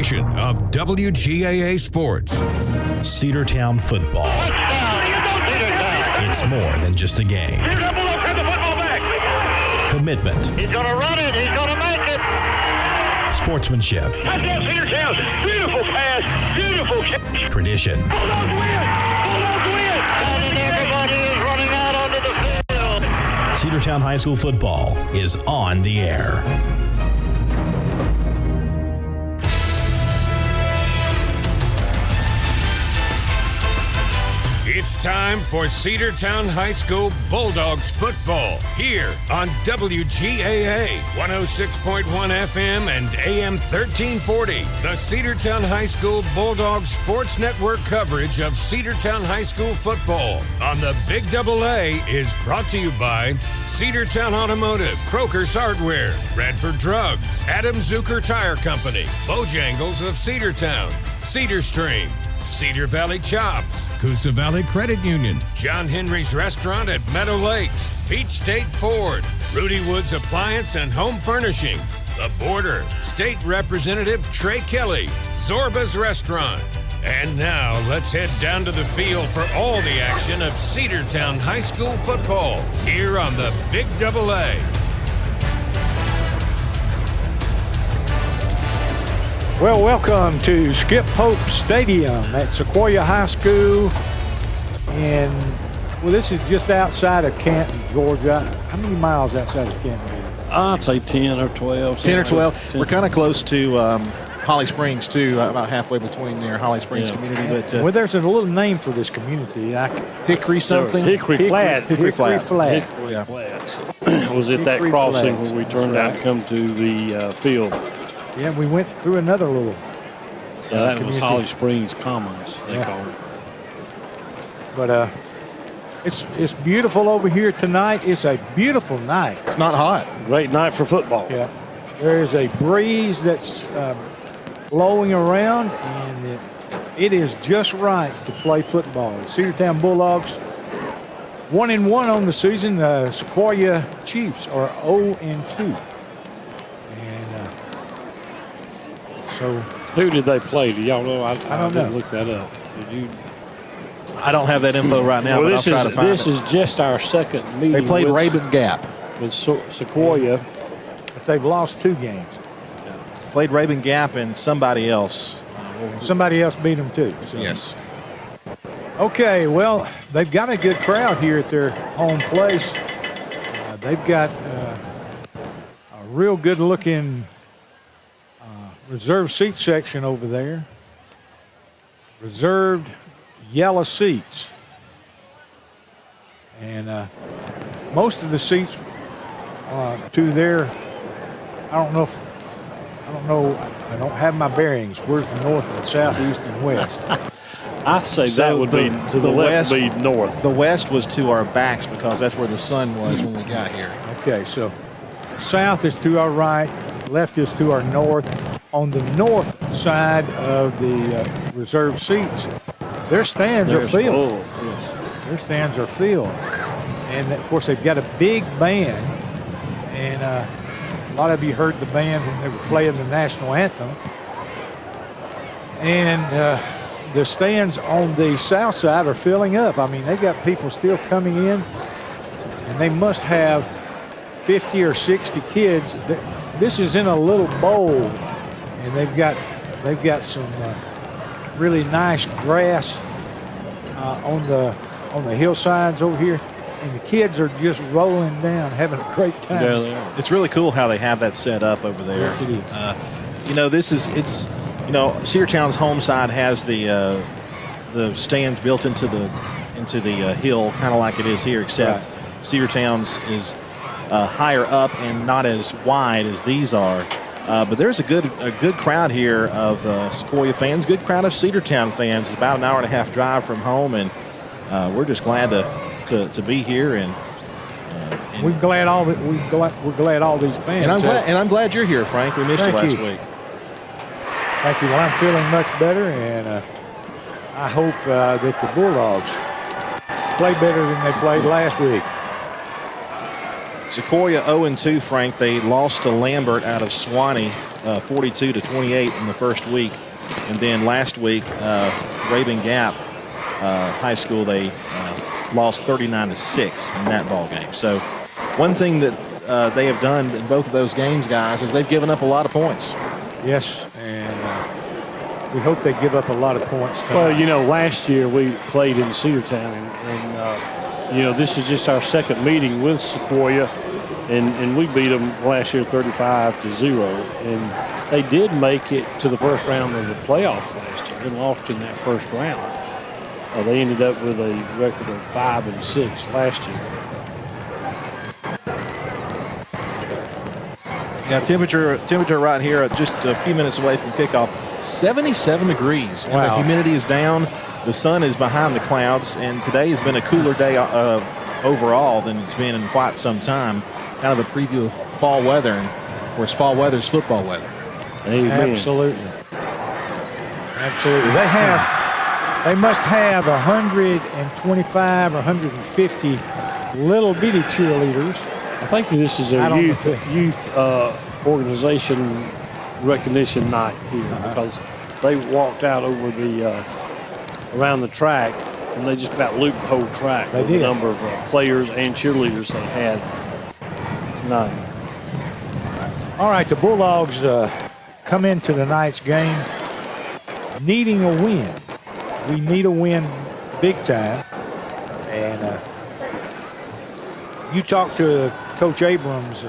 Of WGAA Sports. Cedartown football. It's more than just a game. Commitment. He's going to run it. He's going to make it. Sportsmanship. Touchdown, Cedartown. Beautiful pass. Beautiful catch. Tradition. Bulldogs win. Bulldogs win. And everybody is running out onto the field. Cedartown High School football is on the air. It's time for Cedartown High School Bulldogs football here on WGAA 106.1 FM and AM 1340. The Cedartown High School Bulldogs Sports Network coverage of Cedartown High School football on the Big AA is brought to you by Cedartown Automotive, Croker's Hardware, Bradford Drugs, Adam Zucker Tire Company, Bojangles of Cedartown, Cedar Stream, Cedar Valley Chops, Coosa Valley Credit Union, John Henry's Restaurant at Meadow Lakes, Peach State Ford, Rudy Woods Appliance and Home Furnishings, The Border, State Representative Trey Kelly, Zorba's Restaurant. And now let's head down to the field for all the action of Cedartown High School football here on the Big AA. Well, welcome to Skip Hope Stadium at Sequoia High School. And, well, this is just outside of Canton, Georgia. How many miles outside of Canton? I'd say 10 or 12. 10 or 12. We're kind of close to Holly Springs, too, about halfway between there, Holly Springs community. But well, there's a little name for this community. Hickory something? Hickory Flat. Hickory Flat. Hickory Flats was at that Hickory crossing Flats. where we turned out to come to the field. Yeah, we went through another little That community. was Holly Springs Commons, they call it. But it's beautiful over here tonight. It's a beautiful night. It's not hot. Great night for football. Yeah, there is a breeze that's blowing around, and it is just right to play football. Cedartown Bulldogs 1-1 on the season. Sequoia Chiefs are 0-2. So Who did they play? Do y'all know? I don't didn't know. look that up. Did you? I don't have that info right now, Well, but I'll try to find it. this is just our second meeting. They played with, Raven Gap. with Sequoia. but they've lost 2 games. Played Raven Gap and somebody else. Somebody else beat them too. So. Yes. Okay, well, they've got a good crowd here at their home place. They've got a real good-looking reserved seat section over there. Reserved yellow seats. And most of the seats to their, I don't have my bearings. Where's the north and south, east and west? I say So that would be to the left, west, be north. The west was to our backs because that's where the sun was when we got here. Okay, so south is to our right, left is to our north. On the north side of the reserved seats, their stands are filled. Yes. Their stands are filled. And, of course, they've got a big band. And a lot of you heard the band when they were playing the national anthem. And the stands on the south side are filling up. I mean, they got people still coming in. And they must have 50 or 60 kids. This is in a little bowl. And they've got some really nice grass on the hillsides over here, and the kids are just rolling down, having a great time. Yeah, they are. It's really cool how they have that set up over there. Yes, it is. Cedartown's home side has the stands built into the hill, kind of like it is here, except Cedartown's is higher up and not as wide as these are. But there's a good crowd here of Sequoia fans, good crowd of Cedartown fans. It's about an hour and a half drive from home, and we're just glad to be here. And we're glad all these fans. And I'm glad you're here, Frank. We missed you last week. Thank you. Well, I'm feeling much better, and I hope that the Bulldogs play better than they played last week. Sequoia 0-2, Frank. They lost to Lambert out of Swanee 42-28 in the first week. And then last week, Raven Gap High School, they lost 39-6 in that ball game. So one thing that they have done in both of those games, guys, is they've given up a lot of points. Yes, and we hope they give up a lot of points tonight. Well, last year we played in Cedartown, and this is just our second meeting with Sequoia, and we beat them last year 35-0, and they did make it to the first round of the playoffs last year and lost in that first round. They ended up with a record of 5-6 last year. Yeah, temperature right here, just a few minutes away from kickoff, 77 degrees. And the humidity is down. The sun is behind the clouds, and today has been a cooler day overall than it's been in quite some time. Kind of a preview of fall weather, and of course, fall weather is football weather. Amen. Absolutely. They must have 125 or 150 little bitty cheerleaders. I think this is a youth organization recognition night here because they walked out over the around the track and they just about looped the whole track with the number of players and cheerleaders they had tonight. All right, the Bulldogs come into tonight's game needing a win. We need a win big time. And you talked to Coach Abrams. Do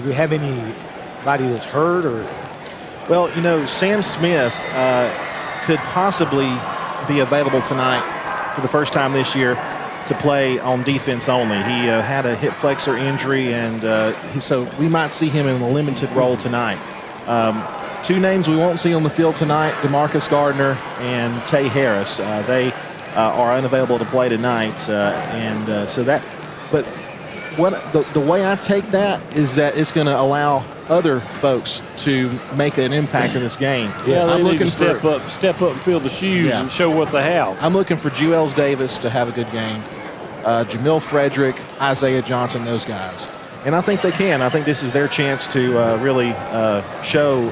we have anybody that's hurt? Or? Well, Sam Smith could possibly be available tonight for the first time this year to play on defense only. He had a hip flexor injury, and so we might see him in a limited role tonight. Two names we won't see on the field tonight, DeMarcus Gardner and Tay Harris. They are unavailable to play tonight, but the way I take that is that it's going to allow other folks to make an impact in this game. Yeah, I'm looking to step up and fill the shoes and show what they have. I'm looking for Juels Davis to have a good game, Jamil Frederick, Isaiah Johnson, those guys. And I think they can. I think this is their chance to really show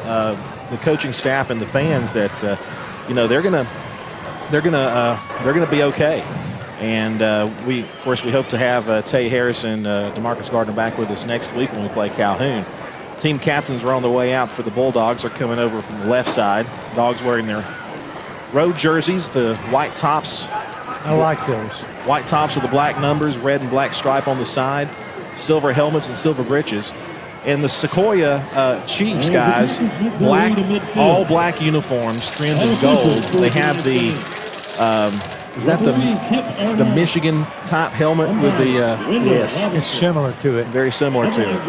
the coaching staff and the fans that they're gonna be okay. And we hope to have Tay Harris and DeMarcus Gardner back with us next week when we play Calhoun. Team captains are on their way out for the Bulldogs. They're coming over from the left side. Dogs wearing their road jerseys, the white tops. I like those. White tops with the black numbers, red and black stripe on the side, silver helmets and silver breeches. And the Sequoia Chiefs, guys, all black uniforms trimmed in gold. They have the, is that the Michigan type helmet with the, yes. It's similar to it. Very similar to it.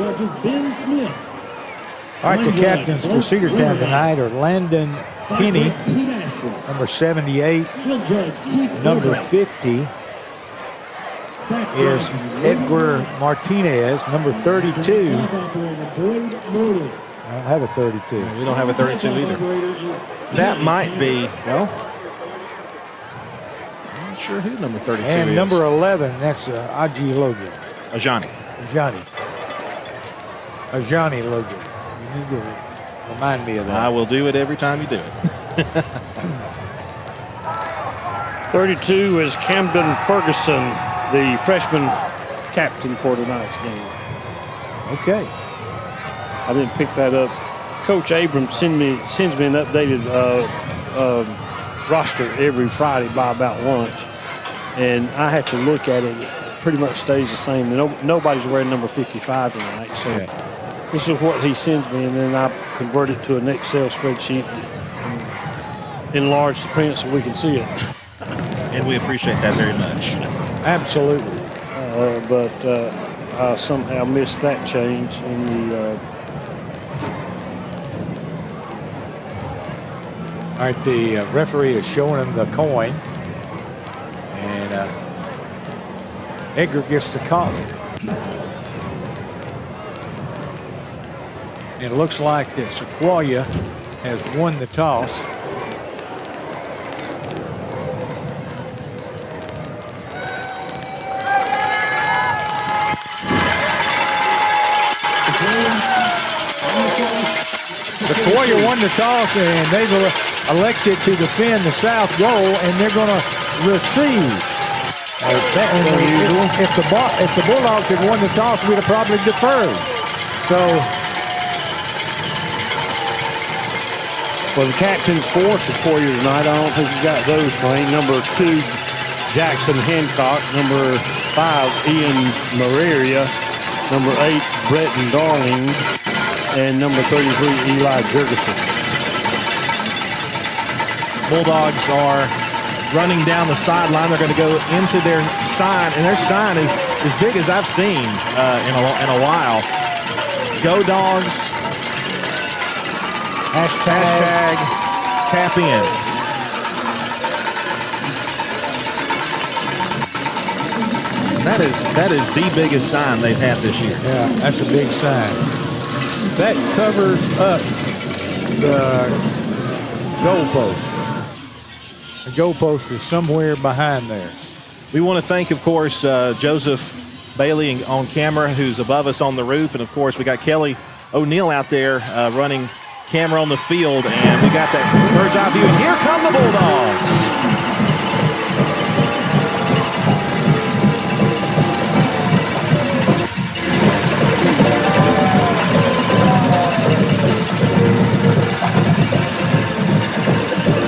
All right, the captains for Cedartown tonight are Landon Penny, number 78. Number 50 is Edgar Martinez, number 32. I don't have a 32. No, we don't have a 32 either. That might be, well, I'm not sure who number 32 is. And number 11, that's Ajani Logan. Ajani Logan. You need to remind me of that. I will do it every time you do it. 32 is Camden Ferguson, the freshman captain for tonight's game. Okay. I didn't pick that up. Coach Abrams sends me an updated roster every Friday by about lunch, and I have to look at it. It pretty much stays the same. Nobody's wearing number 55 tonight, so this is what he sends me, and then I convert it to an Excel spreadsheet and enlarge the print so we can see it. And we appreciate that very much. Absolutely. But I somehow missed that change in the. All right, the referee is showing him the coin, and Edgar gets to call it. It looks like that Sequoia has won the toss. Sequoia won the toss, and they've elected to defend the south goal, and they're going to receive. If the Bulldogs had won the toss, we'd have probably deferred. So, for the captain's for Sequoia tonight, I don't think you got those playing. Number 2, Jackson Hancock. Number 5, Ian Mararia. Number 8, Bretton Darling. And number 33, Eli Jurgensen. Bulldogs are running down the sideline. They're going to go into their sign, and their sign is as big as I've seen in a while. Go Dogs. Hashtag tap in. That is the biggest sign they've had this year. Yeah, that's a big sign. That covers up the goalpost. The goalpost is somewhere behind there. We want to thank, of course, Joseph Bailey on camera, who's above us on the roof. And, of course, we got Kelly O'Neill out there running camera on the field. And we got that bird's eye view. And here come the Bulldogs.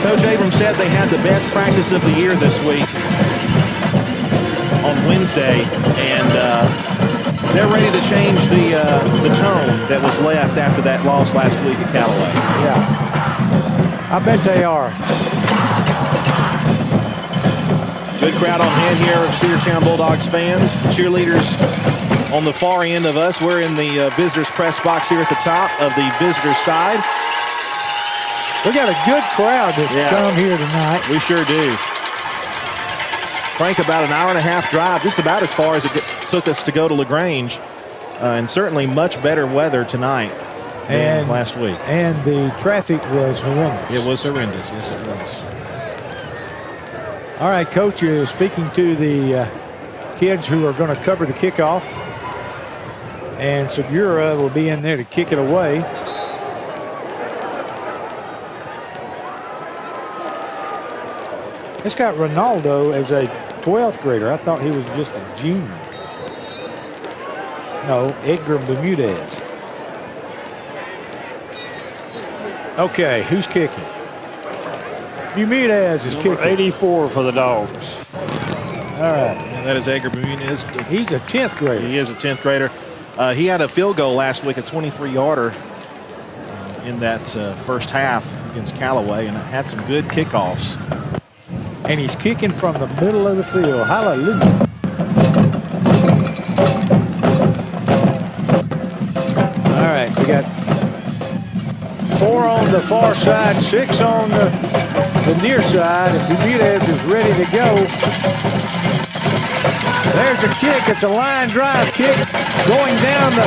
Coach Abrams said they had the best practice of the year this week on Wednesday, and they're ready to change the tone that was left after that loss last week at Callaway. Yeah, I bet they are. Good crowd on hand here of Cedartown Bulldogs fans. The cheerleaders on the far end of us. We're in the visitors press box here at the top of the visitors side. We got a good crowd that's come here tonight. We sure do. Frank, about an hour and a half drive, just about as far as it took us to go to LaGrange, and certainly much better weather tonight than last week. And the traffic was horrendous. It was horrendous, yes it was. All right, Coach is speaking to the kids who are going to cover the kickoff. And Segura will be in there to kick it away. It's got Ronaldo as a 12th grader. I thought he was just a junior. No, Edgar Bermudez. Okay, who's kicking? Bermudez is kicking. 84 for the Dogs. All right. And that is Edgar Bermudez. He's a 10th grader. He is a 10th grader. He had a field goal last week, a 23-yarder in that first half against Callaway, and had some good kickoffs. And he's kicking from the middle of the field. Hallelujah. All right, we got 4 on the far side, 6 on the near side, and Bermudez is ready to go. There's a kick. It's a line drive kick going down the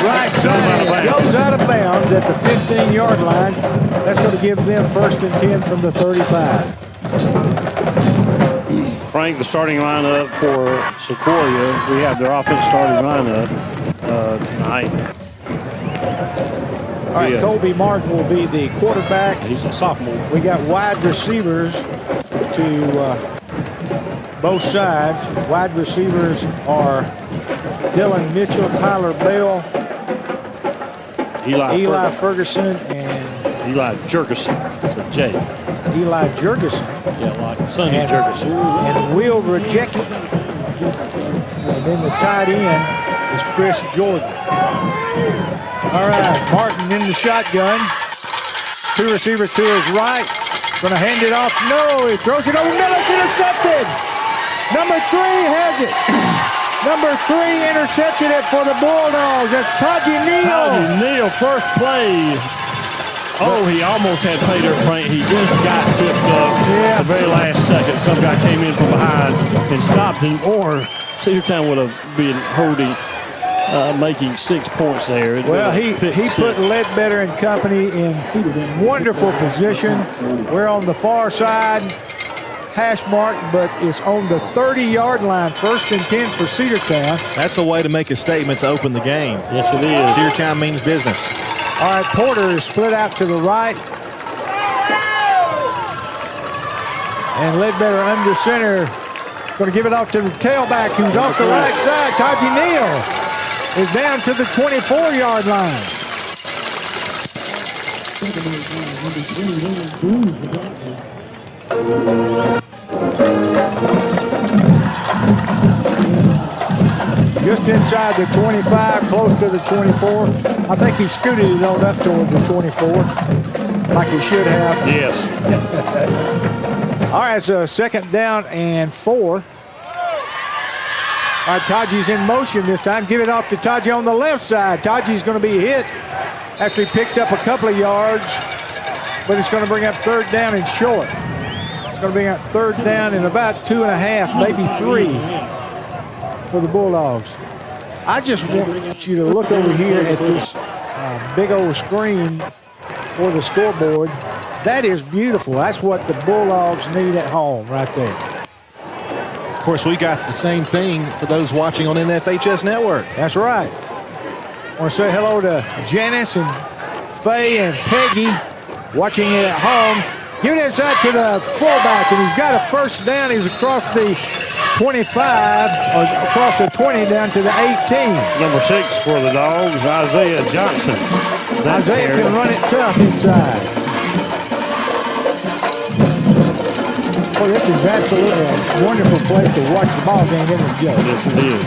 right side. It goes out of bounds at the 15-yard line. That's going to give them 1st and 10 from the 35. Frank, the starting lineup for Sequoia. We have their offense starting lineup tonight. All right, Colby Martin will be the quarterback. He's a sophomore. We got wide receivers to both sides. Wide receivers are Dylan Mitchell, Tyler Bell, Eli Ferguson, and Eli Jurgensen. It's a J. Eli Jurgensen. Yeah, like Sonny Jurgensen. And Will Rajecki. And then the tight end is Chris Jordan. All right, Martin in the shotgun. 2 receivers to his right. Going to hand it off. No, he throws it over. No, it's intercepted. Number 3 has it. Number 3 intercepted it for the Bulldogs. That's Taji Neal. Taji Neal, first play. Oh, he almost had Peter Frank. He just got tipped up at the very last second. Some guy came in from behind and stopped him, or Cedartown would have been holding, making 6 points there. Well, he put Ledbetter and company in wonderful position. We're on the far side. Hash mark, but it's on the 30-yard line. 1st and 10 for Cedartown. That's a way to make a statement to open the game. Yes, it is. Cedartown means business. All right, Porter is split out to the right. And Ledbetter under center. Going to give it off to the tailback who's off the right side. Taji Neal is down to the 24-yard line. Just inside the 25, close to the 24. I think he scooted it on up toward the 24, like he should have. Yes. All right, so second down and 4. All right, Taji's in motion this time. Give it off to Taji on the left side. Taji's going to be hit after he picked up a couple of yards, but it's going to bring up third down and short. It's going to bring up third down and about 2.5, maybe 3 for the Bulldogs. I just want you to look over here at this big old screen for the scoreboard. That is beautiful. That's what the Bulldogs need at home right there. Of course, we got the same thing for those watching on NFHS Network. That's right. I want to say hello to Janice and Faye and Peggy watching it at home. Give it inside to the fullback, and he's got a first down. He's across the 25, or across the 20 down to the 18. Number 6 for the Dogs, Isaiah Johnson. Isaiah can run it tough inside. Boy, this is absolutely a wonderful place to watch the ball game, isn't it, Joe? Yes, it is.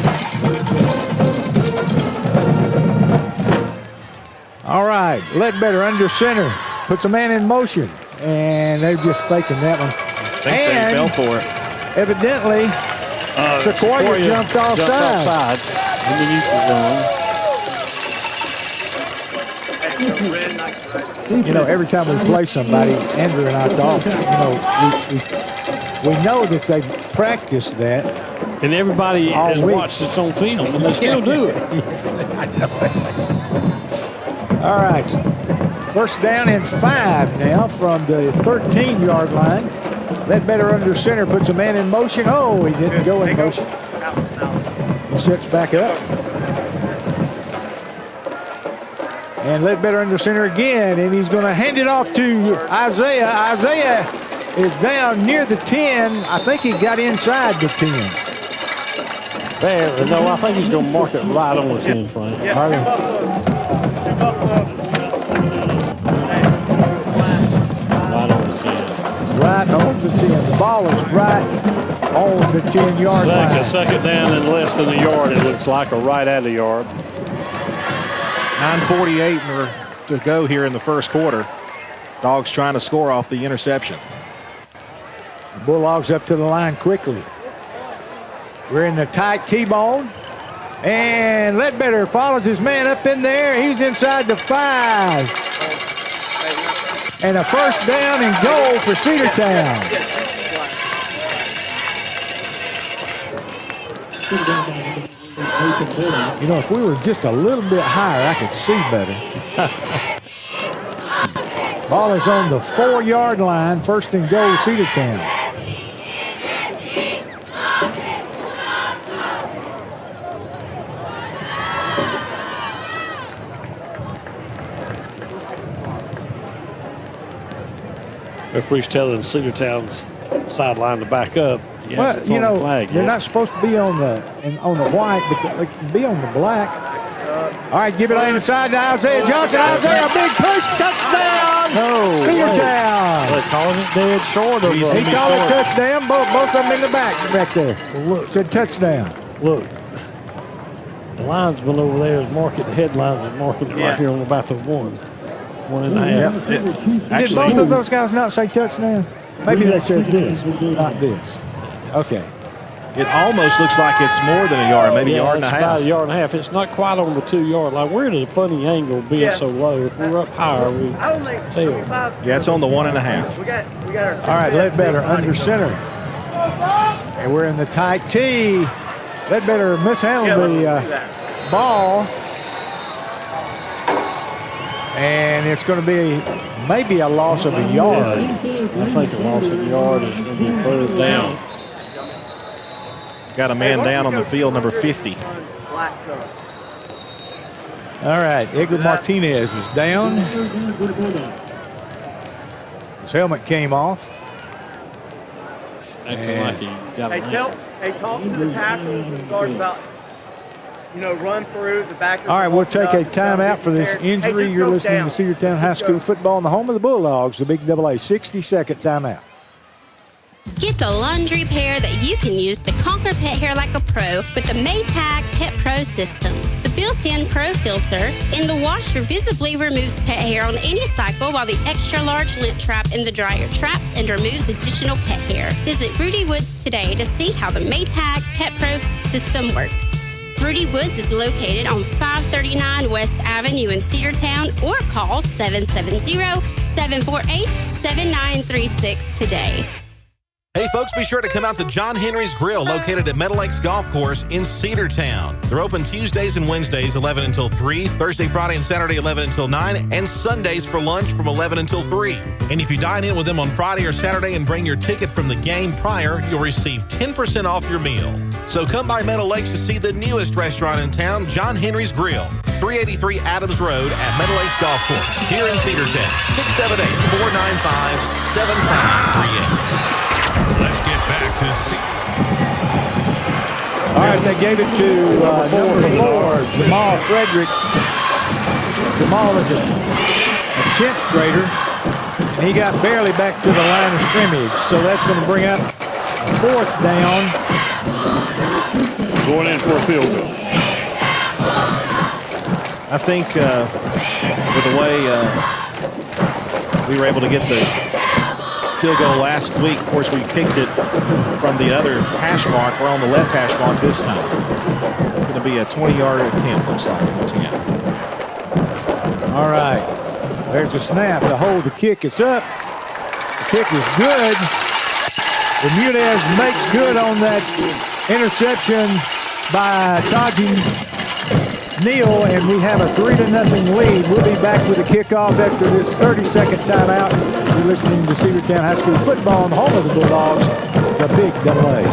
All right, Ledbetter under center. Puts a man in motion, and they're just faking that one. I think they fell for it. Evidently, Sequoia jumped offside. In the neutral zone. You know, every time we play somebody, Andrew and I talk, we know that they've practiced that. And everybody has watched this on film, and they still do it. Yes, I know it. All right. First down and 5 now from the 13-yard line. Ledbetter under center puts a man in motion. Oh, he didn't go in motion. He sits back up. And Ledbetter under center again, and he's going to hand it off to Isaiah. Isaiah is down near the 10. I think he got inside the 10. There, no, I think he's going to mark it right on the 10, Frank. Right on the 10. The ball is right on the 10-yard line. Second down and less than a yard. It looks like, or right at a yard. 9:48 to go here in the first quarter. Dogs trying to score off the interception. The Bulldogs up to the line quickly. We're in the tight T-bone. And Ledbetter follows his man up in there. He's inside the 5. And a first down and goal for Cedartown. You know, if we were just a little bit higher, I could see better. Ball is on the 4-yard line. First and goal, Cedartown. Referee's telling Cedartown's sideline to back up. Well, you know, they're not supposed to be on the white, but they can be on the black. All right, give it inside to Isaiah Johnson. Isaiah, big push, touchdown! No, Cedartown. they're calling it dead short. He called it touchdown. Both of them in the back there. Look, said touchdown. Look, the linesman over there is marking the headlines is marking it right here on about the 1.5. Did both of those guys not say touchdown? Maybe they said this, not this. Okay. It almost looks like it's more than a yard, maybe a yard and a half. About a yard and a half. It's not quite on the 2-yard line. We're at a funny angle being so low. If we're up higher, we tell. Yeah, it's on the 1.5. All right, Ledbetter under center. And we're in the tight T. Ledbetter mishandled the ball. And it's going to be maybe a loss of a yard. I think a loss of a yard is going to be further down. Got a man down on the field, number 50. All right, Edgar Martinez is down. His helmet came off. Acting like he got Hey, talk to the tackles and guards about, run through the back. All right, we'll take a timeout for this injury. You're listening to Cedartown High School football on the home of the Bulldogs, the Big AA. 60-second timeout. Get the laundry pair that you can use to conquer pet hair like a pro with the Maytag Pet Pro system. The built-in Pro filter in the washer visibly removes pet hair on any cycle, while the extra-large lint trap in the dryer traps and removes additional pet hair. Visit Rudy Woods today to see how the Maytag Pet Pro system works. Rudy Woods is located on 539 West Avenue in Cedartown, or call 770-748-7936 today. Hey folks, be sure to come out to John Henry's Grill, located at Meadow Lakes Golf Course in Cedartown. They're open Tuesdays and Wednesdays 11 until 3, Thursday, Friday, and Saturday 11 until 9, and Sundays for lunch from 11 until 3. And if you dine in with them on Friday or Saturday and bring your ticket from the game prior, you'll receive 10% off your meal. So come by Meadow Lakes to see the newest restaurant in town, John Henry's Grill, 383 Adams Road at Meadow Lakes Golf Course, here in Cedartown, 678-495-7538. Let's get back to All right, they gave it to number 4, Jamal Frederick. Jamal is a 10th grader, and he got barely back to the line of scrimmage. So that's going to bring up 4th down. Going in for a field goal. I think with the way we were able to get the field goal last week, of course, we kicked it from the other hash mark. We're on the left hash mark this time. It's going to be a 20-yard attempt, looks like, from 10. All right. There's a snap to hold the kick. It's up. The kick is good. Bermudez makes good on that interception by Taji Neal, and we have a 3-0 lead. We'll be back with a kickoff after this 30-second timeout. You're listening to Cedartown High School football on the home of the Bulldogs, the Big AA.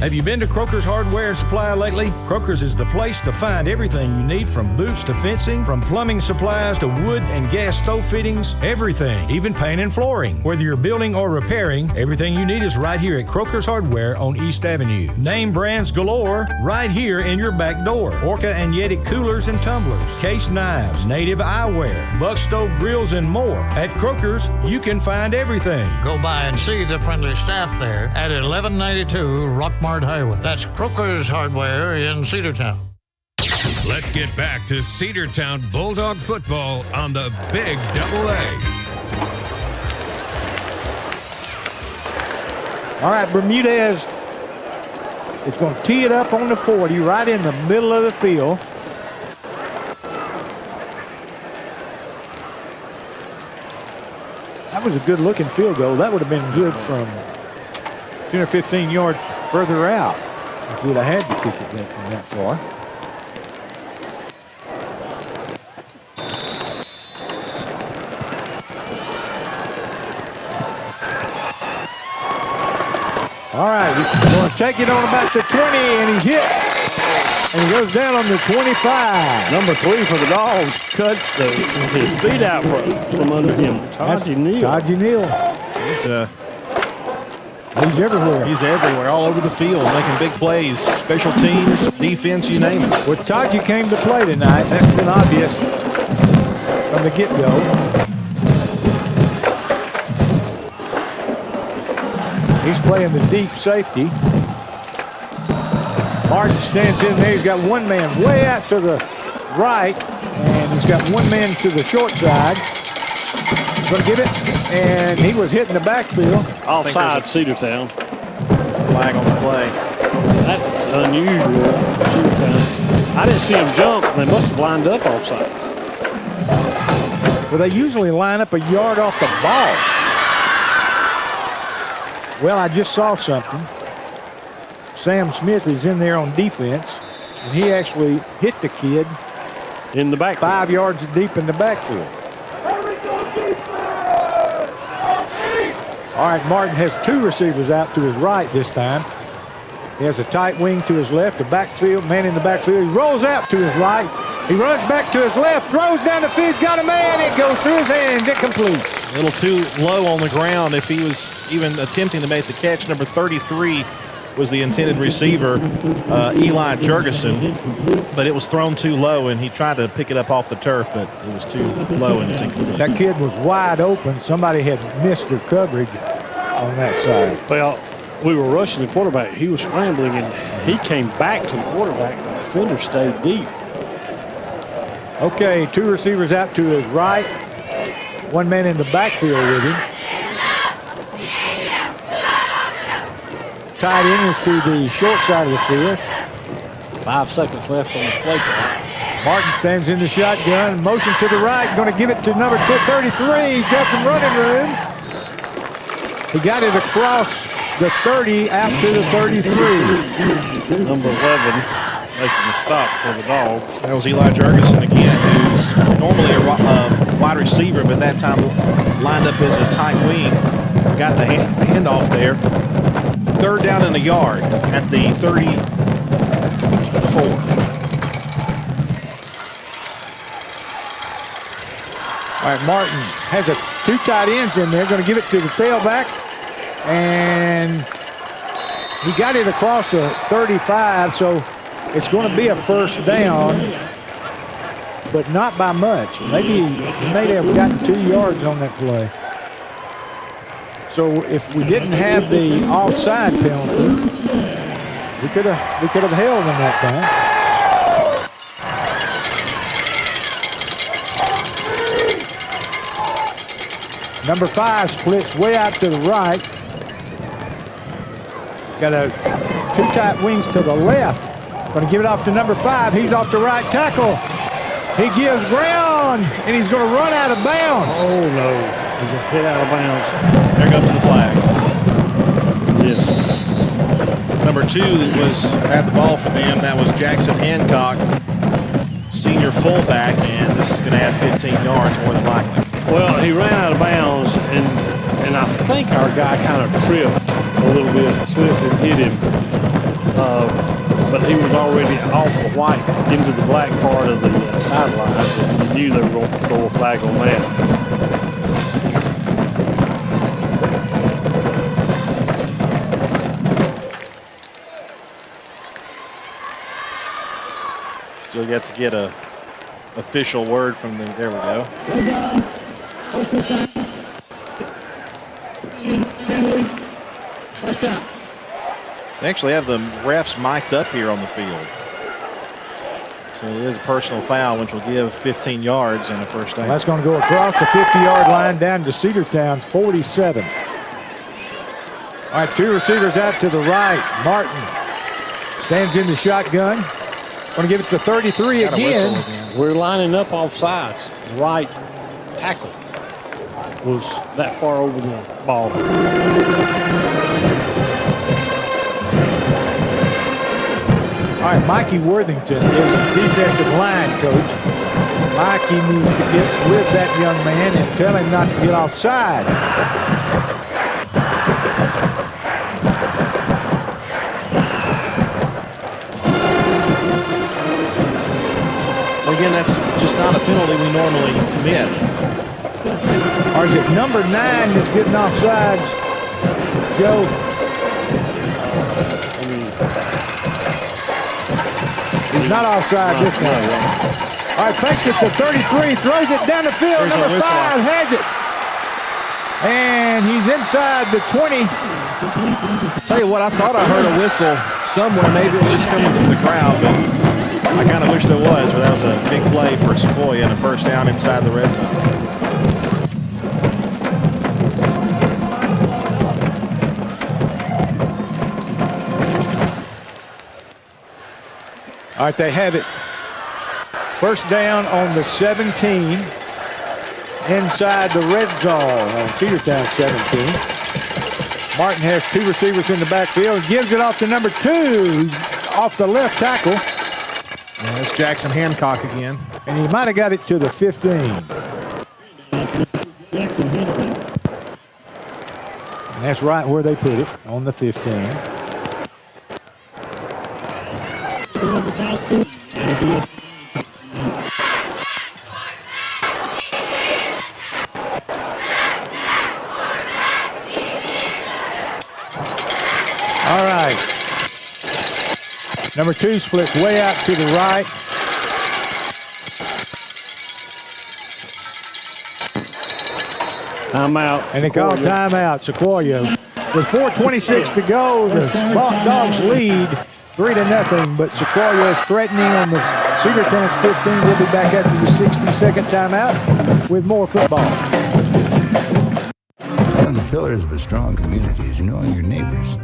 Have you been to Croker's Hardware and Supply lately? Croker's is the place to find everything you need, from boots to fencing, from plumbing supplies to wood and gas stove fittings, everything, even paint and flooring. Whether you're building or repairing, everything you need is right here at Croker's Hardware on East Avenue. Name brands galore right here in your back door. Orca and Yeti coolers and tumblers, case knives, native eyewear, buck stove grills, and more. At Croker's, you can find everything. Go by and see the friendly staff there at 1192 Rockmart Highway. That's Croker's Hardware in Cedartown. Let's get back to Cedartown Bulldog football on the Big AA. All right, Bermudez is going to tee it up on the 40, right in the middle of the field. That was a good-looking field goal. That would have been good from 10 or 15 yards further out if we'd have had to kick it from that far. All right, he's going to take it on about the 20, and he's hit. And he goes down on the 25. Number 3 for the Dogs cut his feet out from under him. Taji Neal. Taji Neal. He's everywhere. He's everywhere, all over the field, making big plays, special teams, defense, you name it. Well, Taji came to play tonight. That's been obvious from the get-go. He's playing the deep safety. Martin stands in there. He's got one man way out to the right, and he's got one man to the short side. Going to give it, and he was hitting the backfield. Offside, Cedartown. Flag on the play. That's unusual. Cedartown. I didn't see him jump. They must have lined up offside. Well, they usually line up a yard off the ball. Well, I just saw something. Sam Smith is in there on defense, and he actually hit the kid in the backfield, 5 yards deep in the backfield. All right, Martin has 2 receivers out to his right this time. He has a tight wing to his left, a backfield, man in the backfield. He rolls out to his right, He runs back to his left, throws down the field, he's got a man, it goes through his hands, incomplete. A little too low on the ground if he was even attempting to make the catch. Number 33 was the intended receiver, Eli Jurgensen, but it was thrown too low, and he tried to pick it up off the turf, but it was too low and it's incomplete. That kid was wide open. Somebody had missed their coverage on that side. Well, we were rushing the quarterback. He was scrambling, and he came back to the quarterback. The defender stayed deep. Okay, 2 receivers out to his right. 1 man in the backfield with him. Tight end is to the short side of the field. 5 seconds left on the play clock. Martin stands in the shotgun. Motion to the right. Going to give it to number 33. He's got some running room. He got it across the 30 out to the 33. Number 11 making the stop for the Dogs. That was Eli Jurgensen again, who's normally a wide receiver, but that time lined up as a tight wing. Got the handoff there. 3rd down in the yard at the 34. All right, Martin has 2 tight ends in there. Going to give it to the tailback. And he got it across the 35, so it's going to be a 1st down, but not by much. Maybe he may have gotten 2 yards on that play. So if we didn't have the offside penalty, we could have held him that time. Number 5 splits way out to the right. Got 2 tight wings to the left. Going to give it off to number 5. He's off the right tackle. He gives ground, and he's going to run out of bounds. Oh, no. He's going to hit out of bounds. There comes the flag. Yes. Number 2 was at the ball for them. That was Jackson Hancock, senior fullback, and this is going to add 15 yards more than likely. Well, he ran out of bounds, and I think our guy kind of tripped a little bit, slipped and hit him. But he was already off the white into the black part of the sidelines, and you knew they were going to throw a flag on that. Still got to get a official word from the. There we go. They actually have the refs mic'd up here on the field. So it is a personal foul, which will give 15 yards and a 1st down. That's going to go across the 50-yard line down to Cedartown's 47. All right, 2 receivers out to the right. Martin stands in the shotgun. Going to give it to 33 again. We're lining up off sides. The right tackle was that far over the ball. All right, Mikey Worthington is the defensive line coach. Mikey needs to get with that young man and tell him not to get offside. Again, that's just not a penalty we normally commit. Or is it number 9 that's getting offsides? Joe. He's not offside this time. All right, fakes it to 33, throws it down the field. Number 5 has it. And he's inside the 20. I'll tell you what, I thought I heard a whistle somewhere. Maybe it was just coming from the crowd, but I kind of wish there was. But that was a big play for Sequoia and a 1st down inside the red zone. All right, they have it. 1st down on the 17 inside the red zone on Cedartown 17. Martin has 2 receivers in the backfield. Gives it off to number 2 off the left tackle. Yeah, that's Jackson Hancock again. And he might have got it to the 15. And that's right where they put it, on the 15. Number 2 splits way out to the right. Timeout. And they call timeout, Sequoia. With 4:26 to go, the Bulldogs lead 3-0, but Sequoia is threatening on the Cedartown's 15. We'll be back after the 60-second timeout with more football. One of the pillars of a strong community is knowing your neighbors.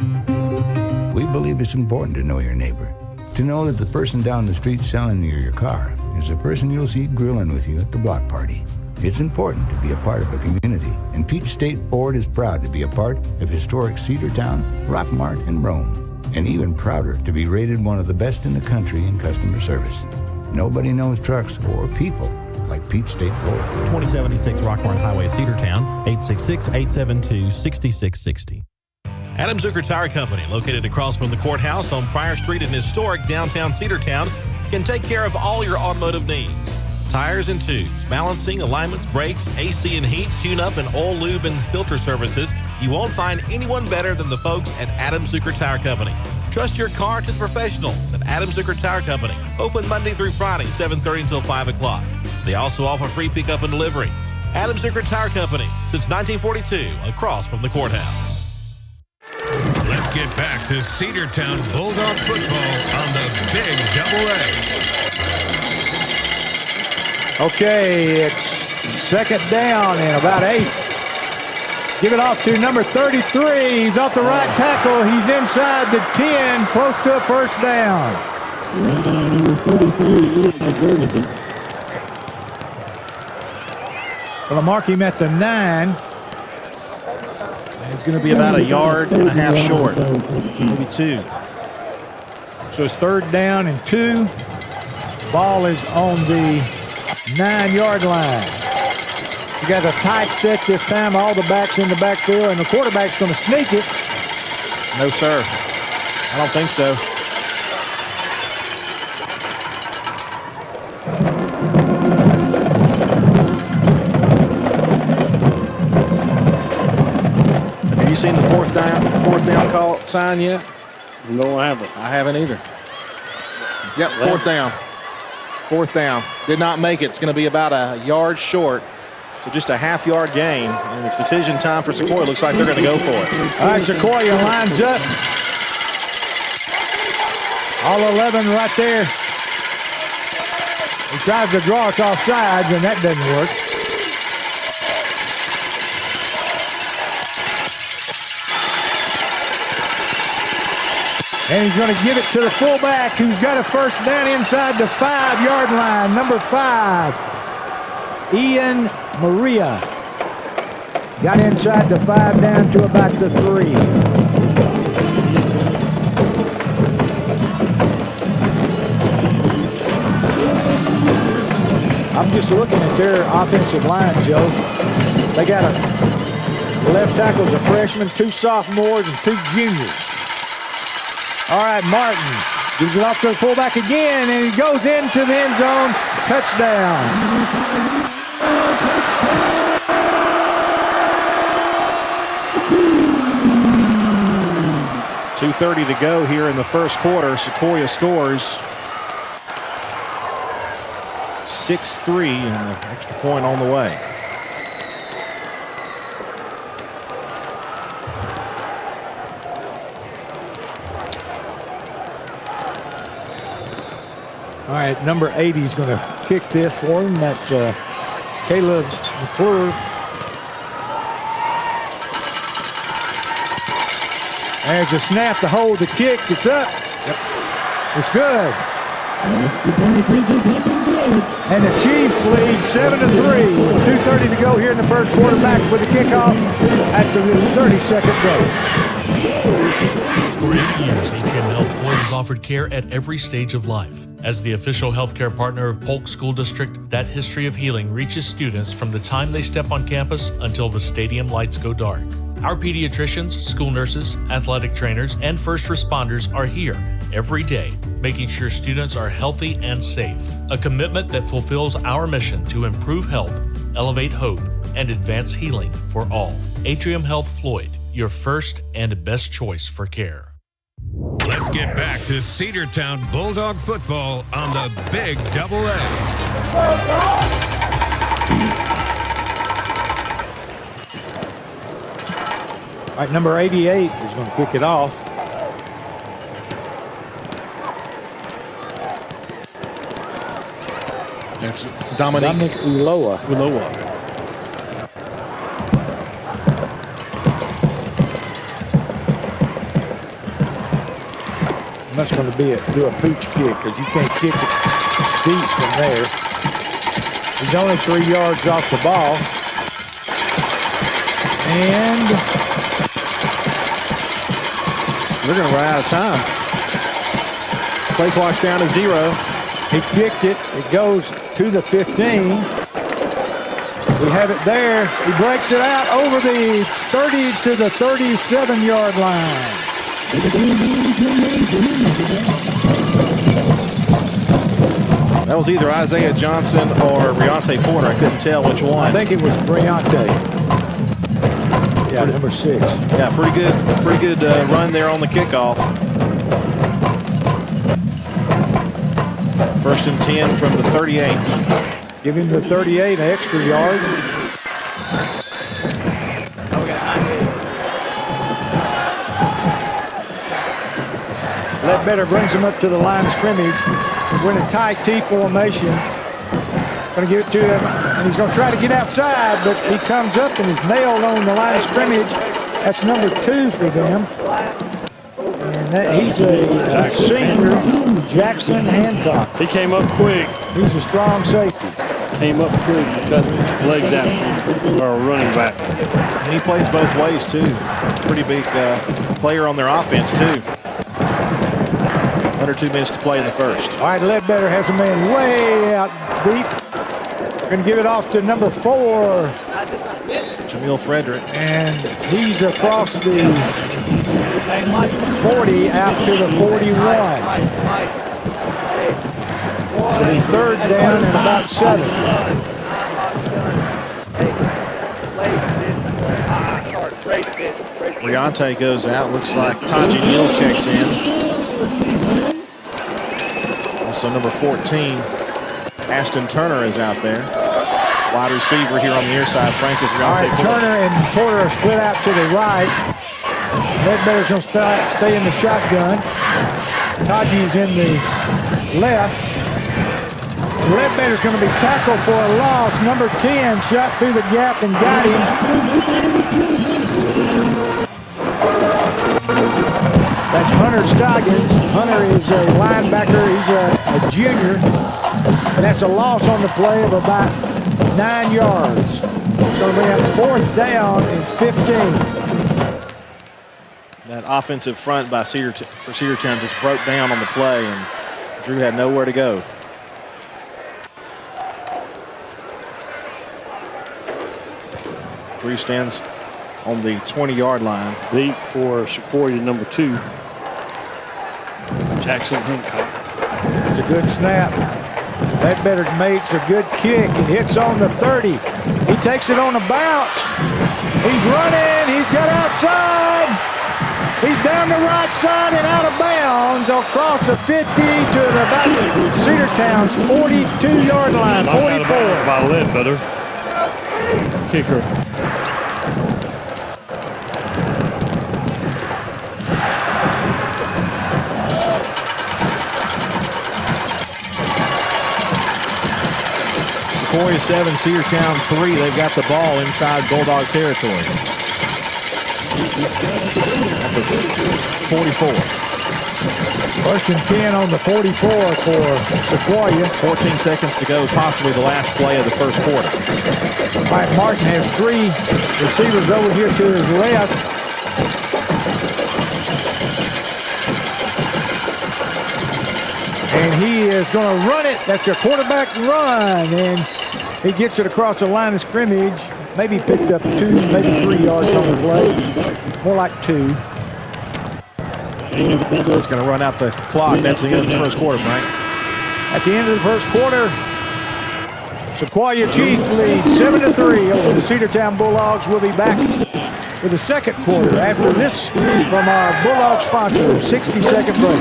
We believe it's important to know your neighbor. To know that the person down the street selling you your car is the person you'll see grilling with you at the block party. It's important to be a part of a community, and Peach State Ford is proud to be a part of historic Cedartown, Rockmart, and Rome, and even prouder to be rated one of the best in the country in customer service. Nobody knows trucks or people like Peach State Ford. 2076 Rockmart Highway, Cedartown, 866-872-6660. Adam Zucker Tire Company, located across from the courthouse on Pryor Street in historic downtown Cedartown, can take care of all your automotive needs. Tires and tubes, balancing, alignments, brakes, AC and heat, tune-up, and oil, lube, and filter services. You won't find anyone better than the folks at Adam Zucker Tire Company. Trust your car to the professionals at Adam Zucker Tire Company. Open Monday through Friday, 7:30 until 5 o'clock. They also offer free pickup and delivery. Adam Zucker Tire Company, since 1942, across from the courthouse. Let's get back to Cedartown Bulldog football on the Big Double A. Okay, it's second down and about 8. Give it off to number 33. He's off the right tackle. He's inside the 10, close to a first down. Well, I'll mark him at the 9. It's going to be about a yard and a half short, maybe 2. So it's third down and 2. Ball is on the 9-yard line. You got a tight set this time. All the backs in the backfield, and the quarterback's going to sneak it. No, sir. I don't think so. Have you seen the fourth down call sign yet? No, I haven't. I haven't either. Yep, fourth down. Fourth down. Did not make it. It's going to be about a yard short. So just a half-yard gain. And it's decision time for Sequoia. Looks like they're going to go for it. All right, Sequoia lines up. All 11 right there. He tries to draw us off sides, and that doesn't work. And he's going to give it to the fullback, who's got a first down inside the 5-yard line. Number 5, Ian Maria. Got inside the 5 down to about the 3. I'm just looking at their offensive line, Joe. They got a left tackle's a freshman, 2 sophomores, and 2 juniors. All right, Martin gives it off to the fullback again, and he goes into the end zone. Touchdown. .230 to go here in the first quarter. Sequoia scores 6-3, and an extra point on the way. All right, number 80 is going to kick this for him. That's Caleb McClure. There's a snap to hold the kick. It's up. Yep. It's good. And the Chiefs lead 7-3 with 2:30 to go here in the first quarter. Back with the kickoff after this 30-second break. For 8 years, Atrium Health Floyd has offered care at every stage of life. As the official healthcare partner of Polk School District, that history of healing reaches students from the time they step on campus until the stadium lights go dark. Our pediatricians, school nurses, athletic trainers, and first responders are here every day, making sure students are healthy and safe. A commitment that fulfills our mission to improve health, elevate hope, and advance healing for all. Atrium Health Floyd, your first and best choice for care. Let's get back to Cedartown Bulldog football on the Big Double A. All right, number 88 is going to kick it off. That's Dominic Ulloa. That's going to do a pooch kick because you can't kick it deep from there. He's only 3 yards off the ball. And they're going to run out of time. Play clock's down to 0. He kicked it. It goes to the 15. We have it there. He breaks it out over the 30 to the 37-yard line. That was either Isaiah Johnson or Briante Porter. I couldn't tell which one. I think it was Briante. Yeah, number 6. Yeah, pretty good run there on the kickoff. 1st and 10 from the 38. Give him the 38, an extra yard. Ledbetter brings him up to the line of scrimmage. We're in a tight T formation. Going to give it to him, and he's going to try to get outside, but he comes up and is nailed on the line of scrimmage. That's number 2 for them. And he's a senior, Jackson Hancock. He came up quick. He's a strong safety. Came up quick, cut legs out from our running back. And he plays both ways, too. Pretty big player on their offense, too. Under 2 minutes to play in the first. All right, Ledbetter has a man way out deep. Going to give it off to number 4. Jamil Frederick. And he's across the 40 out to the 41. It'll be 3rd down and about 7. Briante goes out. Looks like Taji Neal checks in. Also number 14, Ashton Turner is out there. Wide receiver here on the near side, Frank with Briante. All right, Turner and Porter are split out to the right. Ledbetter's going to stay in the shotgun. Taji's in the left. Ledbetter's going to be tackled for a loss. Number 10 shot through the gap and got him. That's Hunter Scoggins. Hunter is a linebacker. He's a junior. And that's a loss on the play of about 9 yards. It's going to be a 4th down and 15. That offensive front by Cedartown just broke down on the play, and Drew had nowhere to go. Drew stands on the 20-yard line. Deep for Sequoia, number 2. Jackson Hancock. It's a good snap. Ledbetter makes a good kick. It hits on the 30. He takes it on a bounce. He's running. He's got outside. He's down the right side and out of bounds across the 50 to the back of Cedartown's 42-yard line, 44. By Ledbetter. Kicker. Sequoia 7, Cedartown 3. They've got the ball inside Bulldog territory. At the 44. 1st and 10 on the 44 for Sequoia. 14 seconds to go, possibly the last play of the first quarter. All right, Martin has 3 receivers over here to his left. And he is going to run it. That's a quarterback run. And he gets it across the line of scrimmage. Maybe picked up 2, maybe 3 yards on the play. More like 2. It's going to run out the clock. That's the end of the first quarter, Frank. At the end of the first quarter, Sequoia Chiefs lead 7-3 over the Cedartown Bulldogs. We'll be back for the second quarter after this from our Bulldog sponsor, 60-second break.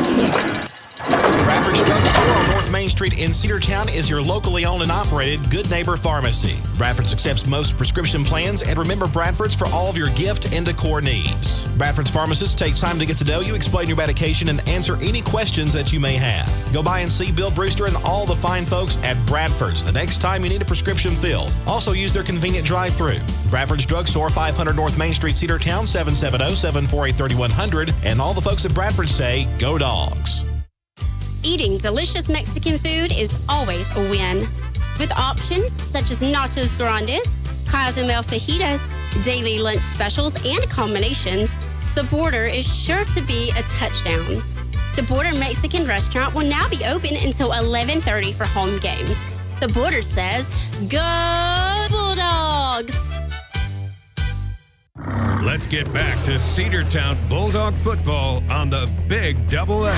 Bradford's Drugstore on North Main Street in Cedartown is your locally owned and operated Good Neighbor Pharmacy. Bradford's accepts most prescription plans, and remember Bradford's for all of your gift and decor needs. Bradford's pharmacist takes time to get to know you, explain your medication, and answer any questions that you may have. Go by and see Bill Brewster and all the fine folks at Bradford's the next time you need a prescription filled. Also use their convenient drive-thru. Bradford's Drugstore, 500 North Main Street, Cedartown, 770-748-3100. And all the folks at Bradford say, go Dogs. Eating delicious Mexican food is always a win. With options such as nachos grandes, Cozumel fajitas, daily lunch specials, and combinations, the Border is sure to be a touchdown. The Border Mexican restaurant will now be open until 11:30 for home games. The Border says, go Bulldogs! Let's get back to Cedartown Bulldog football on the Big Double A.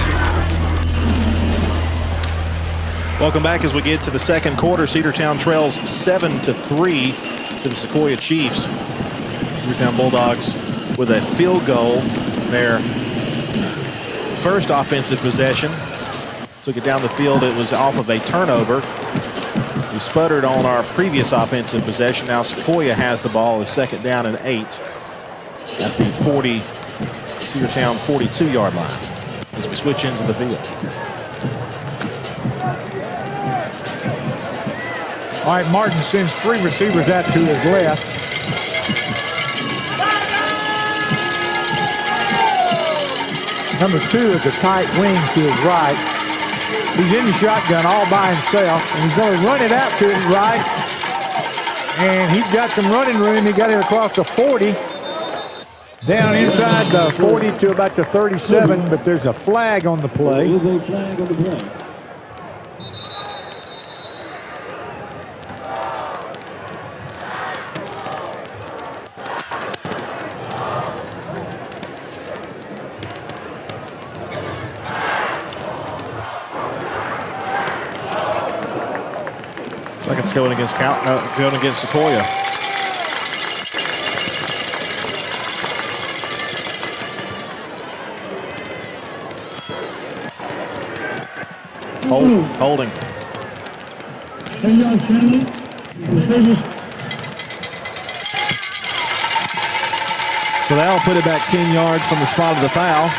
Welcome back as we get to the second quarter. Cedartown trails 7-3 to the Sequoia Chiefs. Cedartown Bulldogs with a field goal. Their first offensive possession. Took it down the field. It was off of a turnover. We sputtered on our previous offensive possession. Now Sequoia has the ball. Is second down and 8 at the Cedartown 42-yard line as we switch into the field. All right, Martin sends 3 receivers out to his left. Number 2 is a tight wing to his right. He's in the shotgun all by himself, and he's going to run it out to his right. And he's got some running room. He got it across the 40. Down inside the 40 to about the 37, but there's a flag on the play. Seconds going against Sequoia. Holding. So that'll put it back 10 yards from the spot of the foul.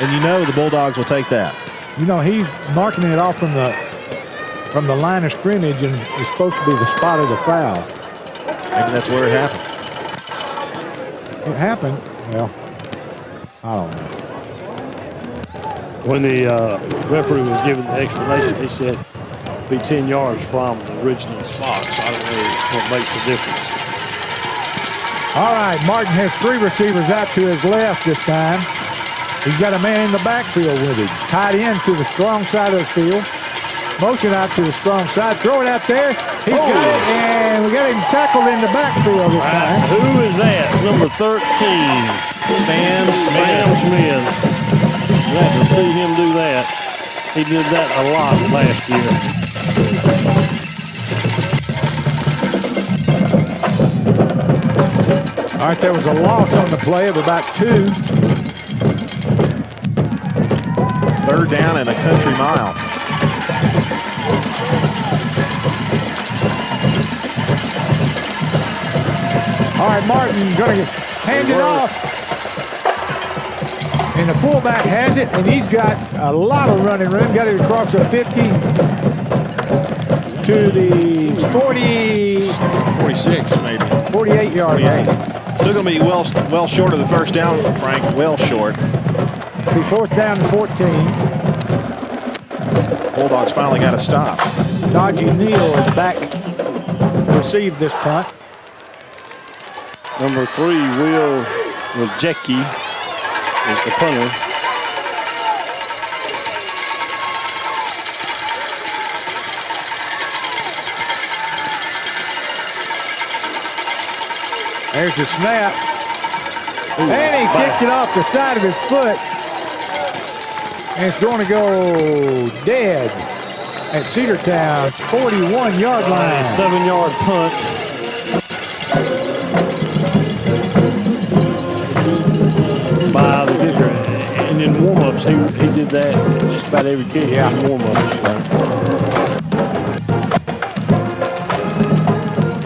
And you know the Bulldogs will take that. You know, he's marking it off from the line of scrimmage, and it's supposed to be the spot of the foul. Maybe that's where it happened. It happened. Well, I don't know. When the referee was giving the explanation, he said be 10 yards from the original spot. So I don't know what makes the difference. All right, Martin has 3 receivers out to his left this time. He's got a man in the backfield with him. Tied in to the strong side of the field. Motion out to the strong side. Throw it out there. He's got it, and we got him tackled in the backfield this time. Who is that? Number 13. Sam Smith. Glad to see him do that. He did that a lot last year. All right, there was a loss on the play of about 2. Third down and a country mile. All right, Martin going to hand it off. And the fullback has it, and he's got a lot of running room. Got it across the 50 to the 40. 46, maybe. 48-yard line. Still going to be well short of the first down, Frank. Well short. Be 4th down and 14. Bulldogs finally got a stop. Dodgy Neal is back to receive this punt. Number 3, Will Rajecki is the punter. There's the snap. Ooh, and he kicked it off the side of his foot. And it's going to go dead at Cedartown's 41-yard line. 7-yard punt. by the kicker. And in warm-ups, he did that just about every kick in warm-ups.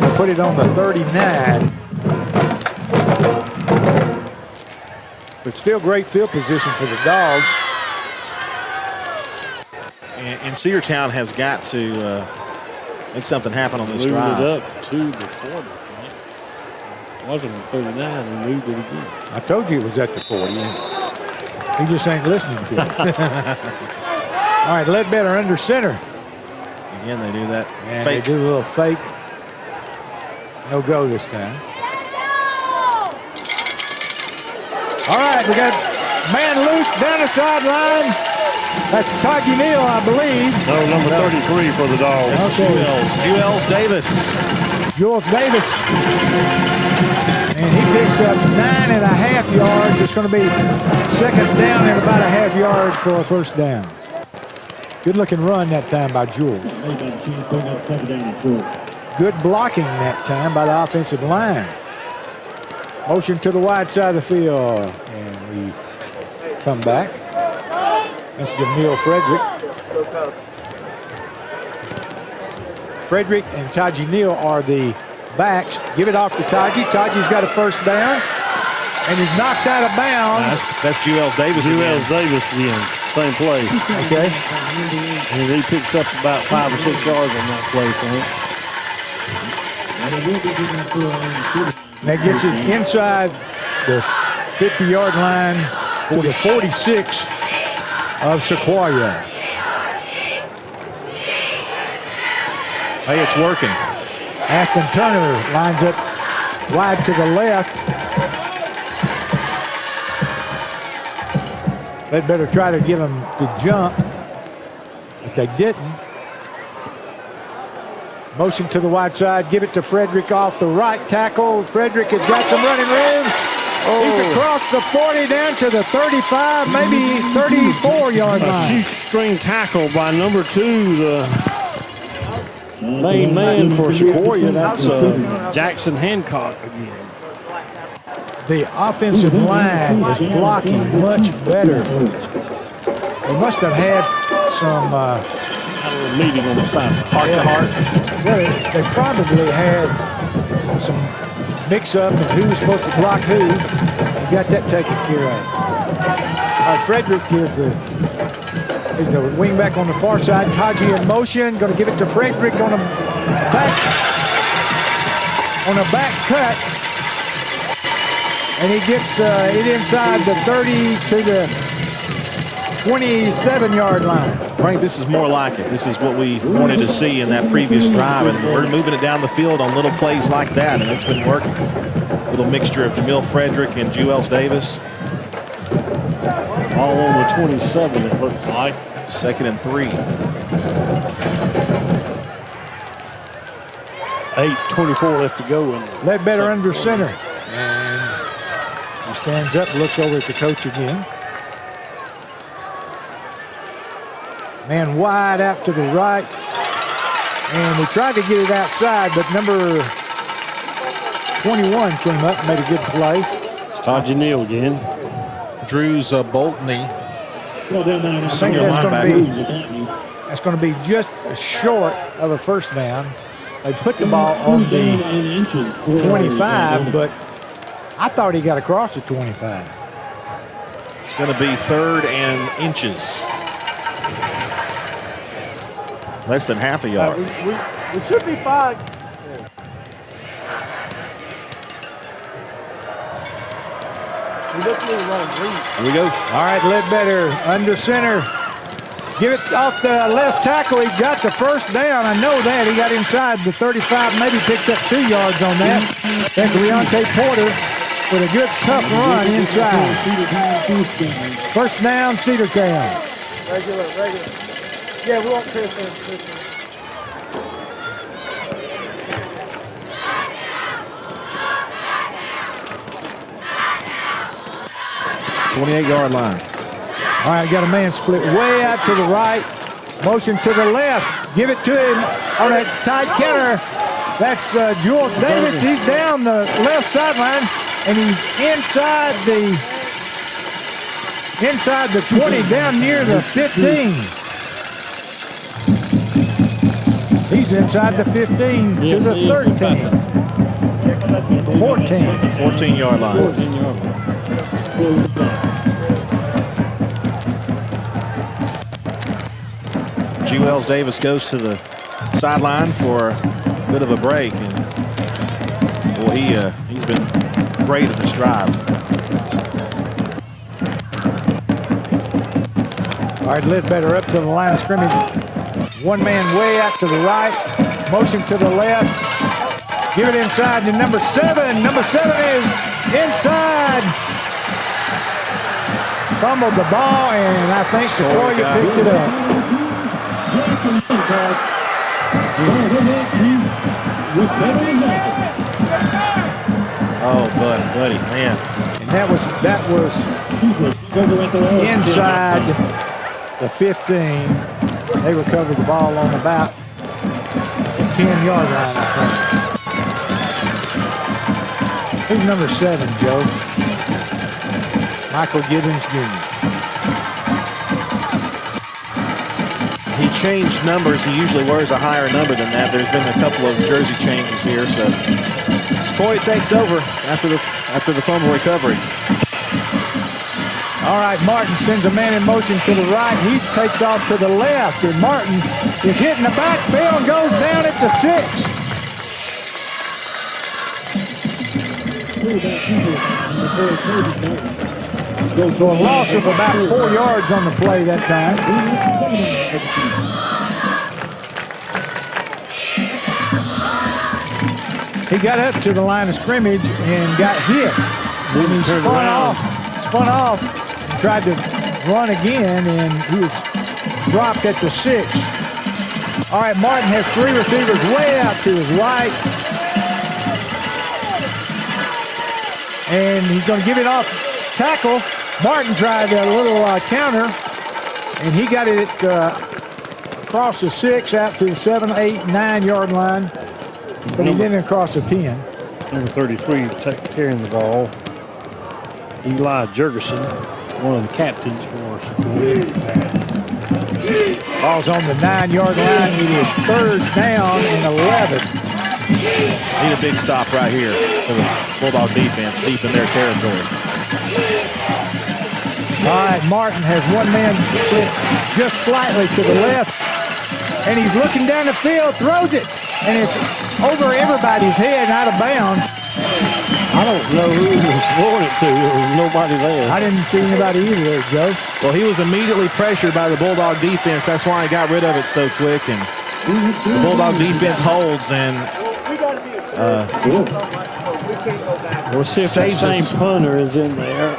They put it on the 39. But still great field position for the Dogs. And Cedartown has got to make something happen on this Moved drive. it up to the 40. It wasn't the 39. He moved it again. I told you it was at the 40. He just ain't listening to it. All right, Ledbetter under center. Again, they do that And fake. they do a little fake. No go this time. All right, we got man loose down the sideline. That's Toggy Neal, I believe. No, number 33 for the Dogs. Okay. Jules Davis. Jules Davis. And he picks up 9.5 yards. It's going to be second down and about a half yard for a first down. Good looking run that time by Jules. Good blocking that time by the offensive line. Motion to the wide side of the field. And we come back. That's Jamil Frederick. Frederick and Taji Neal are the backs. Give it off to Taji. Taji's got a first down. And he's knocked out of bounds. That's Jules Davis. Jules Davis again. Same play. Okay. And he picks up about 5 or 6 yards on that play for him. That gets it inside the 50-yard line for the 46 of Sequoia. Hey, it's working. Aston Turner lines up wide to the left. They'd better try to get him to jump, but they didn't. Motion to the wide side, give it to Frederick off the right tackle. Frederick has got some running room. He's across the 40 down to the 35, maybe 34-yard line. A shoestring tackle by number 2, the main man for Sequoia. That's Jackson Hancock again. The offensive line is blocking much better. They must have had some meeting on the side, heart to heart. Well, they probably had some mix-up and who was supposed to block who. They got that taken care of. All right, Frederick is the wingback on the far side. Taji in motion, going to give it to Frederick on a back cut. And he gets it inside the 30 to the 27-yard line. Frank, this is more like it. This is what we wanted to see in that previous drive, and we're moving it down the field on little plays like that, and it's been working. A little mixture of Jamil Frederick and Jules Davis. All on the 27, it looks like. 2nd and 3. 8:24 left to go. Ledbetter under center. And he stands up, looks over at the coach again. Man wide out to the right. And we tried to get it outside, but number 21 came up and made a good play. It's Taji Neal again. Drew's Boltney. I think that's going to be just short of a first down. They put the ball on the 25, but I thought he got across the 25. It's going to be 3rd and inches. Less than half a yard. We should be fine. Here we go. All right, Ledbetter under center. Give it off the left tackle. He's got the first down. I know that. He got inside the 35, maybe picked up 2 yards on that. That's Deontay Porter with a good tough run inside. First down, Cedartown. Regular. Yeah, we want Chris in. 28-yard line. All right, got a man split way out to the right. Motion to the left. Give it to him on a tight counter. That's Jules Davis. He's down the left sideline, and he's inside the inside the 20, down near the 15. He's inside the 15 to the 13. 14. 14-yard line. 14-yard line. G. Wells Davis goes to the sideline for a bit of a break, and boy, he's been great at this drive. All right, Ledbetter up to the line of scrimmage. One man way out to the right, motion to the left. Give it inside to number 7. Number 7 is inside. Fumbled the ball, and I think Sequoia picked it up. Oh, buddy, man. And that was inside the 15. They recovered the ball on about the 10-yard line, I think. Who's number 7, Joe? Michael Gibbons Jr. He changed numbers. He usually wears a higher number than that. There's been a couple of jersey changes here, so Sequoia takes over after the fumble recovery. All right, Martin sends a man in motion to the right. He takes off to the left, and Martin is hitting the backfield and goes down at the 6. So a loss of about 4 yards on the play that time. He got up to the line of scrimmage and got hit. Then he spun off, and tried to run again, and he was dropped at the 6. All right, Martin has 3 receivers way out to his right. And he's going to give it off tackle. Martin tried a little counter, and he got it across the 6 out to the 7, 8, 9-yard line, but he didn't cross the 10. Number 33 carrying the ball. Eli Jurgensen, one of the captains for Sequoia. Ball's on the 9-yard line. It is 3rd down and 11. Need a big stop right here for the Bulldog defense deep in their territory. All right, Martin has one man split just slightly to the left, and he's looking down the field, throws it, and it's over everybody's head and out of bounds. I don't know who he was throwing it to. There was nobody there. I didn't see anybody either, Joe. Well, he was immediately pressured by the Bulldog defense. That's why he got rid of it so quick, and the Bulldog defense holds, and we'll see if that same punter is in there.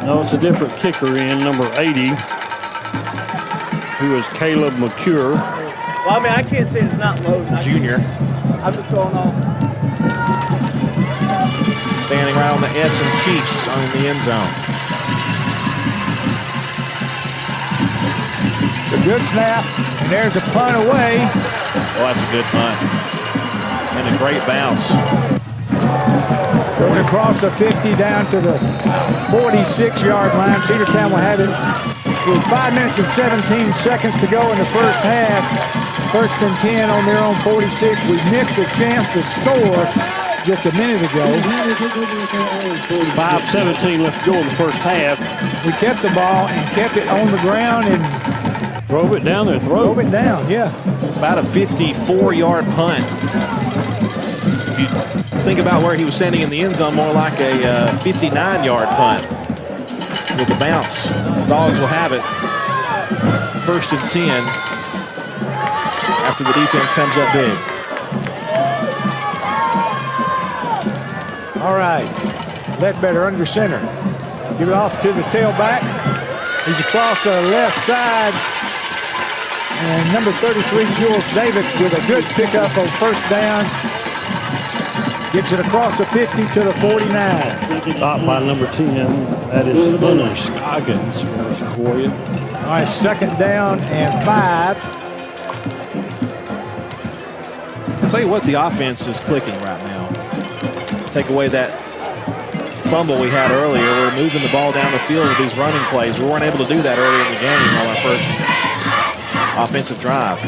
No, it's a different kicker in, number 80, who is Caleb McCure. Well, I mean, I can't say it's not loading. Junior. I'm just going off. Standing right on the S and Chiefs on the end zone. A good snap, and there's a punt away. Oh, that's a good punt. And a great bounce. Goes across the 50 down to the 46-yard line. Cedartown will have it with 5 minutes and 17 seconds to go in the first half. 1st and 10 on their own 46. We missed a chance to score just a minute ago. 5:17 left to go in the first half. We kept the ball and kept it on the ground and drove it down their throat. Drove it down, yeah. About a 54-yard punt. If you think about where he was standing in the end zone, more like a 59-yard punt with the bounce. Dogs will have it. 1st and 10 after the defense comes up big. All right, Ledbetter under center. Give it off to the tailback. He's across the left side. And number 33, Jules Davis, with a good pickup on 1st down. Gets it across the 50 to the 49. Stopped by number 10. That is Hunter Scoggins for Sequoia. All right, 2nd down and 5. I'll tell you what, the offense is clicking right now. Take away that fumble we had earlier. We're moving the ball down the field with these running plays. We weren't able to do that earlier in the game on our first offensive drive.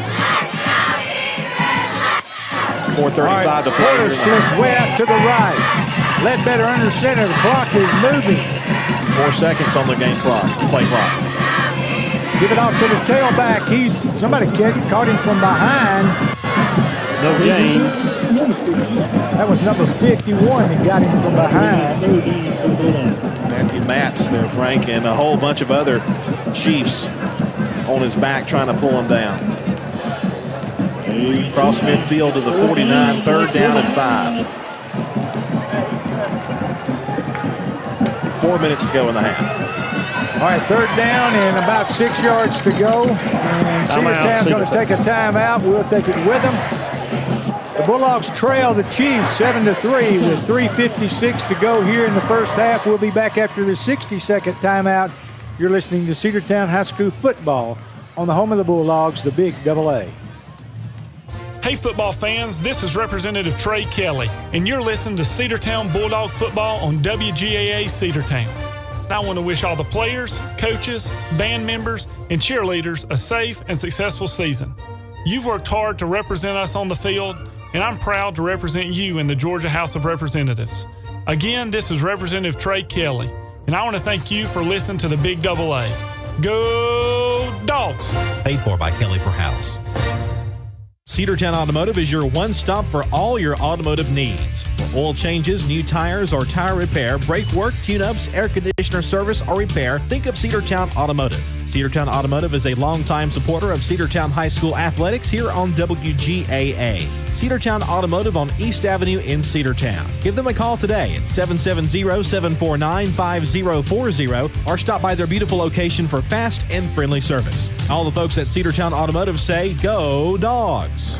4:35 to play. Porter splits way out to the right. Ledbetter under center. The clock is moving. 4 seconds on the game clock, play clock. Give it off to the tailback. Somebody caught him from behind. No gain. That was number 51 that got him from behind. Matthew Matz there, Frank, and a whole bunch of other Chiefs on his back trying to pull him down. Cross midfield to the 49, 3rd down and 5. 4 minutes to go in the half. All right, 3rd down and about 6 yards to go. And Cedartown's going to take a timeout. We'll take it with them. The Bulldogs trail the Chiefs 7-3 with 3:56 to go here in the first half. We'll be back after the 60-second timeout. You're listening to Cedartown High School football on the home of the Bulldogs, the Big AA. Hey football fans, this is Representative Trey Kelly, and you're listening to Cedartown Bulldog football on WGAA Cedartown. I want to wish all the players, coaches, band members, and cheerleaders a safe and successful season. You've worked hard to represent us on the field, and I'm proud to represent you in the Georgia House of Representatives. Again, this is Representative Trey Kelly, and I want to thank you for listening to the Big AA. Go Dogs! Paid for by Kelly for House. Cedartown Automotive is your one-stop for all your automotive needs. For oil changes, new tires, or tire repair, brake work, tune-ups, air conditioner service, or repair, think of Cedartown Automotive. Cedartown Automotive is a longtime supporter of Cedartown High School athletics here on WGAA. Cedartown Automotive on East Avenue in Cedartown. Give them a call today at 770-749-5040 or stop by their beautiful location for fast and friendly service. All the folks at Cedartown Automotive say, Go Dogs!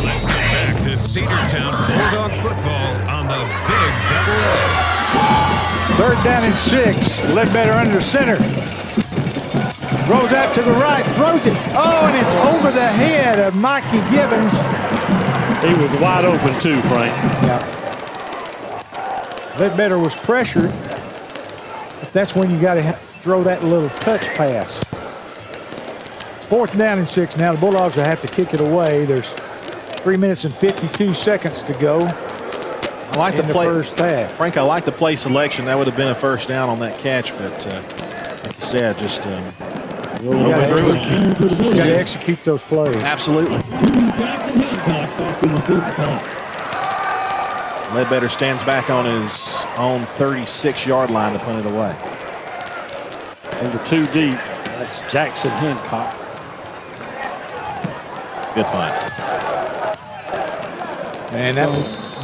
Let's get back to Cedartown Bulldog football on the Big AA. 3rd down and 6. Ledbetter under center. Rolls out to the right, throws it. Oh, and it's over the head of Mikey Gibbons. He was wide open too, Frank. Yeah. Ledbetter was pressured. But that's when you got to throw that little touch pass. 4th down and 6 now. The Bulldogs will have to kick it away. There's 3 minutes and 52 seconds to go. I like the play, first half. Frank, I like the play selection. That would have been a first down on that catch, but like you said, just you got to execute those plays. Absolutely. Ledbetter stands back on his own 36-yard line to punt it away. Number 2 deep. That's Jackson Hancock. Good punt. And that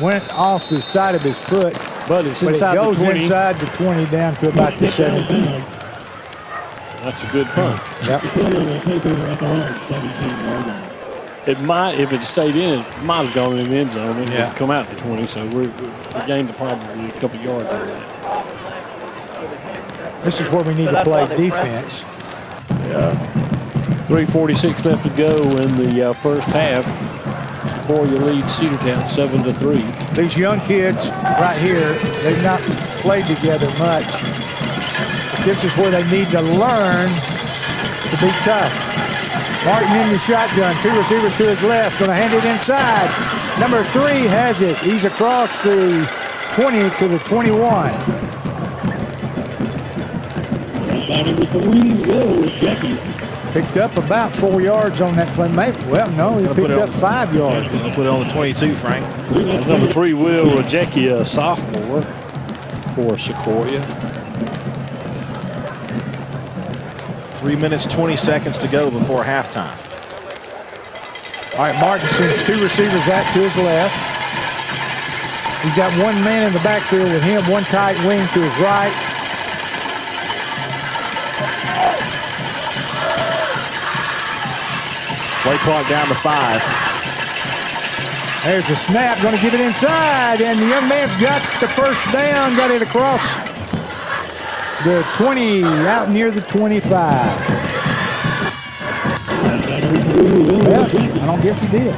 went off the side of his foot, but it goes inside the 20 down to about the 17. That's a good punt. Yep. It might, if it stayed in, it might have gone in the end zone. It would have come out to 20, so we gained probably a couple yards on that. This is where we need to play defense. 3:46 left to go in the first half. Sequoia leads Cedartown 7-3. These young kids right here, they've not played together much. But this is where they need to learn to be tough. Martin in the shotgun, 2 receivers to his left, going to hand it inside. Number 3 has it. He's across the 20 to the 21. Picked up about 4 yards on that play. Well, no, he picked up 5 yards. He'll put it on the 22, Frank. Number 3, Will Rajecki, a sophomore for Sequoia. 3 minutes, 20 seconds to go before halftime. All right, Martin sends 2 receivers out to his left. He's got 1 man in the backfield with him, 1 tight wing to his right. Play clock down to 5. There's a snap, going to give it inside, and the young man's got the first down, got it across the 20, out near the 25. Well, I don't guess he did.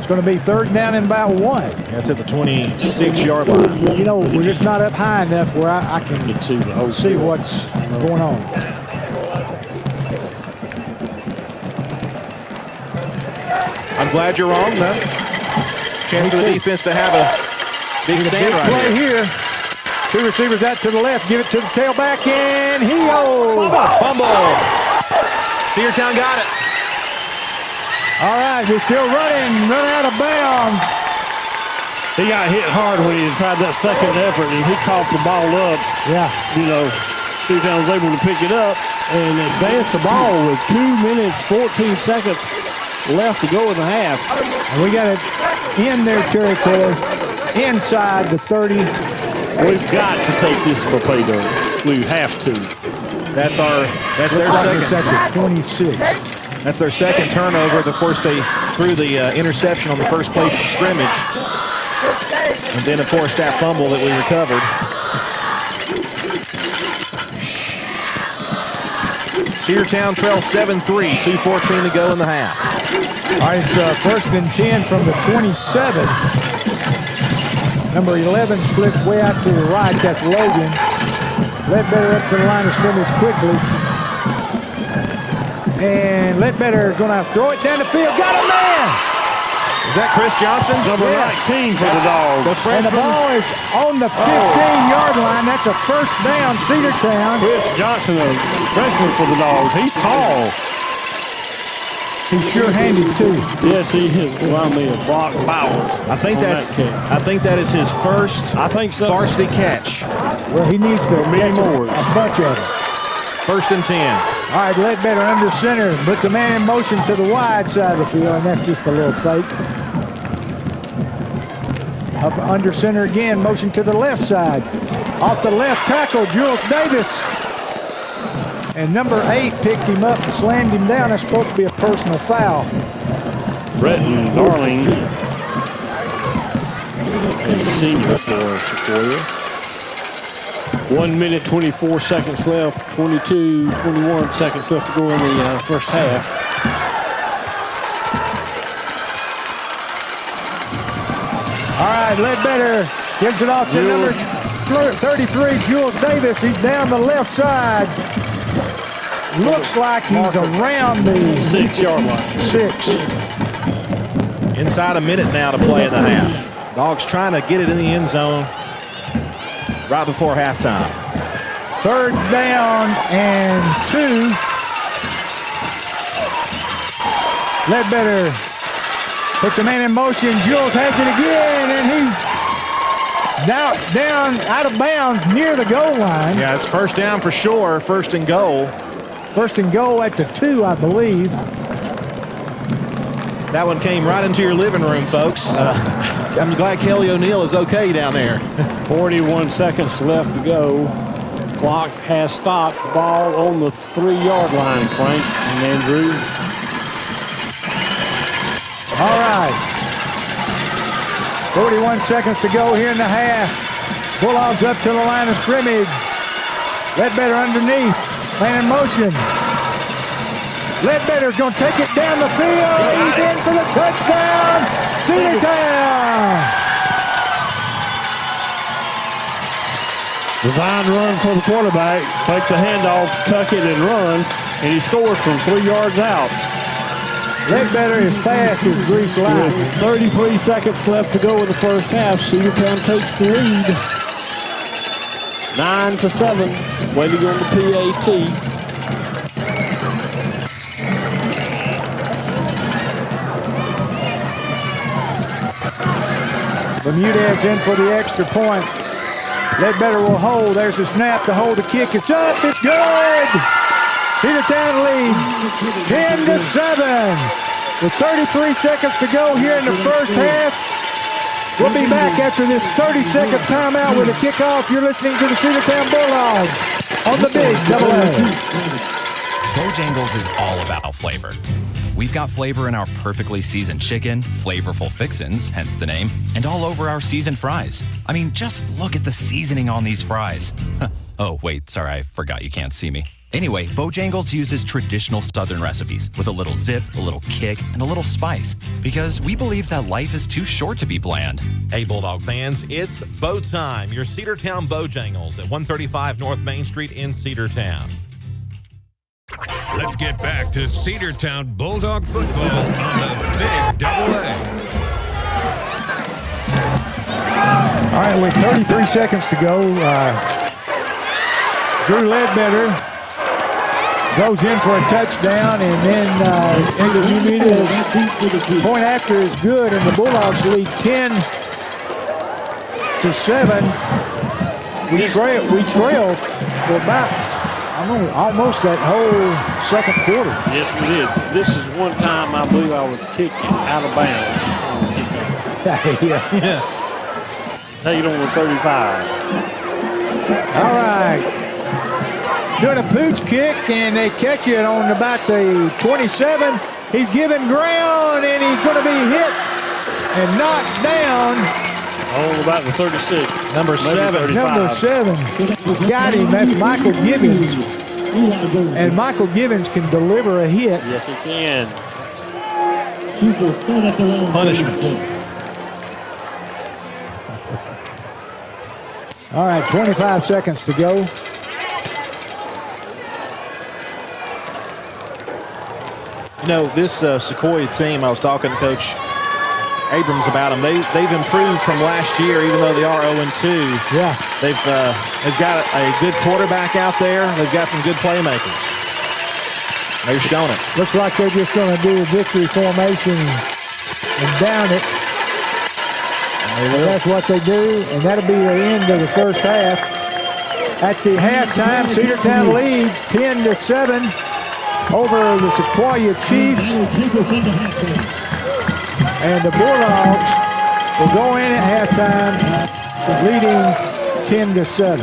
going to be third down and about 1. That's at the 26-yard line. You know, we're just not up high enough where I can see what's going on. I'm glad you're wrong, though. Chance for the defense to have a big stand right play here. Two receivers out to the left. Give it to the tailback, and Fumble. Cedartown got it. All right, we're still run out of bounds. He got hit hard when he tried that second effort, and he coughed the ball up. Yeah. You know, Cedartown was able to pick it up and advance the ball with 2 minutes, 14 seconds left to go in the half. And we got it in their territory, inside the 30. We've got to take this for payday. We have to. That's their second. 26. That's their second turnover. Of course, they threw the interception on the first play from scrimmage. And then, of course, that fumble that we recovered. Cedartown trails 7-3, 2:14 to go in the half. All right, it's first and 10 from the 27. Number 11 splits way out to the right. That's Logan. Ledbetter up to the line of scrimmage quickly. And Ledbetter is going to throw it down the field. Got a man! Is that Chris Johnson? Number 19 for the Dogs. And the ball is on the 15-yard line. That's a first down, Cedartown. Chris Johnson, a freshman for the Dogs. He's tall. He's sure-handed, too. Yes, he is. Remind me of Brock Bowers. I think that is his first varsity catch. Well, he needs to catch a bunch of them. First and 10. All right, Ledbetter under center. Puts a man in motion to the wide side of the field, and that's just a little fake. Up under center again, motion to the left side. Off the left tackle, Jules Davis. And number 8 picked him up and slammed him down. That's supposed to be a personal foul. Bretton Darling, and senior for Sequoia. 1 minute, 24 seconds left, 21 seconds left to go in the first half. All right, Ledbetter gives it off to number 33, Jules Davis. He's down the left side. Looks like he's around the 6-yard line. 6. Inside a minute now to play in the half. Dogs trying to get it in the end zone right before halftime. Third down and 2. Ledbetter puts a man in motion. Jules has it again, and he's down out of bounds near the goal line. Yeah, it's first down for sure. First and goal. First and goal at the 2, I believe. That one came right into your living room, folks. I'm glad Kelly O'Neill is okay down there. 41 seconds left to go. Clock has stopped. Ball on the 3-yard line, Frank and Andrew. All right. 41 seconds to go here in the half. Bulldogs up to the line of scrimmage. Ledbetter underneath. Man in motion. Ledbetter's going to take it down the field. He's in for the touchdown. Cedartown. Design run for the quarterback. Take the handoff, tuck it, and run. And he scores from 3 yards out. Ledbetter is fast as grease light. 33 seconds left to go in the first half. Cedartown takes the lead. 9-7. Waiting on the PAT. Bermudez in for the extra point. Ledbetter will hold. There's a snap to hold the kick. It's up. It's good. Cedartown leads 10-7. With 33 seconds to go here in the first half. We'll be back after this 30-second timeout with a kickoff. You're listening to the Cedartown Bulldogs on the Big Double A. Bojangles is all about flavor. We've got flavor in our perfectly seasoned chicken, flavorful fixins, hence the name, and all over our seasoned fries. I mean, just look at the seasoning on these fries. Oh, wait, sorry, I forgot you can't see me. Anyway, Bojangles uses traditional Southern recipes with a little zip, a little kick, and a little spice because we believe that life is too short to be bland. Hey, Bulldog fans, it's Bow Time, your Cedartown Bojangles at 135 North Main Street in Cedartown. Let's get back to Cedartown Bulldog football on the Big AA. All right, with 33 seconds to go, Drew Ledbetter goes in for a touchdown, and then the point after is good, and the Bulldogs lead 10-7. We trail for about, almost that whole second quarter. Yes, we did. This is one time I believe I was kicking out of bounds on the kickoff. Yeah. Take it on the 35. All right. Doing a pooch kick, and they catch it on about the 27. He's giving ground, and he's going to be hit and knocked down. On about the 36. Number 7. Number 7. Got him. That's Michael Gibbons. And Michael Gibbons can deliver a hit. Yes, he can. Punishment. All right, 25 seconds to go. You know, this Sequoia team, I was talking to Coach Abrams about them. They've improved from last year, even though they are 0-2. Yeah. They've got a good quarterback out there. They've got some good playmakers. They're showing it. Looks like they're just going to do a victory formation and down it. And that's what they do, and that'll be the end of the first half. At the halftime, Cedartown leads 10-7 over the Sequoia Chiefs. And the Bulldogs will go in at halftime leading 10-7.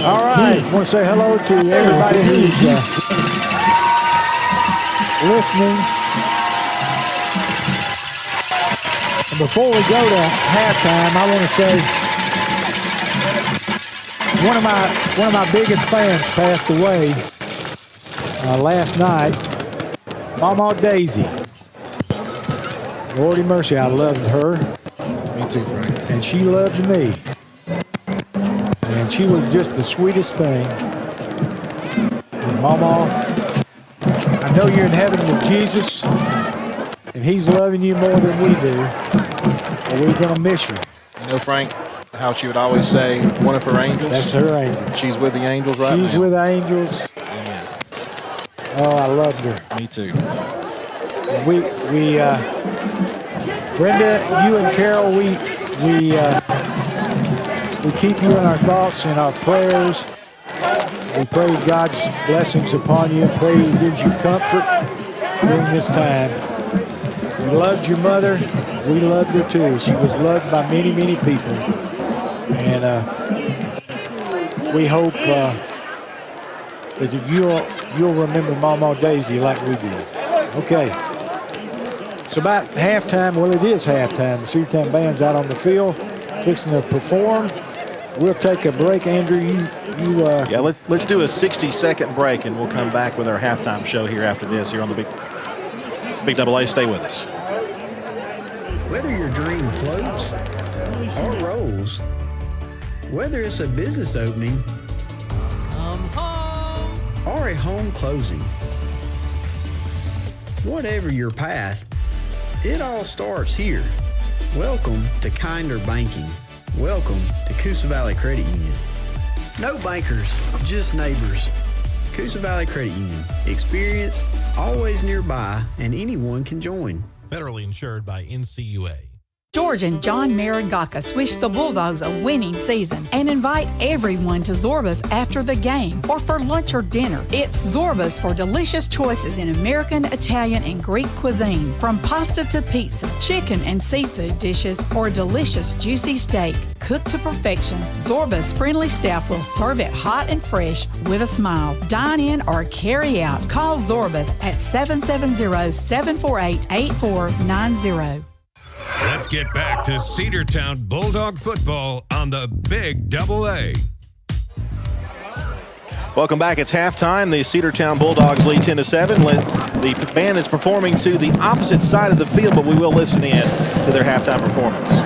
All right, I want to say hello to everybody who's listening. And before we go to halftime, I want to say one of my biggest fans passed away last night. Mama Daisy. Lordy mercy, I loved her. Me too, Frank. And she loved me. And she was just the sweetest thing. And Mama, I know you're in heaven with Jesus, and he's loving you more than we do. And we're going to miss her. You know, Frank, how she would always say, one of her angels? That's her angel. She's with the angels right now. She's with the angels. Amen. Oh, I loved her. Me too. Brenda, you and Carol, we keep you in our thoughts and our prayers. We pray God's blessings upon you. Pray He gives you comfort during this time. We loved your mother. We loved her too. She was loved by many, many people. And we hope that you'll remember Mama Daisy like we did. Okay. It's about halftime. Well, it is halftime. The Cedartown band's out on the field, fixing to perform. We'll take a break, Andrew. Yeah, let's do a 60-second break, and we'll come back with our halftime show here after this here on the Big AA. Stay with us. Whether your dream floats or rolls, whether it's a business opening or a home closing, whatever your path, it all starts here. Welcome to Kinder Banking. Welcome to Coosa Valley Credit Union. No bankers, just neighbors. Coosa Valley Credit Union. Experienced, always nearby, and anyone can join. Federally insured by NCUA. George and John Maragakis wish the Bulldogs a winning season and invite everyone to Zorba's after the game or for lunch or dinner. It's Zorba's for delicious choices in American, Italian, and Greek cuisine. From pasta to pizza, chicken and seafood dishes, or delicious juicy steak. Cooked to perfection, Zorba's friendly staff will serve it hot and fresh with a smile. Dine in or carry out. Call Zorba's at 770-748-8490. Let's get back to Cedartown Bulldog football on the Big AA. Welcome back. It's halftime. The Cedartown Bulldogs lead 10-7. The band is performing to the opposite side of the field, but we will listen in to their halftime performance.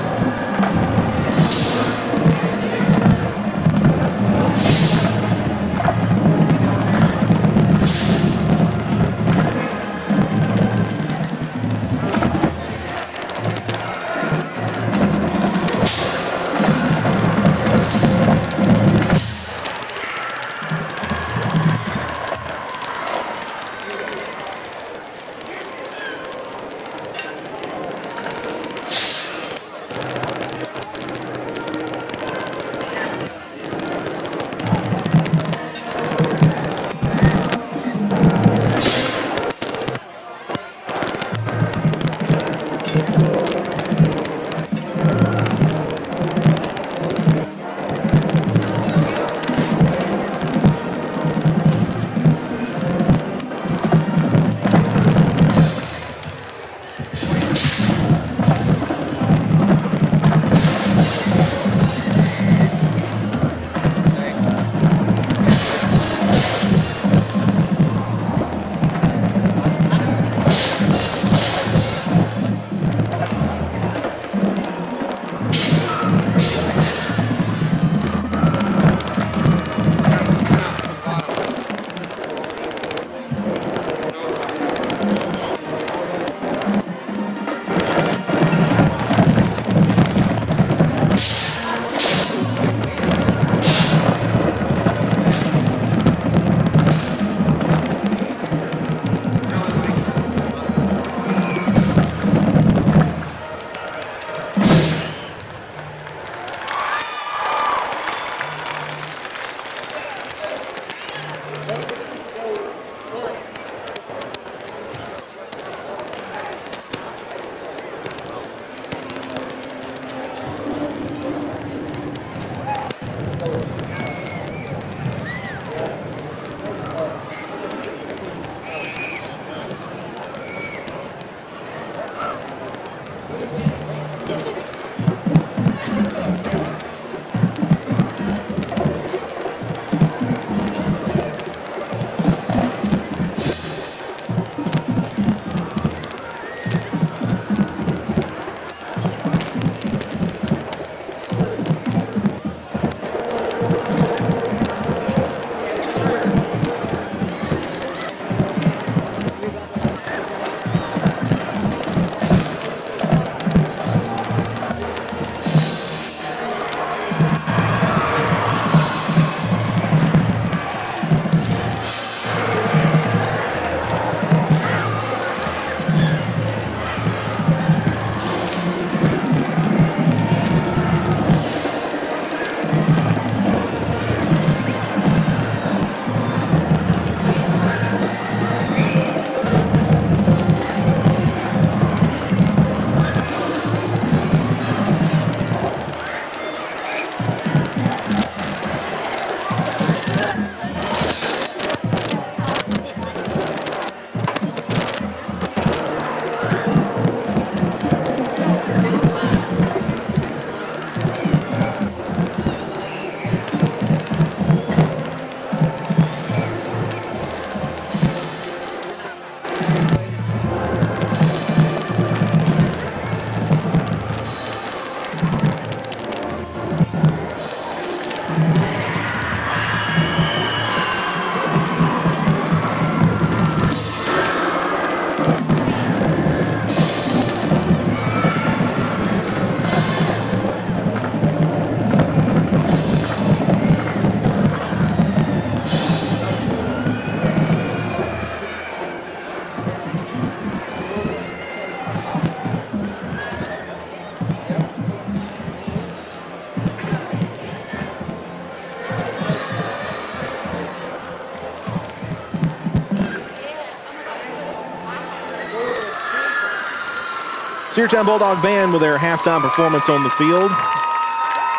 Cedartown Bulldog Band with their halftime performance on the field.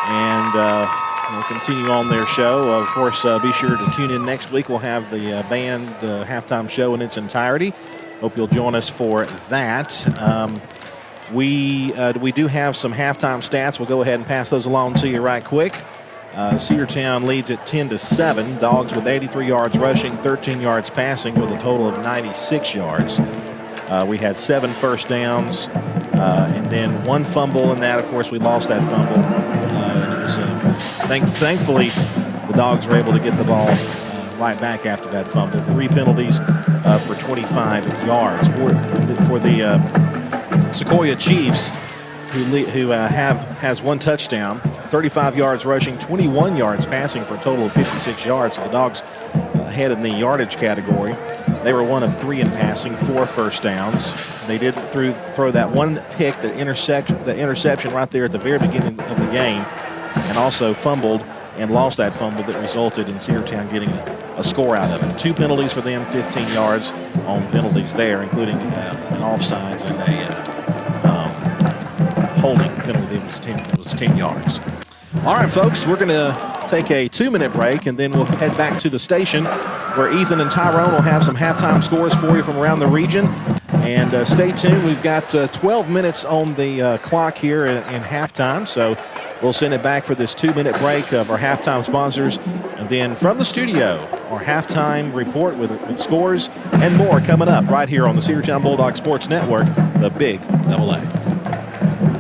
And we'll continue on their show. Of course, be sure to tune in next week. We'll have the band halftime show in its entirety. Hope you'll join us for that. We do have some halftime stats. We'll go ahead and pass those along to you right quick. Cedartown leads at 10-7. Dogs with 83 yards rushing, 13 yards passing with a total of 96 yards. We had 7 first downs and then 1 fumble in that. Of course, we lost that fumble. And it was thankfully the Dogs were able to get the ball right back after that fumble. 3 penalties for 25 yards. For the Sequoia Chiefs, who has 1 touchdown, 35 yards rushing, 21 yards passing for a total of 56 yards. So the Dogs ahead in the yardage category. They were 1 of 3 in passing, 4 first downs. They did throw that 1 pick, the interception right there at the very beginning of the game, and also fumbled and lost that fumble that resulted in Cedartown getting a score out of it. 2 penalties for them, 15 yards on penalties there, including an offsides and a holding penalty that was 10 yards. All right, folks, we're going to take a 2-minute break, and then we'll head back to the station where Ethan and Tyrone will have some halftime scores for you from around the region. And stay tuned. We've got 12 minutes on the clock here in halftime, so we'll send it back for this 2-minute break of our halftime sponsors. And then from the studio, our halftime report with scores and more coming up right here on the Cedartown Bulldog Sports Network, the Big AA.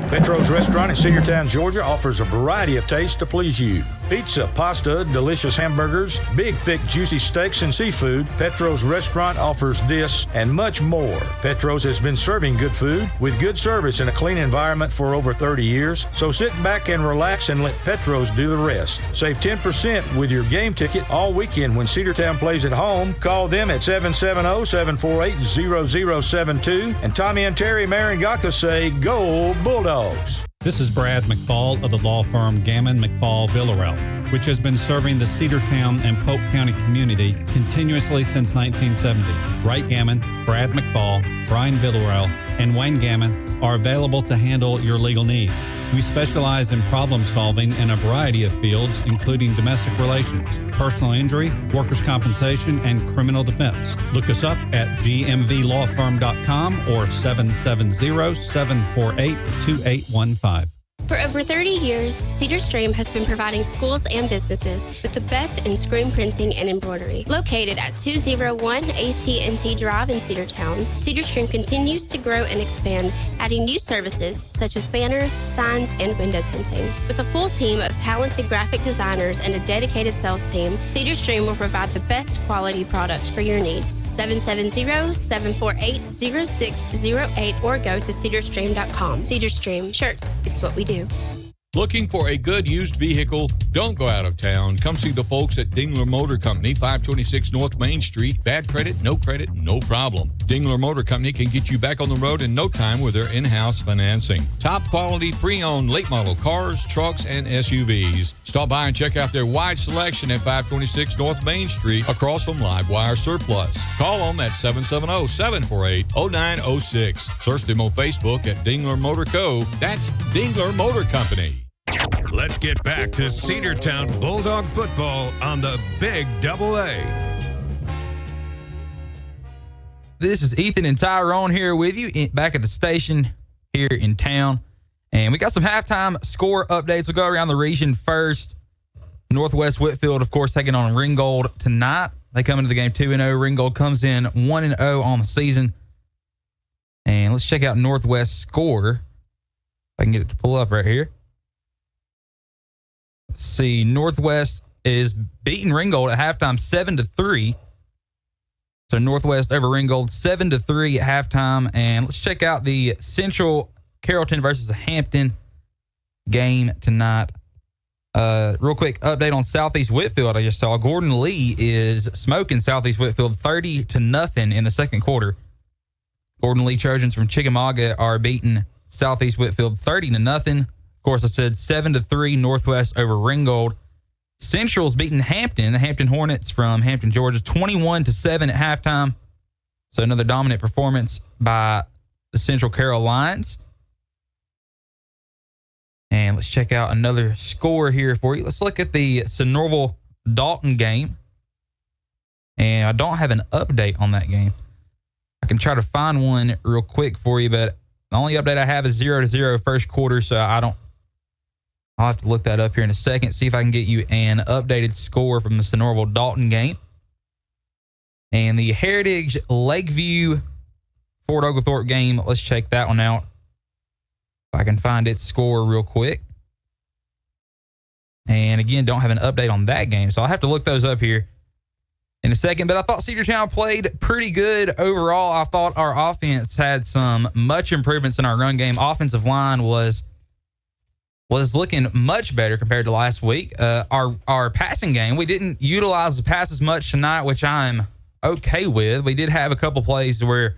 Petro's Restaurant in Cedartown, Georgia offers a variety of tastes to please you. Pizza, pasta, delicious hamburgers, big, thick, juicy steaks and seafood. Petro's Restaurant offers this and much more. Petro's has been serving good food with good service in a clean environment for over 30 years. So sit back and relax and let Petro's do the rest. Save 10% with your game ticket all weekend when Cedartown plays at home. Call them at 770-748-0072. And Tommy and Terry Marangaka say, go Bulldogs. This is Brad McFall of the law firm Gammon, McFall, Villarreal, which has been serving the Cedartown and Polk County community continuously since 1970. Wright Gammon, Brad McFall, Brian Villarreal, and Wayne Gammon are available to handle your legal needs. We specialize in problem solving in a variety of fields, including domestic relations, personal injury, workers' compensation, and criminal defense. Look us up at gmvlawfirm.com or 770-748-2815. For over 30 years, Cedar Stream has been providing schools and businesses with the best in screen printing and embroidery. Located at 201 AT&T Drive in Cedartown, Cedar Stream continues to grow and expand, adding new services such as banners, signs, and window tinting. With a full team of talented graphic designers and a dedicated sales team, Cedar Stream will provide the best quality products for your needs. 770-748-0608 or go to cedarstream.com. Cedar Stream, shirts, it's what we do. Looking for a good used vehicle? Don't go out of town. Come see the folks at Dingler Motor Company, 526 North Main Street. Bad credit, no problem. Dingler Motor Company can get you back on the road in no time with their in-house financing. Top quality pre-owned late model cars, trucks, and SUVs. Stop by and check out their wide selection at 526 North Main Street across from Livewire Surplus. Call them at 770-748-0906. Search them on Facebook at Dingler Motor Co. That's Dingler Motor Company. Let's get back to Cedartown Bulldog football on the Big AA. This is Ethan and Tyrone here with you back at the station here in town. And we got some halftime score updates. We'll go around the region first. Northwest Whitfield, of course, taking on Ringgold tonight. They come into the game 2-0. Ringgold comes in 1-0 on the season. And let's check out Northwest's score. If I can get it to pull up right here. Let's see. Northwest is beating Ringgold at halftime 7-3. So Northwest over Ringgold 7-3 at halftime. And let's check out the Central Carrollton versus Hampton game tonight. Real quick update on Southeast Whitfield. I just saw Gordon Lee is smoking Southeast Whitfield 30-0 in the second quarter. Gordon Lee Trojans from Chickamauga are beating Southeast Whitfield 30-0. Of course, I said 7-3 Northwest over Ringgold. Central's beating Hampton, the Hampton Hornets from Hampton, Georgia, 21-7 at halftime. So another dominant performance by the Central Carroll Lions. And let's check out another score here for you. Let's look at the Sonorville-Dalton game. And I don't have an update on that game. I can try to find one real quick for you, but the only update I have is 0-0 first quarter, so I don't I'll have to look that up here in a second, see if I can get you an updated score from the Sonoraville Dalton game. And the Heritage Lakeview Fort Oglethorpe game, let's check that one out. If I can find its score real quick. And again, don't have an update on that game, so I'll have to look those up here in a second. But I thought Cedartown played pretty good overall. I thought our offense had some much improvements in our run game. Offensive line was looking much better compared to last week. Our passing game, we didn't utilize the passes much tonight, which I'm okay with. We did have a couple plays where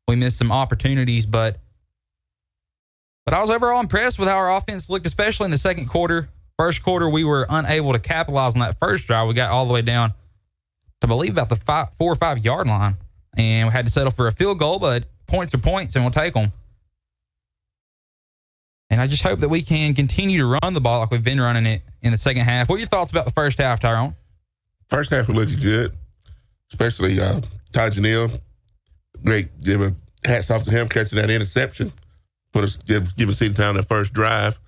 we missed some opportunities, but I was overall impressed with how our offense looked, especially in the second quarter. First quarter, we were unable to capitalize on that first drive. We got all the way down to, I believe, about the 4 or 5 yard line, and we had to settle for a field goal, but points are points, and we'll take them. And I just hope that we can continue to run the ball like we've been running it in the second half. What are your thoughts about the first half, Tyrone? First half was looking good, especially Ty Janelle. Great. Give a hats off to him catching that interception. Giving Cedartown their first drive.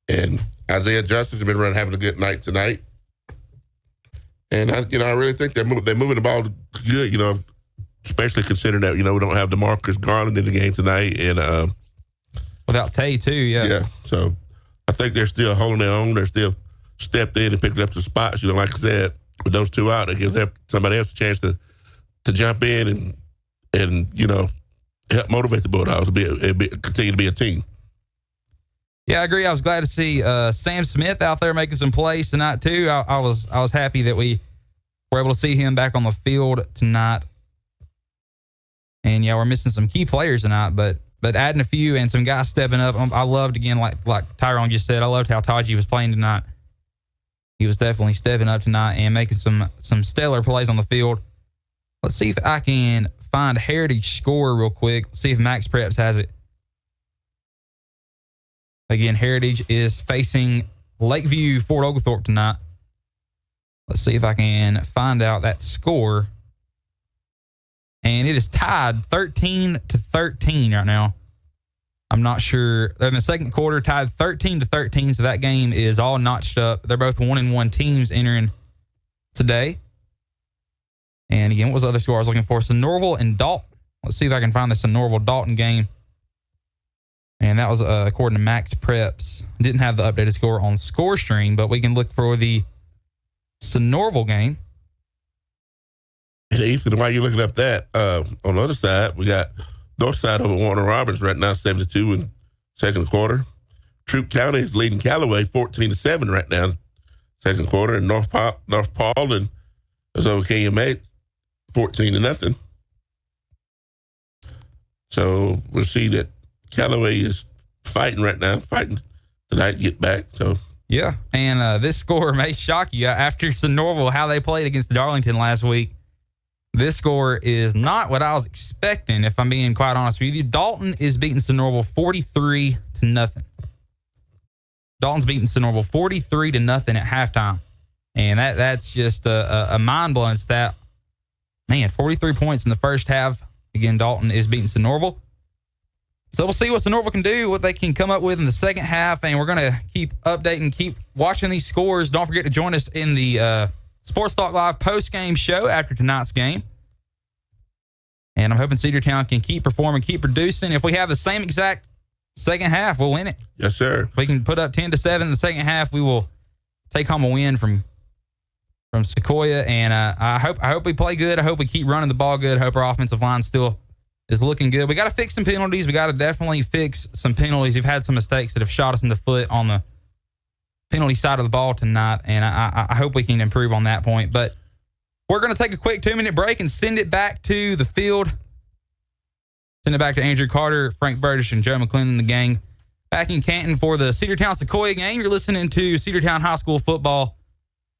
And Isaiah Justice has been having a good night tonight. And I really think they're moving the ball good, especially considering that, we don't have DeMarcus Garland in the game tonight. And without Tay, too, yeah. Yeah, so I think they're still holding their own. They're still stepped in and picked up some spots. Like I said, with those two out, it gives somebody else a chance to jump in and help motivate the Bulldogs to continue to be a team. Yeah, I agree. I was glad to see Sam Smith out there making some plays tonight, too. I was happy that we were able to see him back on the field tonight. And, yeah, we're missing some key players tonight, but adding a few and some guys stepping up. I loved, again, like Tyrone just said, I loved how Taji was playing tonight. He was definitely stepping up tonight and making some stellar plays on the field. Let's see if I can find Heritage score real quick. Let's see if Max Preps has it. Again, Heritage is facing Lakeview Fort Oglethorpe tonight. Let's see if I can find out that score. And it is tied 13-13 right now. I'm not sure. They're in the second quarter, tied 13-13, so that game is all notched up. They're both 1-1 teams entering today. And again, what was the other score I was looking for? Sonoraville and Dalton. Let's see if I can find the Sonoraville-Dalton game. And that was according to Max Preps. Didn't have the updated score on Score Stream, but we can look for the Sonoraville game. And Ethan, while you're looking up that, on the other side, we got north side over Warner Robins right now, 7-2 in second quarter. Troup County is leading Callaway 14-7 right now, second quarter. And North Paulding is over KMA 14-0. So we'll see that Callaway is fighting right now, fighting tonight to get back. So yeah, and this score may shock you after Sonoraville, how they played against Darlington last week. This score is not what I was expecting, if I'm being quite honest with you. Dalton is beating Sonoraville 43-0. Dalton's beating Sonoraville 43-0 at halftime. And that's just a mind-blowing stat. Man, 43 points in the first half. Again, Dalton is beating Sonoraville. So we'll see what Sonoraville can do, what they can come up with in the second half, and we're going to keep updating, keep watching these scores. Don't forget to join us in the Sports Talk Live post-game show after tonight's game. And I'm hoping Cedartown can keep performing, keep producing. If we have the same exact second half, we'll win it. Yes, sir. If we can put up 10-7 in the second half, we will take home a win from Sequoia. And I hope we play good. I hope we keep running the ball good. I hope our offensive line still is looking good. We got to fix some penalties. We got to definitely fix some penalties. We've had some mistakes that have shot us in the foot on the penalty side of the ball tonight, and I hope we can improve on that point. But we're going to take a quick 2-minute break and send it back to the field. Send it back to Andrew Carter, Frank Burdish, and Joe McClendon and the gang back in Canton for the Cedartown Sequoia game. You're listening to Cedartown High School football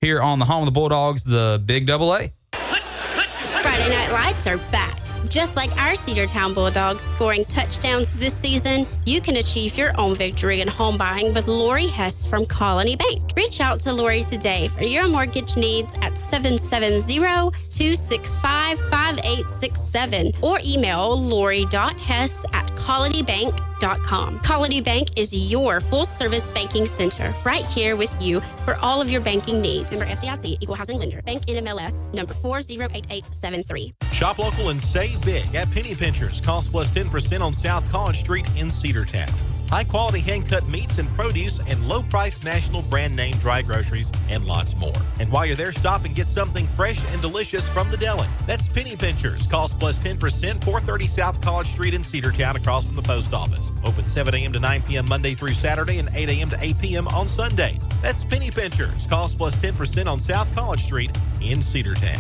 here on the home of the Bulldogs, the Big AA. Friday Night Lights are back. Just like our Cedartown Bulldogs scoring touchdowns this season, you can achieve your own victory in home buying with Lori Hess from Colony Bank. Reach out to Lori today for your mortgage needs at 770-265-5867 or email lori.hess@colonybank.com. colonybank.com. Colony Bank is your full-service banking center, right here with you for all of your banking needs. Member FDIC, Equal Housing Lender. Bank NMLS, number 408873. Shop local and save big at Penny Pinchers. Cost plus 10% on South College Street in Cedartown. High-quality hand-cut meats and produce and low-priced national brand name dry groceries and lots more. And while you're there, stop and get something fresh and delicious from the deli. That's Penny Pinchers. Cost plus 10%, 430 South College Street in Cedartown across from the post office. Open 7 a.m. to 9 p.m. Monday through Saturday and 8 a.m. to 8 p.m. on Sundays. That's Penny Pinchers. Cost plus 10% on South College Street in Cedartown.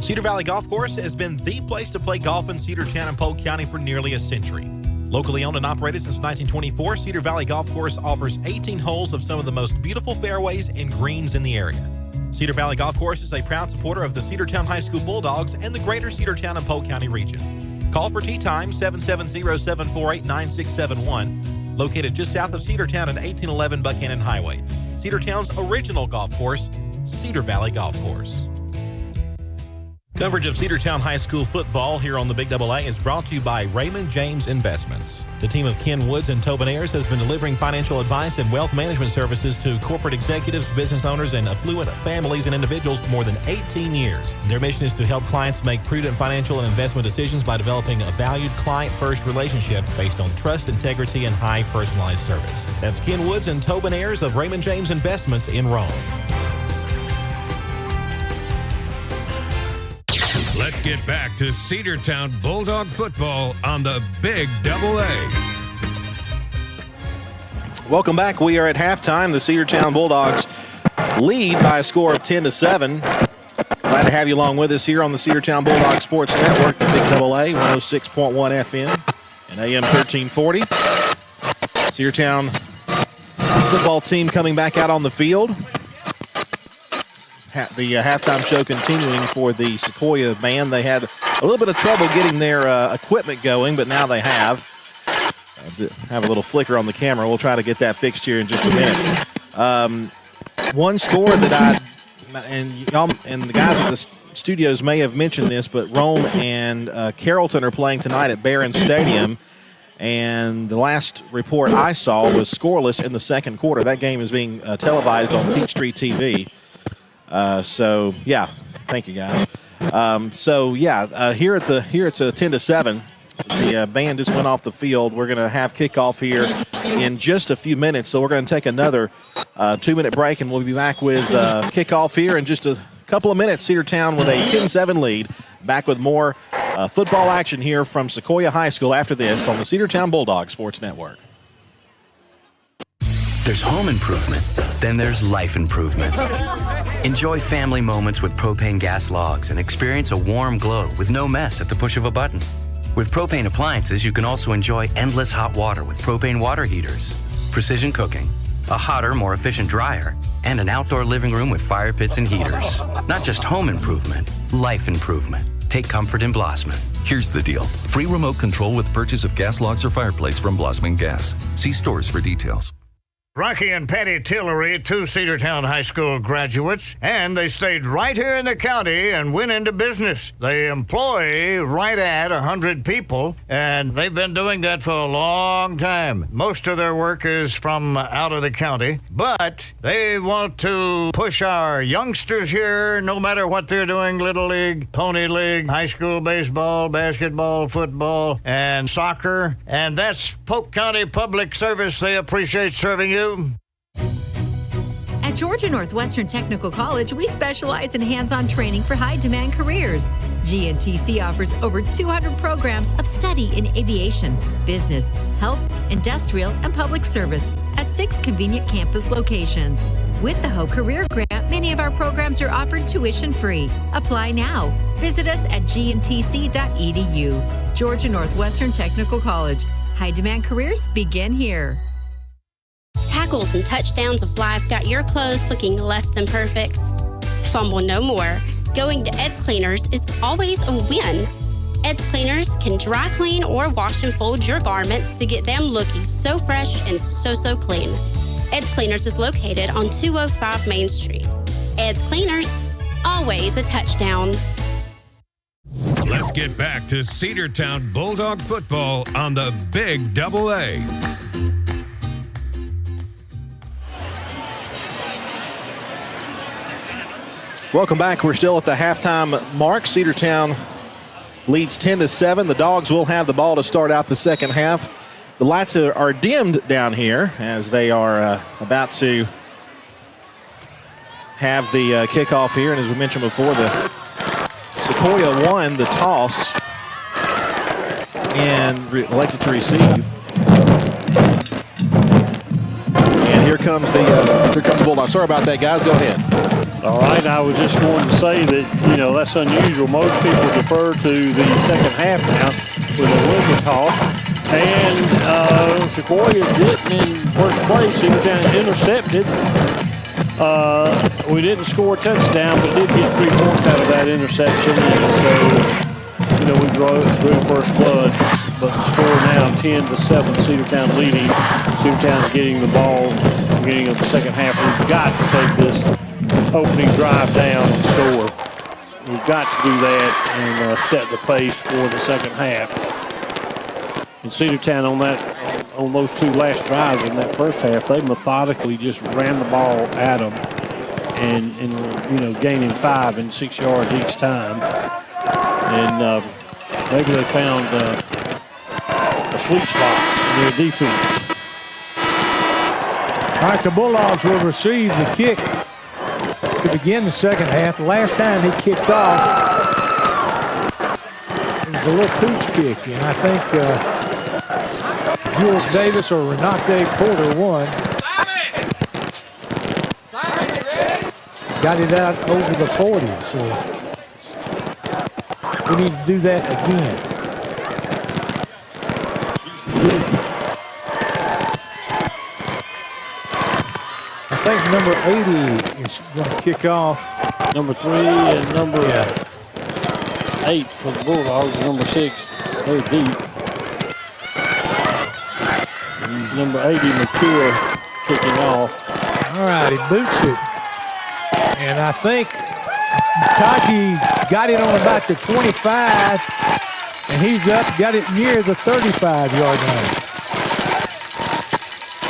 Cedar Valley Golf Course has been the place to play golf in Cedartown and Polk County for nearly a century. Locally owned and operated since 1924, Cedar Valley Golf Course offers 18 holes of some of the most beautiful fairways and greens in the area. Cedar Valley Golf Course is a proud supporter of the Cedartown High School Bulldogs and the greater Cedartown and Polk County region. Call for tee time 770-748-9671, located just south of Cedartown at 1811 Buchanan Highway. Cedartown's original golf course, Cedar Valley Golf Course. Coverage of Cedartown High School football here on the Big AA is brought to you by Raymond James Investments. The team of Ken Woods and Tobin Ayers has been delivering financial advice and wealth management services to corporate executives, business owners, and affluent families and individuals for more than 18 years. Their mission is to help clients make prudent financial and investment decisions by developing a valued client-first relationship based on trust, integrity, and high personalized service. That's Ken Woods and Tobin Ayers of Raymond James Investments in Rome. Let's get back to Cedartown Bulldog football on the Big AA. Welcome back. We are at halftime. The Cedartown Bulldogs lead by a score of 10-7. Glad to have you along with us here on the Cedartown Bulldog Sports Network, the Big AA, 106.1 FM and AM 1340. Cedartown football team coming back out on the field. The halftime show continuing for the Sequoia band. They had a little bit of trouble getting their equipment going, but now they have. Have a little flicker on the camera. We'll try to get that fixed here in just a minute. One score that and the guys at the studios may have mentioned this, but Rome and Carrollton are playing tonight at Barron Stadium. And the last report I saw was scoreless in the second quarter. That game is being televised on Peachtree TV. So yeah, thank you guys. Here it's a 10-7. The band just went off the field. We're going to have kickoff here in just a few minutes. So we're going to take another 2-minute break, and we'll be back with kickoff here in just a couple of minutes. Cedartown with a 10-7 lead. Back with more football action here from Sequoia High School after this on the Cedartown Bulldog Sports Network. There's home improvement, then there's life improvement. Enjoy family moments with propane gas logs and experience a warm glow with no mess at the push of a button. With propane appliances, you can also enjoy endless hot water with propane water heaters, precision cooking, a hotter, more efficient dryer, and an outdoor living room with fire pits and heaters. Not just home improvement, life improvement. Take comfort in Blossman. Here's the deal. Free remote control with purchase of gas logs or fireplace from Blossman Gas. See stores for details. Rocky and Patty Tillery, two Cedartown High School graduates, and they stayed right here in the county and went into business. They employ right at 100 people, and they've been doing that for a long time. Most of their work is from out of the county, but they want to push our youngsters here, no matter what they're doing, Little League, Pony League, high school baseball, basketball, football, and soccer, and that's Polk County Public Service. They appreciate serving you. At Georgia Northwestern Technical College, we specialize in hands-on training for high-demand careers. GNTC offers over 200 programs of study in aviation, business, health, industrial, and public service at 6 convenient campus locations. With the Ho Career Grant, many of our programs are offered tuition-free. Apply now. Visit us at gntc.edu. Georgia Northwestern Technical College. High-demand careers begin here. Tackles and touchdowns of life got your clothes looking less than perfect? Fumble no more. Going to Ed's Cleaners is always a win. Ed's Cleaners can dry clean or wash and fold your garments to get them looking so fresh and so clean. Ed's Cleaners is located on 205 Main Street. Ed's Cleaners, always a touchdown. Let's Let's get back to Cedartown Bulldog football on the Big AA. Welcome back. We're still at the halftime mark. Cedartown leads 10-7. The Dogs will have the ball to start out the second half. The lights are dimmed down here as they are about to have the kickoff here. And as we mentioned before, the Sequoia won the toss and elected to receive. And here comes the Bulldogs. Sorry about that, guys. Go ahead. All right, I was just going to say that, you know, that's unusual. Most people defer to the second half now with a win toss. And Sequoia getting in first place. Cedartown intercepted. We didn't score a touchdown, but did get 3 points out of that interception. And so, you know, we drew first blood. But the score now 10-7, Cedartown leading. Cedartown's getting the ball beginning of the second half. We've got to take this opening drive down and score. We've got to do that and set the pace for the second half. And Cedartown on those 2 last drives in that first half, they methodically just ran the ball at them and you know, gaining 5 and 6 yards each time. And maybe they found a sweet spot in their defense. All right, the Bulldogs will receive the kick to begin the second half. Last time he kicked off, it was a little pooch kick, and I think Jules Davis or Renate Porter won. Got it out over the 40, so we need to do that again. I think number 80 is going to kick off. Number 3 and number 8 for the Bulldogs. Number 6, they're deep. Number 80, McCure, kicking off. All right, he boots it. And I think Taji got it on about the 25, and he's up, got it near the 35-yard line.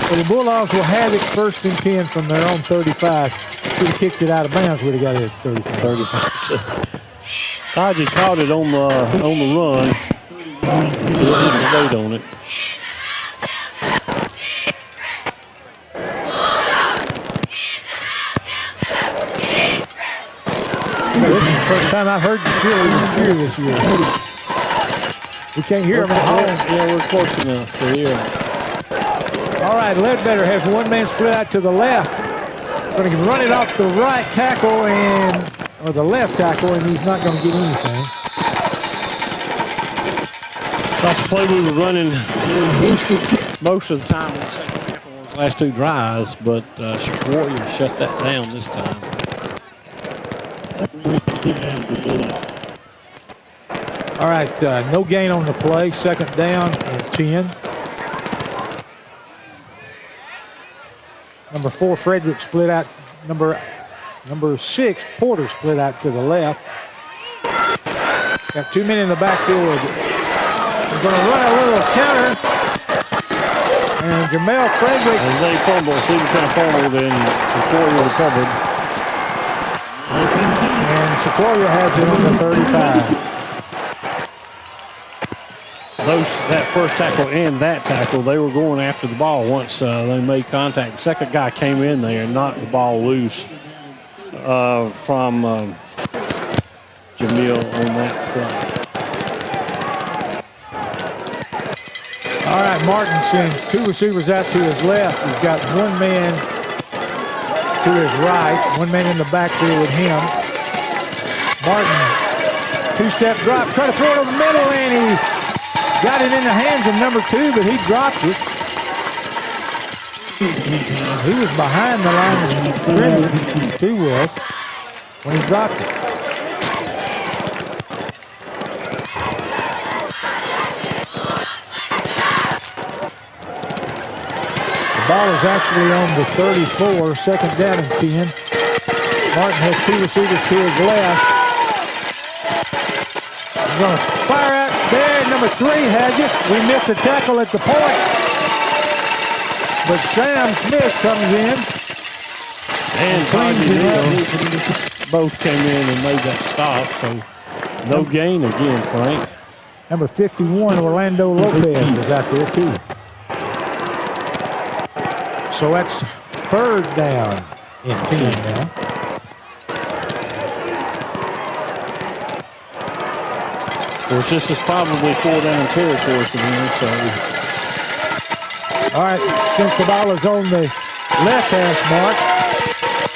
So the Bulldogs will have it 1st and 10 from their own 35. Should have kicked it out of bounds, would have got it at 35. Taji caught it on the run. He didn't wait on it. This is the first time I've heard the cheerleaders cheer this year. We can't hear them at home. Yeah, we're close enough to hear. All right, Ledbetter has 1 man split out to the left. Going to run it off the right tackle or the left tackle, and he's not going to get anything. That's the play we were running most of the time in the second half on those last 2 drives, but Sequoia shut that down this time. All right, no gain on the play. 2nd down and 10. Number 4, Frederick split out. Number 6, Porter split out to the left. Got 2 men in the backfield. We're going to run a little counter. And Jamel Frederick. As they fumble, Cedartown fumbled, and Sequoia recovered. And Sequoia has it on the 35. That first tackle and that tackle, they were going after the ball once they made contact. The second guy came in there and knocked the ball loose from Jamil on that play. All right, Martin sends 2 receivers out to his left. He's got 1 man to his right, 1 man in the backfield with him. Martin, 2-step drop, try to throw it over the middle, and he got it in the hands of number 2, but he dropped it. He was behind the line of scrimmage, 2 was, when he dropped it. The ball is actually on the 34, 2nd down and 10. Martin has 2 receivers to his left. going to fire out there. Number 3 has it. We missed a tackle at the point. But Sam Smith comes in. And both came in and made that stop. So no gain again, Frank. Number 51, Orlando Lopez, is out there too. So that's 3rd down in 10 now. Of course, this is probably 4-down territory for them. So, all right, since the ball is on the left hash mark,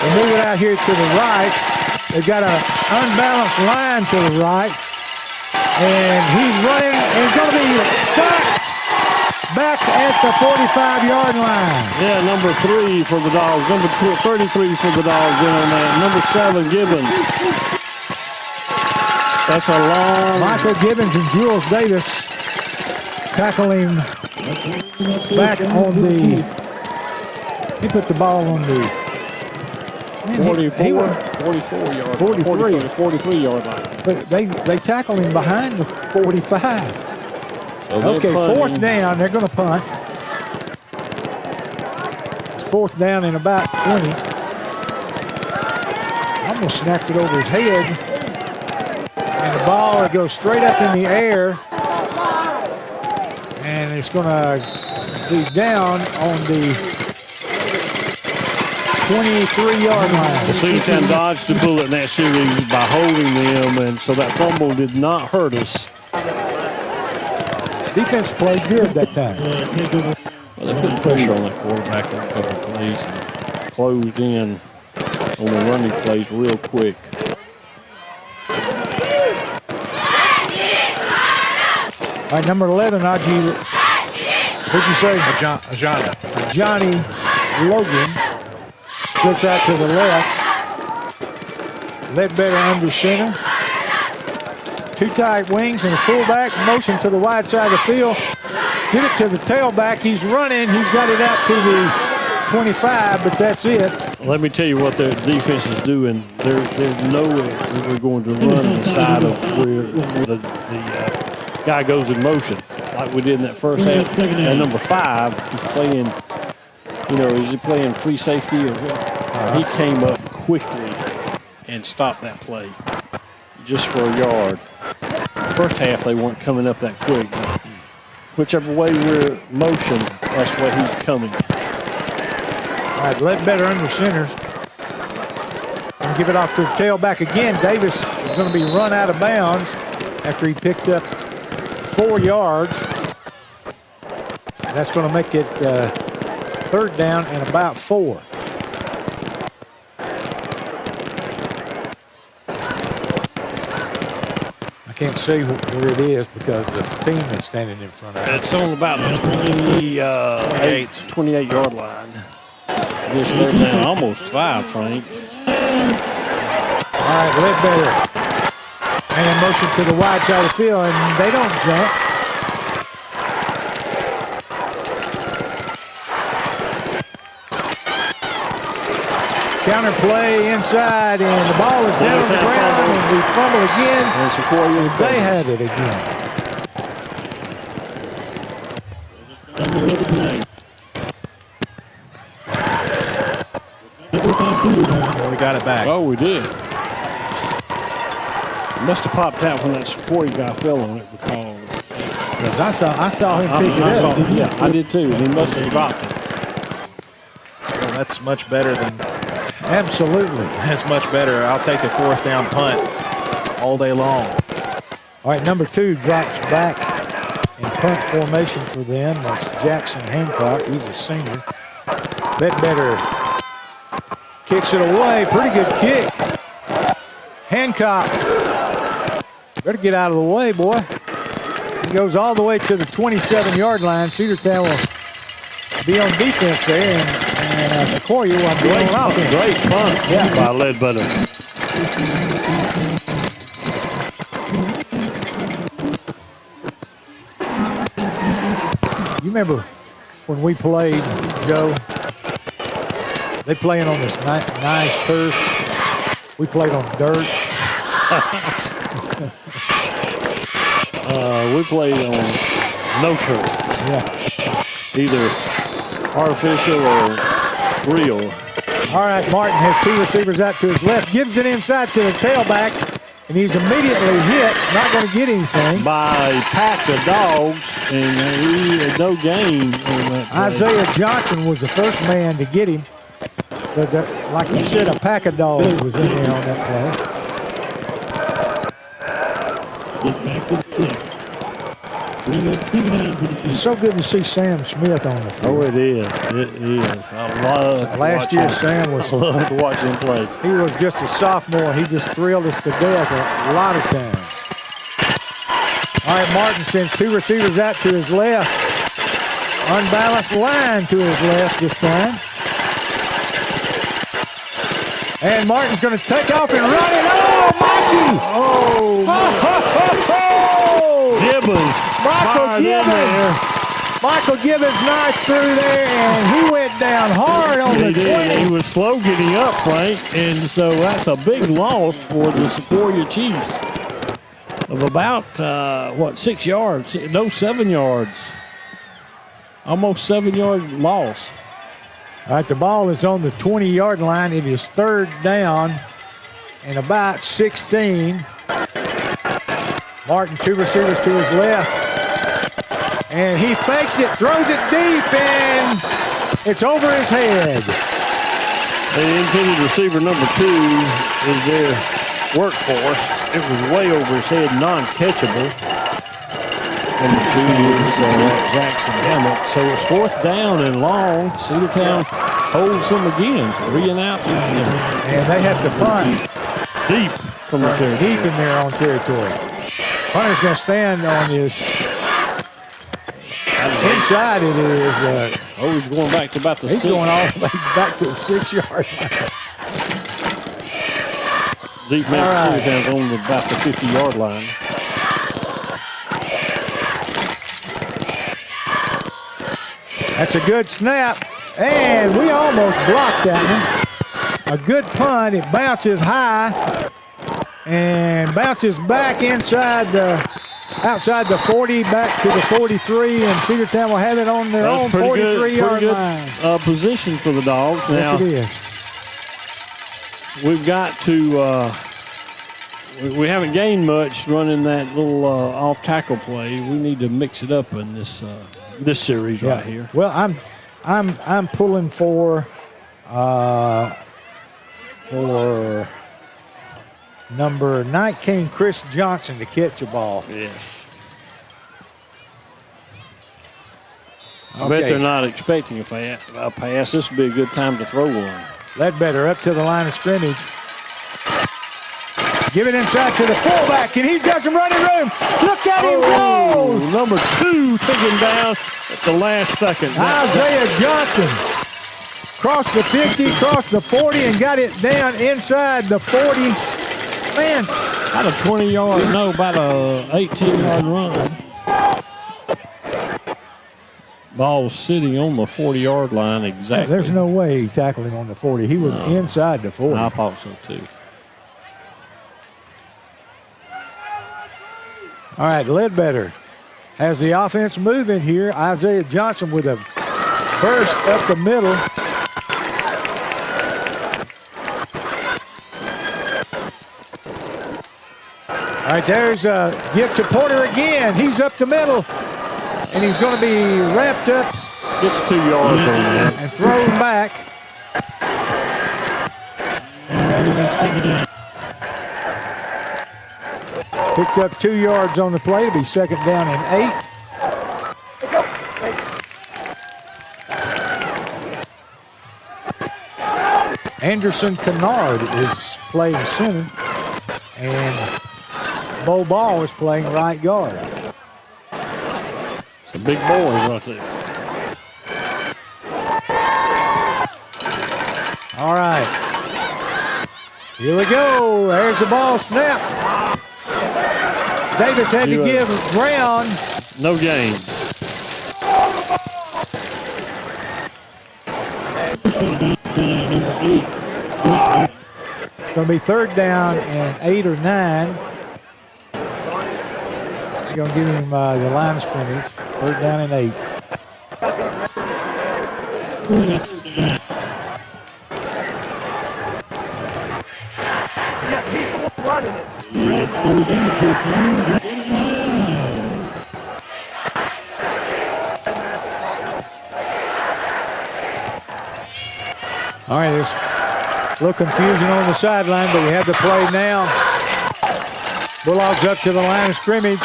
they move it out here to the right. They've got an unbalanced line to the right. And he's running, and he's going to be stopped back at the 45-yard line. Yeah, number 3 for the Dogs. Number 33 for the Dogs in on that. Number 7, Gibbons. That's a long... Michael Gibbons and Jules Davis tackling back on the... He put the ball on the... 44 yard line. But they tackle him behind the 45. So okay, 4th down. They're going to punt. It's 4th down in about 20. Almost snapped it over his head. And the ball goes straight up in the air. And it's going to be down on the 23-yard line. The Cedartown dodged the bullet in that series by holding them, and so that fumble did not hurt us. Defense played good that time. Well, they put pressure on that quarterback on a couple of plays and closed in on the running plays real quick. All right, number 11, Najee. What'd you say? Johnny Logan. Splits out to the left. Ledbetter under center. 2 tight wings and a fullback. Motion to the wide side of the field. Get it to the tailback. He's running. He's got it out to the 25, but that's it. Let me tell you what their defense is doing. They're knowing that we're going to run inside of where the guy goes in motion, like we did in that first half. And number 5, he's playing. Is he playing free safety or what? He came up quickly and stopped that play just for a yard. First half, they weren't coming up that quick. But whichever way we're motion, that's where he's coming. All right, Ledbetter under center. And give it off to the tailback again. Davis is going to be run out of bounds after he picked up 4 yards. That's going to make it 3rd down and about 4. I can't see where it is because the team is standing in front of it. It's on about the 28-yard line. This 3rd down, almost 5, Frank. All right, Ledbetter. And in motion to the wide side of the field, and they don't jump. Counter play inside, and the ball is down on the ground, and we fumble again. And Sequoia, they had it again. We got it back. Oh, we did. It must have popped out when that Sequoia guy fell on it because I saw him pick it up. Yeah, I did too. He must have dropped it. Well, that's much better than. Absolutely. That's much better. I'll take a 4th down punt all day long. All right, number 2 drops back in punt formation for them. That's Jackson Hancock. He's a senior. Ledbetter kicks it away. Pretty good kick. Hancock. Better get out of the way, boy. He goes all the way to the 27-yard line. Cedartown will be on defense there, and Sequoia will be on offense. Great punt by Ledbetter. You remember when we played, Joe? They playing on this nice turf. We played on dirt. We played on no turf. Yeah. Either artificial or real. All right, Martin has two receivers out to his left, gives it inside to the tailback, and he's immediately hit, not going to get anything. By a pack of dogs, and he had no gain on that play. Isaiah Johnson was the first man to get him. But like you said, a pack of dogs was in there on that play. It's so good to see Sam Smith on the field. Oh, it is. It is. I love Last year, Sam was. I love to watch him play. He was just a sophomore. He just thrilled us to death a lot of times. All right, Martin sends two receivers out to his left. Unbalanced line to his left this time. And Martin's going to take off and run it. Oh, Mikey! Gibbons. Michael Gibbons knifed through there, and he went down hard on the 20. He was slow getting up, Frank, and so that's a big loss for the Sequoia Chiefs of about, 6 yards? No, 7 yards. Almost 7-yard loss. All right, the ball is on the 20-yard line. It is third down and about 16. Martin, two receivers to his left. And he fakes it, throws it deep, and it's over his head. The intended receiver number 2 is their workhorse. It was way over his head, non-catchable. Number 2 is Jackson Hammett. So it's fourth down and long. Cedartown holds them again, 3 and out. And they have to punt. Deep from the territory. Deep in their own territory. Punter's going to stand on this. Inside it is. He's going back to about the 6. He's going all the way back to the 6-yard line. Deep man Cedartown's on about the 50-yard line. That's a good snap, and we almost blocked that one. A good punt. It bounces high and bounces back outside the 40, back to the 43, and Cedartown will have it on their own 43-yard line. Position for the Dogs. Now, yes, it is. We've got to. We haven't gained much running that little off-tackle play. We need to mix it up in this series right here. Well, I'm pulling for number 19, Chris Johnson, to catch a ball. Yes. I bet they're not expecting a pass. This would be a good time to throw one. Ledbetter up to the line of scrimmage. Give it inside to the fullback, and he's got some running room. Look at him go! Number 2 taken down at the last second. Isaiah Johnson crossed the 50, crossed the 40, and got it down inside the 40. Man. About a 20-yard, about a 18-yard run. Ball sitting on the 40-yard line exactly. There's no way he tackled him on the 40. He was inside the 40. I thought so, too. All right, Ledbetter has the offense moving here. Isaiah Johnson with a burst up the middle. All right, there's a give to Porter again. He's up the middle, and he's going to be wrapped up. Gets 2 yards on that. And thrown back. Picked up 2 yards on the play to be second down and 8. Anderson Kennard is playing center, and Bo Ball is playing right guard. It's a big boy right there. All right. Here we go. There's the ball snap. Davis had to give ground. No gain. It's going to be third down and 8 or 9. They going to give him the line of scrimmage. 3rd down and 8. All right, there's a little confusion on the sideline, but we have the play now. Bulldogs up to the line of scrimmage.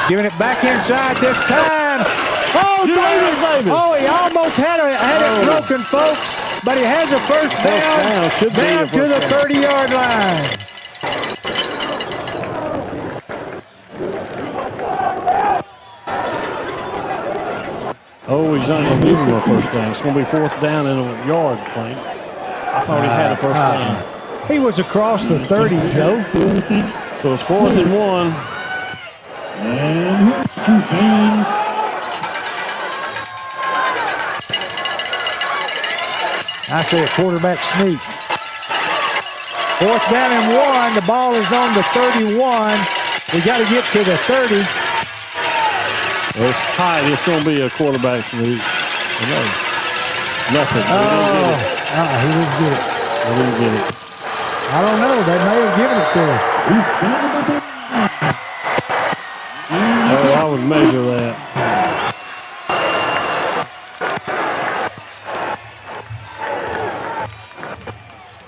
Giving it back inside this time. Oh, Davis! Oh, he almost had it broken, folks, but he has a first down down to the 30-yard line. Oh, he's not going to give him a first down. It's going to be 4th down and a yard, I think. I thought he had a first down. He was across the 30, Joe. So it's 4th and 1. I say a quarterback sneak. 4th down and 1. The ball is on the 31. We got to get to the 30. It's tight. It's going to be a quarterback sneak. Nothing. He didn't get it. He didn't get it. I don't know. They may have given it to him. Oh, I would measure that.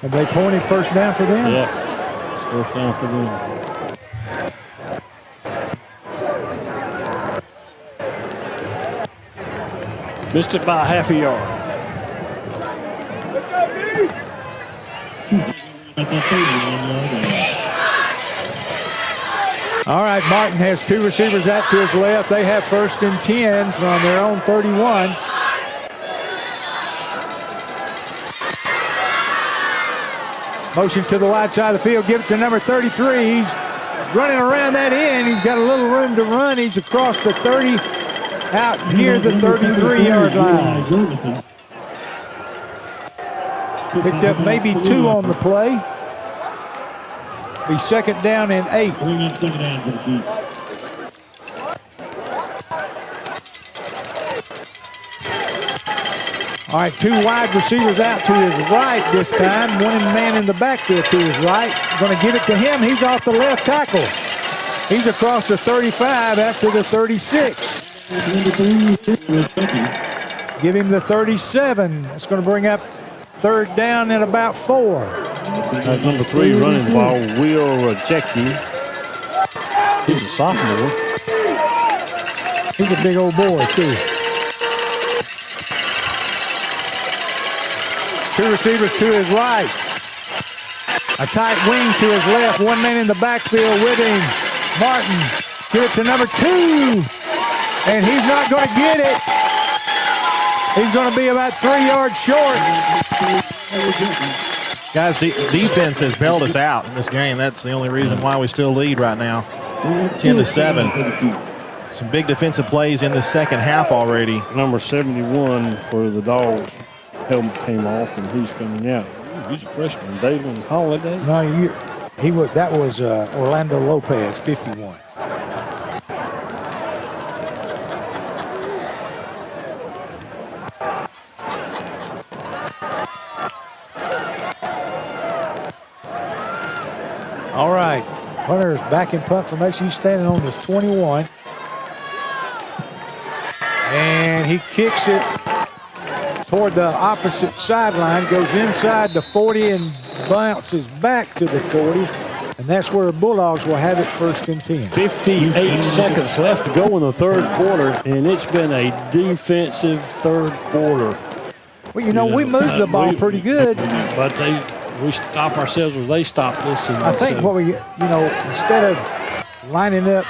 Have they pointed first down for them? Yeah, it's first down for them. Missed it by half a yard. All right, Martin has 2 receivers out to his left. They have 1st and 10 from their own 31. Motion to the wide side of the field. Give it to number 33. He's running around that end. He's got a little room to run. He's across the 30, out near the 33-yard line. Picked up maybe 2 on the play. Be 2nd down and 8. All right, 2 wide receivers out to his right this time. One man in the backfield to his right. Going to give it to him. He's off the left tackle. He's across the 35 after the 36. Give him the 37. That's going to bring up 3rd down and about 4. That's number 3 running the ball, Will Rajecki. He's a sophomore. He's a big old boy, too. 2 receivers to his right. A tight wing to his left. 1 man in the backfield with him. Martin. Give it to number 2. And he's not going to get it. He's going to be about 3 yards short. Guys, defense has bailed us out in this game. That's the only reason why we still lead right now. 10-7. Some big defensive plays in the second half already. Number 71 for the Dogs. Helmet came off and he's coming out. Ooh, he's a freshman. Dalen Holiday. No, that was Orlando Lopez, 51. All right, Hunter's back in punt formation. He's standing on his 21. And he kicks it toward the opposite sideline, goes inside the 40 and bounces back to the 40. And that's where the Bulldogs will have it 1st and 10. 58 seconds left to go in the 3rd quarter, and it's been a defensive 3rd quarter. Well, we moved the ball pretty good. But we stop ourselves or they stopped us. And I think what we, instead of lining up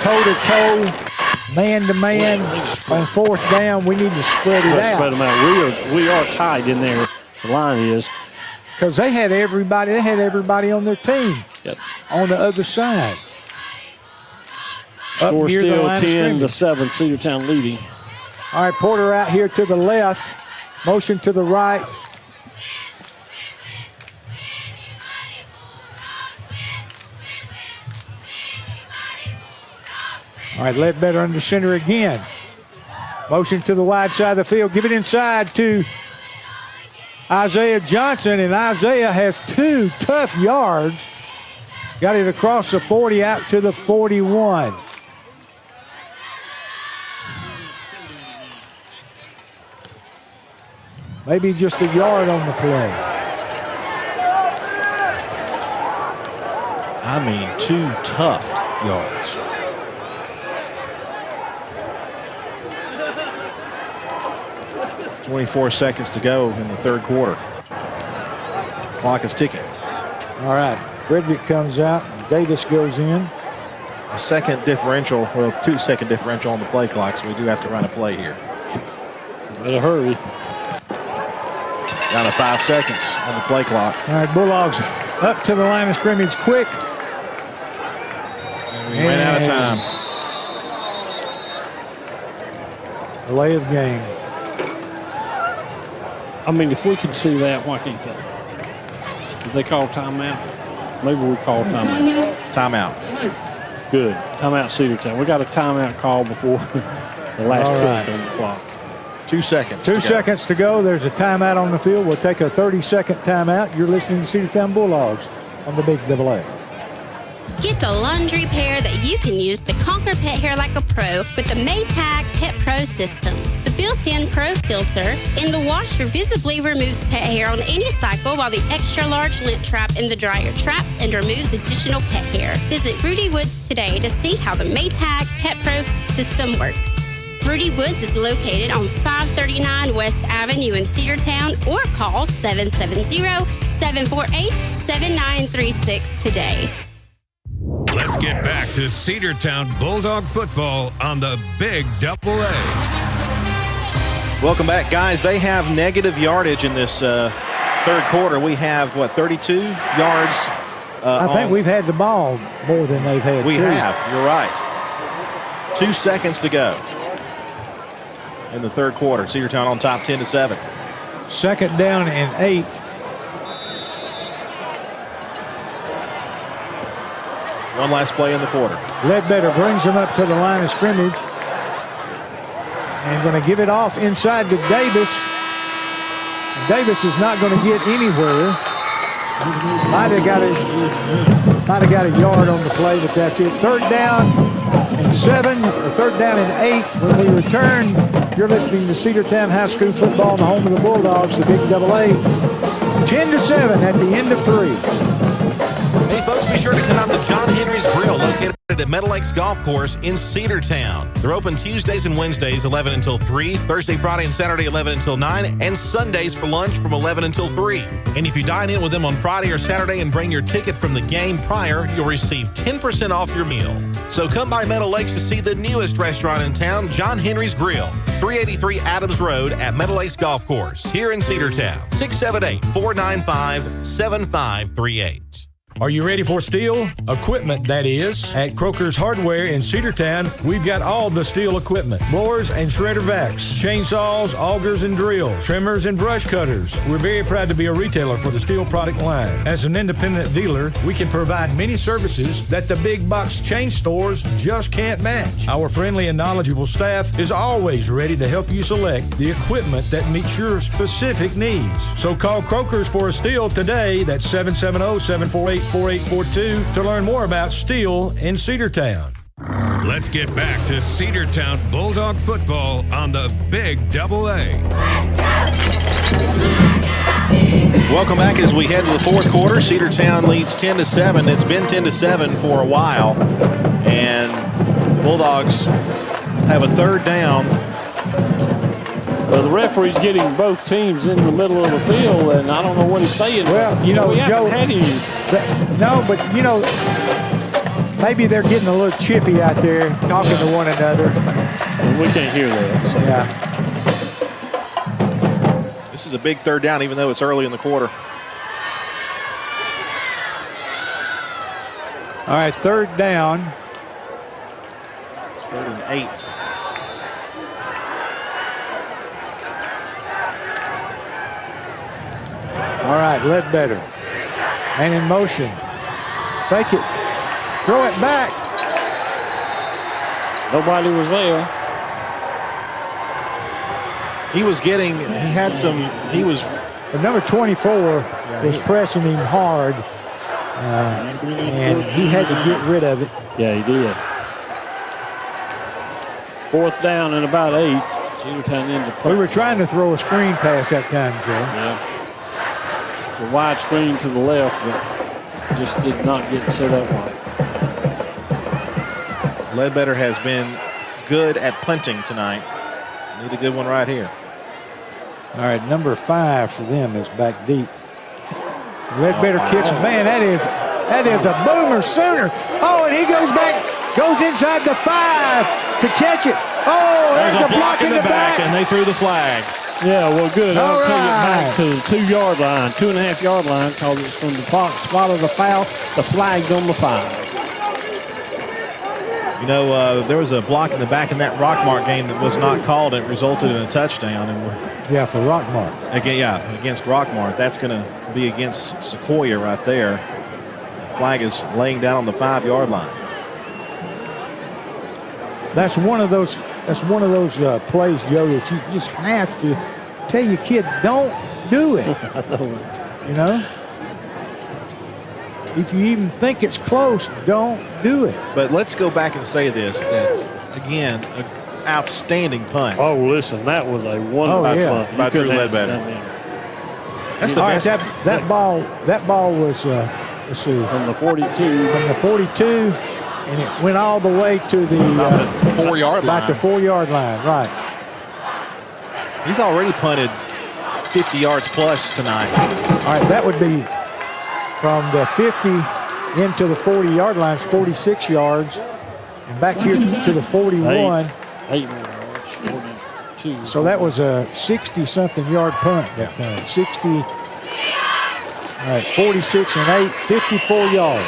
toe-to-toe, man-to-man on 4th down, we need to spread it out. Spread them out. We are tight in there. The line is. Because they had everybody on their team on the other side. Score still 10-7, Cedartown leading. All right, Porter out here to the left. Motion to the right. All right, Ledbetter under center again. Motion to the wide side of the field. Give it inside to Isaiah Johnson, and Isaiah has 2 tough yards. Got it across the 40 out to the 41. Maybe just a yard on the play. I mean, 2 tough yards. .24 seconds to go in the third quarter. Clock is ticking. All right, Frederick comes out, Davis goes in. A 2-second differential, well, 2-second differential on the play clock, so we do have to run a play here. Better hurry. Down to 5 seconds on the play clock. All right, Bulldogs up to the line of scrimmage quick. And we ran out of time. Delay of game. I mean, if we can see that, why can't they? Did they call timeout? Maybe we call timeout. Timeout. Good. Timeout Cedartown. We got a timeout call before the last tick on the clock. 2 seconds. 2 seconds to go. There's a timeout on the field. We'll take a 30-second timeout. You're listening to Cedartown Bulldogs on the Big AA. Get the laundry pair that you can use to conquer pet hair like a pro with the Maytag Pet Pro system. The built-in Pro filter in the washer visibly removes pet hair on any cycle, while the extra-large lint trap in the dryer traps and removes additional pet hair. Visit Rudy Woods today to see how the Maytag Pet Pro system works. Rudy Woods is located on 539 West Avenue in Cedartown, or call 770-748-7936 today. Let's get back to Cedartown Bulldog football on the Big AA. Welcome back, guys. They have negative yardage in this third quarter. We have, 32 yards? I think we've had the ball more than they've had. We have. You're right. 2 seconds to go in the third quarter. Cedartown on top 10-7. 2nd down and 8. One last play in the quarter. Ledbetter brings him up to the line of scrimmage and going to give it off inside to Davis. Davis is not going to get anywhere. Might have got a yard on the play, but that's it. 3rd down and 7, or 3rd down and 8. When we return, you're listening to Cedartown High School football, the home of the Bulldogs, the Big AA. 10-7 at the end of 3. Hey, folks, be sure to come out to John Henry's Grill, located at Meadow Lakes Golf Course in Cedartown. They're open Tuesdays and Wednesdays, 11 until 3, Thursday, Friday, and Saturday, 11 until 9, and Sundays for lunch from 11 until 3. And if you dine in with them on Friday or Saturday and bring your ticket from the game prior, you'll receive 10% off your meal. So come by Meadow Lakes to see the newest restaurant in town, John Henry's Grill, 383 Adams Road at Meadow Lakes Golf Course, here in Cedartown, 678-495-7538. Are you ready for steel equipment, that is? At Croker's Hardware in Cedartown, we've got all the steel equipment. Blowers and shredder vacs, chainsaws, augers and drills, trimmers and brush cutters. We're very proud to be a retailer for the steel product line. As an independent dealer, we can provide many services that the big box chain stores just can't match. Our friendly and knowledgeable staff is always ready to help you select the equipment that meets your specific needs. So call Croker's for a steel today. That's 770-748-4842 to learn more about steel in Cedartown. Let's get back to Cedartown Bulldog football on the Big AA. Welcome back as we head to the fourth quarter. Cedartown leads 10-7. It's been 10-7 for a while, and the Bulldogs have a 3rd down. Well, the referee's getting both teams in the middle of the field, and I don't know what he's saying. Well, Joe, maybe they're getting a little chippy out there, talking to one another. Well, we can't hear that. So. Yeah. This is a big 3rd down, even though it's early in the quarter. All right, 3rd down. It's 3rd and 8. All right, Ledbetter. Man in motion. Fake it. Throw it back. Nobody was there. He was But number 24 was pressing him hard, and he had to get rid of it. Yeah, he did. 4th down and about 8. Cedartown into play. We were trying to throw a screen pass that time, Joe. Yeah. It's a wide screen to the left, but just did not get set up right. Ledbetter has been good at punting tonight. Need a good one right here. All right, number 5 for them is back deep. Ledbetter kicks. Man, that is a boomer sooner. Oh, and he goes inside the 5 to catch it. Oh, there's a block in the back. And they threw the flag. Yeah, well, good. I'll take it back to the 2-yard line, 2.5-yard line, because it's from the spot of the foul. The flag's on the 5. You know, there was a block in the back in that Rockmart game that was not called. It resulted in a touchdown. And for Rockmart. Against Rockmart. That's going to be against Sequoia right there. The flag is laying down on the 5-yard line. That's one of those plays, Joe, that you just have to tell your kid, don't do it. You know? If you even think it's close, don't do it. But let's go back and say this. That's, again, an outstanding punt. Oh, listen, that was a wonderful punt. By Drew Ledbetter. That's the best. That ball was, let's see. From the 42. From the 42. And it went all the way to the 4-yard line. About the 4-yard line, right. He's already punted 50 yards plus tonight. All right, that would be from the 50 into the 40-yard line, 46 yards. And back here to the 41. 8 yards, 42. So that was a 60-something yard punt that time. 60, all right, 46 and 8, 54 yards.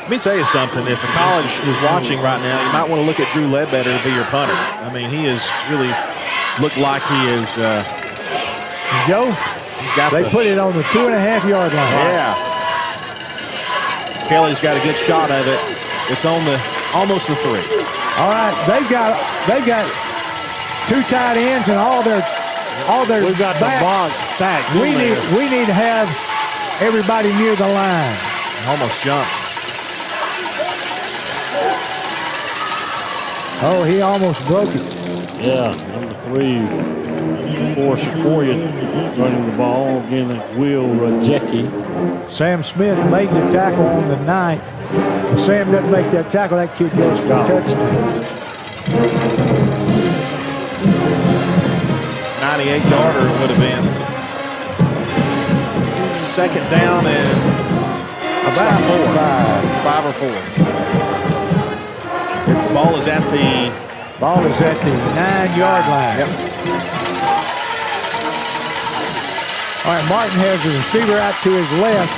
Let me tell you something. If a college is watching right now, you might want to look at Drew Ledbetter to be your punter. I mean, he has really looked like he is. Joe, they put it on the 2.5-yard line. Yeah. Kelly's got a good shot of it. It's on the almost the 3. All right, they've got 2 tight ends and all their We've got the box stacked. We need to have everybody near the line. Almost jumped. Oh, he almost broke it. Yeah, number 3 for Sequoia running the ball. Again, Will Rajecki. Sam Smith made the tackle on the 9th. If Sam doesn't make that tackle, that kid goes for a touchdown. 98-yarder would have been. 2nd down and about 5 or 4. The ball is at the 9-yard line. Yep. All right, Martin has the receiver out to his left.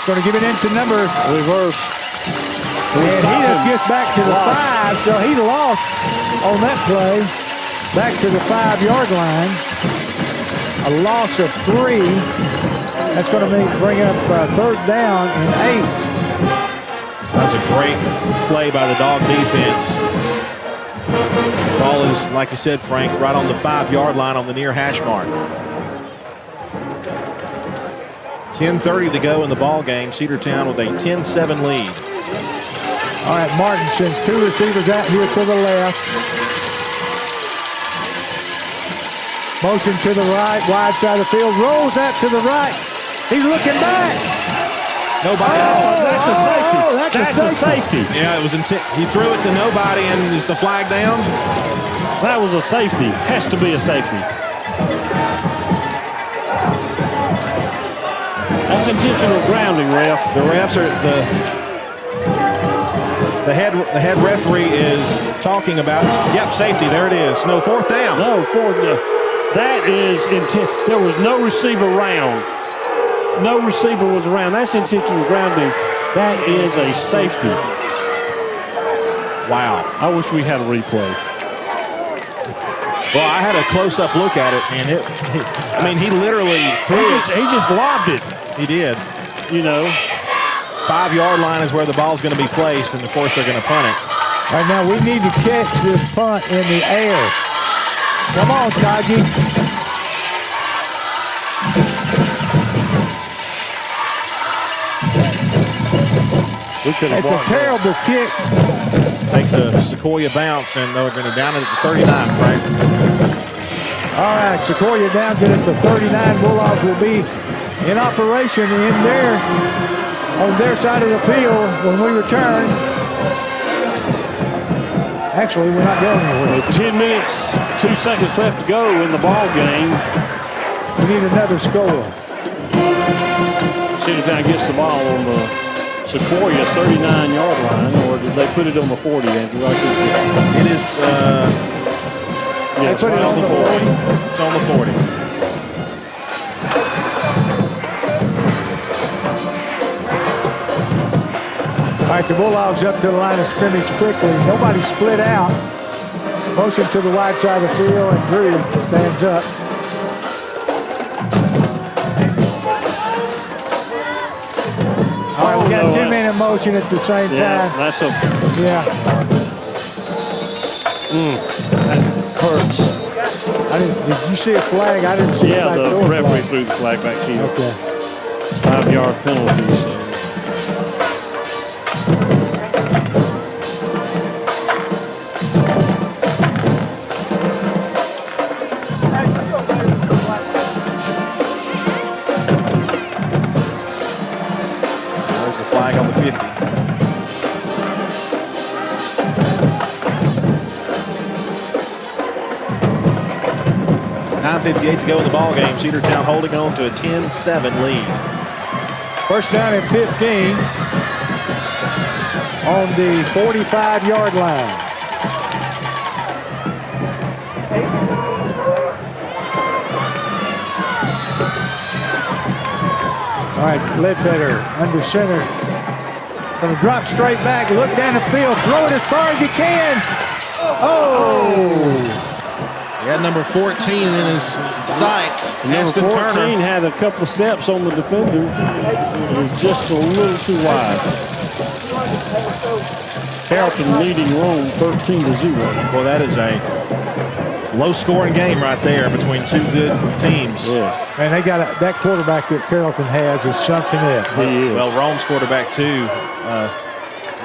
Going to give it into number reverse. And he just gets back to the 5, so he lost on that play. Back to the 5-yard line. A loss of 3. That's going to bring up 3rd down and 8. That was a great play by the Dog defense. Ball is, like you said, Frank, right on the 5-yard line on the near hash mark. 10:30 to go in the ball game. Cedartown with a 10-7 lead. All right, Martin sends 2 receivers out here to the left. Motion to the right, wide side of the field. Rolls out to the right. He's looking back. Nobody. That's a safety. That's a safety. Yeah, it was he threw it to nobody, and is the flag down? That was a safety. Has to be a safety. That's intentional grounding, ref. The refs are the head referee is talking about. Yep, safety. There it is. No, 4th down. No, 4th down. That is intent. There was no receiver around. No receiver was around. That's intentional grounding. That is a safety. Wow. I wish we had a replay. Well, I had a close-up look at it, and he literally threw it. He just lobbed it. He did. You know. 5-yard line is where the ball's going to be placed, and of course they're going to punt it. All right, now we need to catch this punt in the air. Come on, Taji. It's a terrible kick. Takes a Sequoia bounce, and they're going to down it at the 39, Frank. All right, Sequoia downs it at the 39. Bulldogs will be in operation on their side of the field when we return. Actually, we're not going anywhere. 10 minutes, 2 seconds left to go in the ball game. We need another score. Cedartown gets the ball on the Sequoia 39-yard line, or did they put it on the 40, Andrew? It is, yeah, it's right on the 40. It's on the 40. All right, the Bulldogs up to the line of scrimmage quickly. Nobody split out. Motion to the wide side of the field, and Drew stands up. All right, we got 2 men in motion at the same time. That's a... Yeah. That hurts. Did you see a flag? I didn't see a flag. Yeah, the referee threw the flag back here. Okay. 5-yard penalty, so... On the 50. 9:58 to go in the ball game. Cedartown holding on to a 10-7 lead. First down and 15 on the 45-yard line. All right, Ledbetter under center. Going to drop straight back, look down the field, throw it as far as you can. Oh! He had number 14 in his sights. Number 14 had a couple of steps on the defender. It was just a little too wide. Carrollton leading Rome 13-0. Well, that is a low-scoring game right there between two good teams. Yes. And they got that quarterback that Carrollton has is something else. He is. Well, Rome's quarterback too.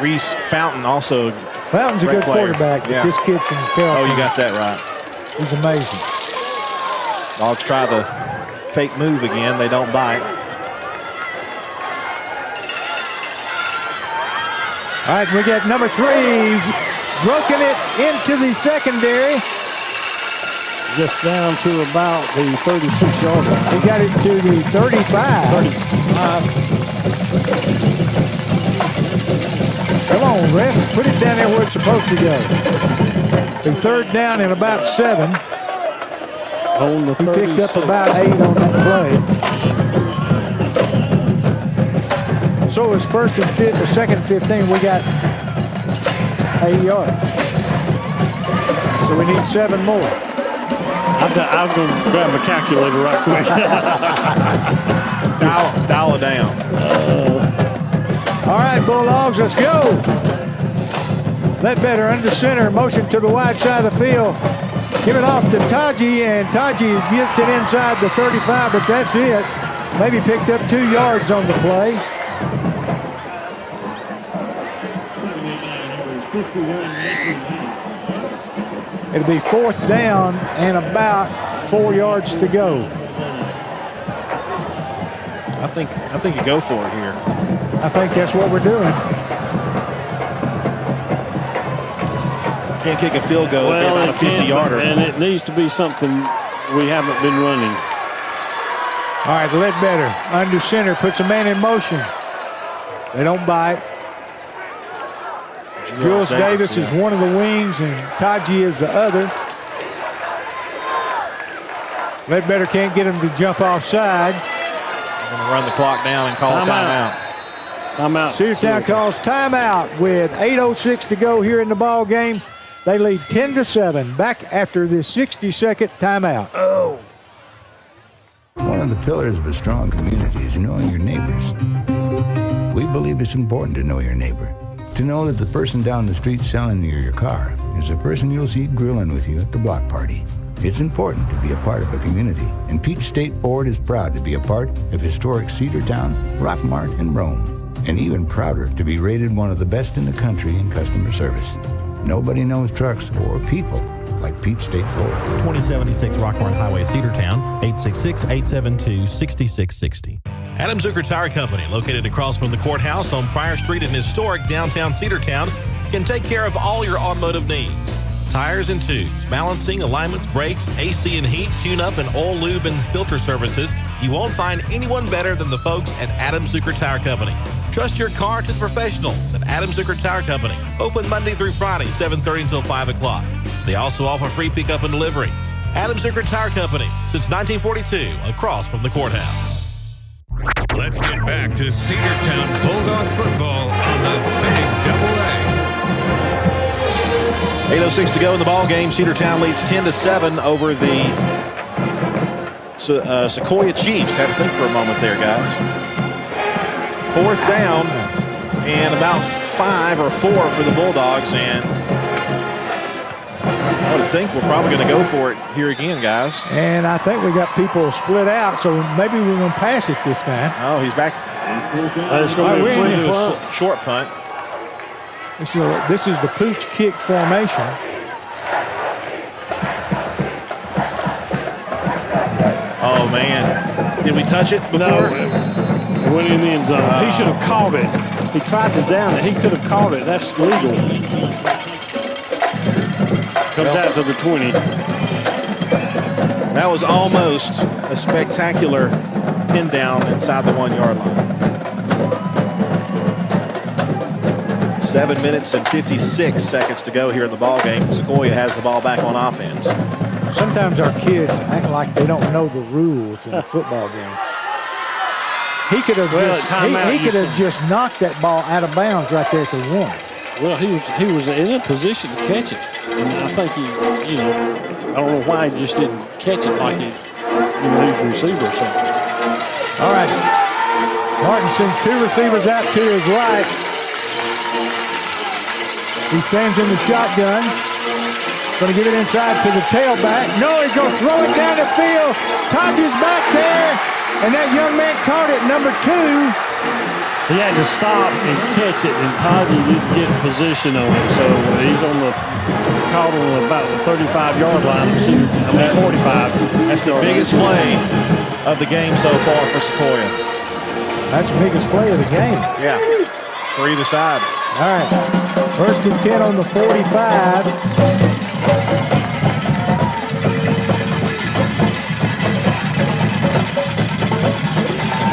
Reese Fountain also. Fountain's a good quarterback. Yeah. This kid from Carrollton. Oh, you got that right. He's amazing. Dogs try the fake move again. They don't bite. All right, we got number 3's broken it into the secondary. Just down to about the 36-yard line. He got it to the 35. Come on, ref. Put it down there where it's supposed to go. And third down and about 7. On the he picked up about 8 on that play. So it's first and second 15. We got 8 yards. So we need 7 more. I'm going to grab a calculator right quick. dial it down. All right, Bulldogs, let's go. Ledbetter under center, motion to the wide side of the field. Give it off to Taji, and Taji gets it inside the 35, but that's it. Maybe picked up 2 yards on the play. It'll be fourth down and about 4 yards to go. I think you go for it here. I think that's what we're doing. Can't kick a field goal. Well, about a 50-yarder. And it needs to be something we haven't been running. All right, Ledbetter under center, puts a man in motion. They don't bite. Jules Davis is one of the wings, and Taji is the other. Ledbetter can't get him to jump offside. Going to run the clock down and call a timeout. Timeout. Cedartown calls timeout with 8:06 to go here in the ball game. They lead 10-7. Back after this 60-second timeout. Oh. One of the pillars of a strong community is knowing your neighbors. We believe it's important to know your neighbor. To know that the person down the street selling you your car is the person you'll see grilling with you at the block party. It's important to be a part of a community, and Peach State Ford is proud to be a part of historic Cedartown, Rockmart, and Rome, and even prouder to be rated one of the best in the country in customer service. Nobody knows trucks or people like Peach State Ford. 2076 Rockmart Highway, Cedartown, 866-872-6660. Adam Zucker Tire Company, located across from the courthouse on Pryor Street in historic downtown Cedartown, can take care of all your automotive needs. Tires and tubes, balancing, alignments, brakes, AC and heat, tune-up, and oil, lube, and filter services. You won't find anyone better than the folks at Adam Zucker Tire Company. Trust your car to the professionals at Adam Zucker Tire Company. Open Monday through Friday, 7:30 until 5 o'clock. They also offer free pickup and delivery. Adam Zucker Tire Company, since 1942, across from the courthouse. Let's get back to Cedartown Bulldog football on the Big Double A. 8:06 to go in the ball game. Cedartown leads 10-7 over the Sequoia Chiefs. Had to think for a moment there, guys. 4th down and about 5 or 4 for the Bulldogs, and I would think we're probably going to go for it here again, guys. And I think we got people split out, so maybe we're going to pass it this time. Oh, he's back. It's going to be a short punt. This is the pooch kick formation. Oh, man. Did we touch it before? No, it went in the end zone. He should have caught it. He tried to down it. He could have caught it. That's legal. Comes out to the 20. That was almost a spectacular pin down inside the 1-yard line. 7 minutes and 56 seconds to go here in the ball game. Sequoia has the ball back on offense. Sometimes our kids act like they don't know the rules in a football game. He could have just knocked that ball out of bounds right there at the 1. Well, he was in a position to catch it. And I think I don't know why he just didn't catch it like his receiver or something. All right. Martin sends 2 receivers out to his right. He stands in the shotgun. Going to give it inside to the tailback. No, he's going to throw it down the field. Todge's back there. And that young man caught it, number 2. He had to stop and catch it, and Todge didn't get position on it. So he's caught on about the 35-yard line. 45. That's the biggest play of the game so far for Sequoia. That's the biggest play of the game. Yeah, for either side. All right, 1st and 10 on the 45.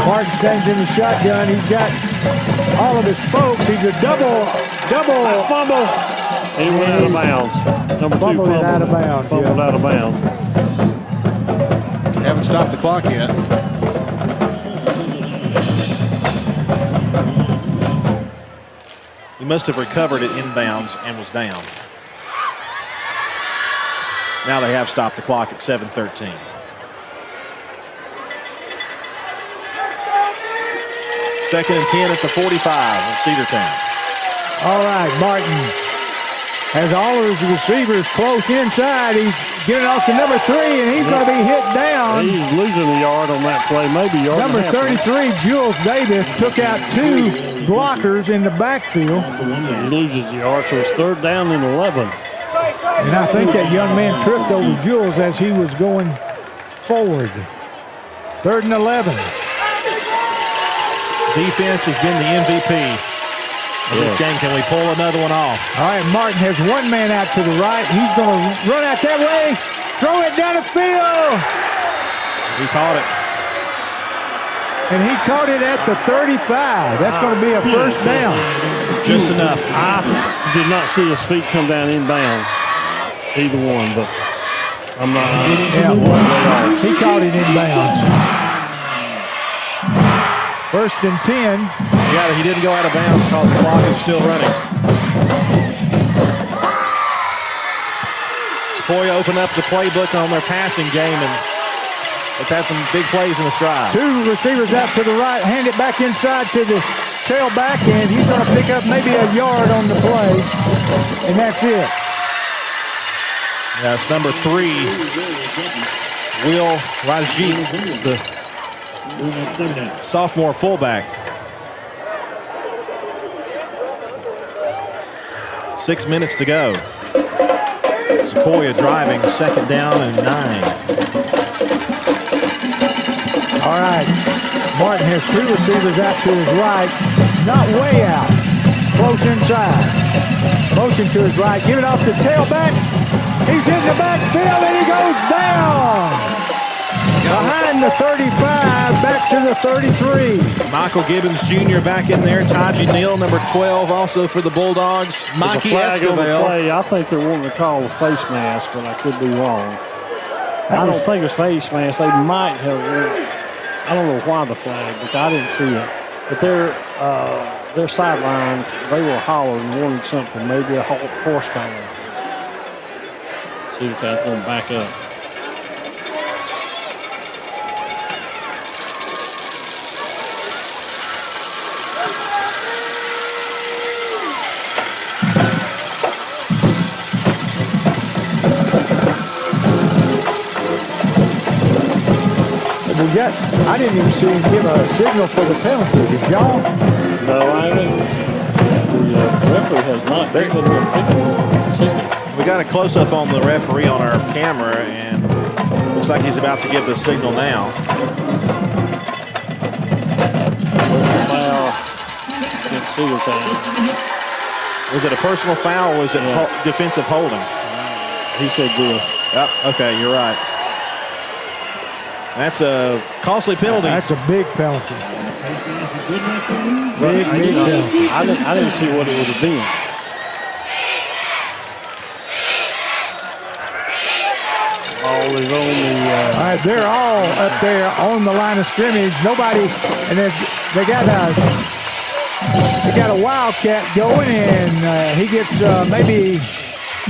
Martin stands in the shotgun. He's got all of his folks. He's a double fumble. He went out of bounds. Number 2 fumbled out of bounds. Fumbled out of bounds. Haven't stopped the clock yet. He must have recovered it inbounds and was down. Now they have stopped the clock at 7:13. Second and 10 at the 45 of Cedartown. All right, Martin has all of his receivers close inside. He's getting off to number 3, and he's going to be hit down. He's losing a yard on that play, maybe yard. Number 33, Jules Davis, took out 2 blockers in the backfield. He loses the yard, so it's 3rd down and 11. And I think that young man tripped over Jules as he was going forward. 3rd and 11. Defense has been the MVP of this game. Can we pull another one off? All right, Martin has 1 man out to the right. He's going to run out that way, throw it down the field. He caught it. And he caught it at the 35. That's going to be a 1st down. Just enough. I did not see his feet come down inbounds, either one, but I'm not. He caught it inbounds. 1st and 10. Yeah, he didn't go out of bounds because the clock is still running. Sequoia opened up the playbook on their passing game, and they've had some big plays in the stride. 2 receivers out to the right, hand it back inside to the tailback, and he's going to pick up maybe a yard on the play, and that's it. That's number 3, Will Rajit, the sophomore fullback. 6 minutes to go. Sequoia driving, 2nd down and 9. All right. Martin has 2 receivers out to his right, not way out, close inside. Motion to his right, give it off to tailback. He's in the backfield and he goes down. Behind the 35, back to the 33. Michael Gibbons Jr. back in there. Taji Neal, number 12, also for the Bulldogs. Mikey Escobar. I think they're wanting to call a face mask, but I could be wrong. I don't think it's face mask. They might have. I don't know why the flag, but I didn't see it. But their sidelines, they were hollering and wanting something, maybe a horse collar. See if that's going to back up. I didn't even see him give a signal for the penalty. Did y'all? No, I haven't. The referee has not given a signal. We got a close-up on the referee on our camera, and looks like he's about to give the signal now. Foul. Can't see what's happening. Was it a personal foul or was it defensive holding? He said this. Yep, okay, you're right. That's a costly penalty. That's a big penalty. Big penalty. I didn't see what it would have been. All is on the. All right, they're all up there on the line of scrimmage. Nobody, and they got a wildcat going, and he gets maybe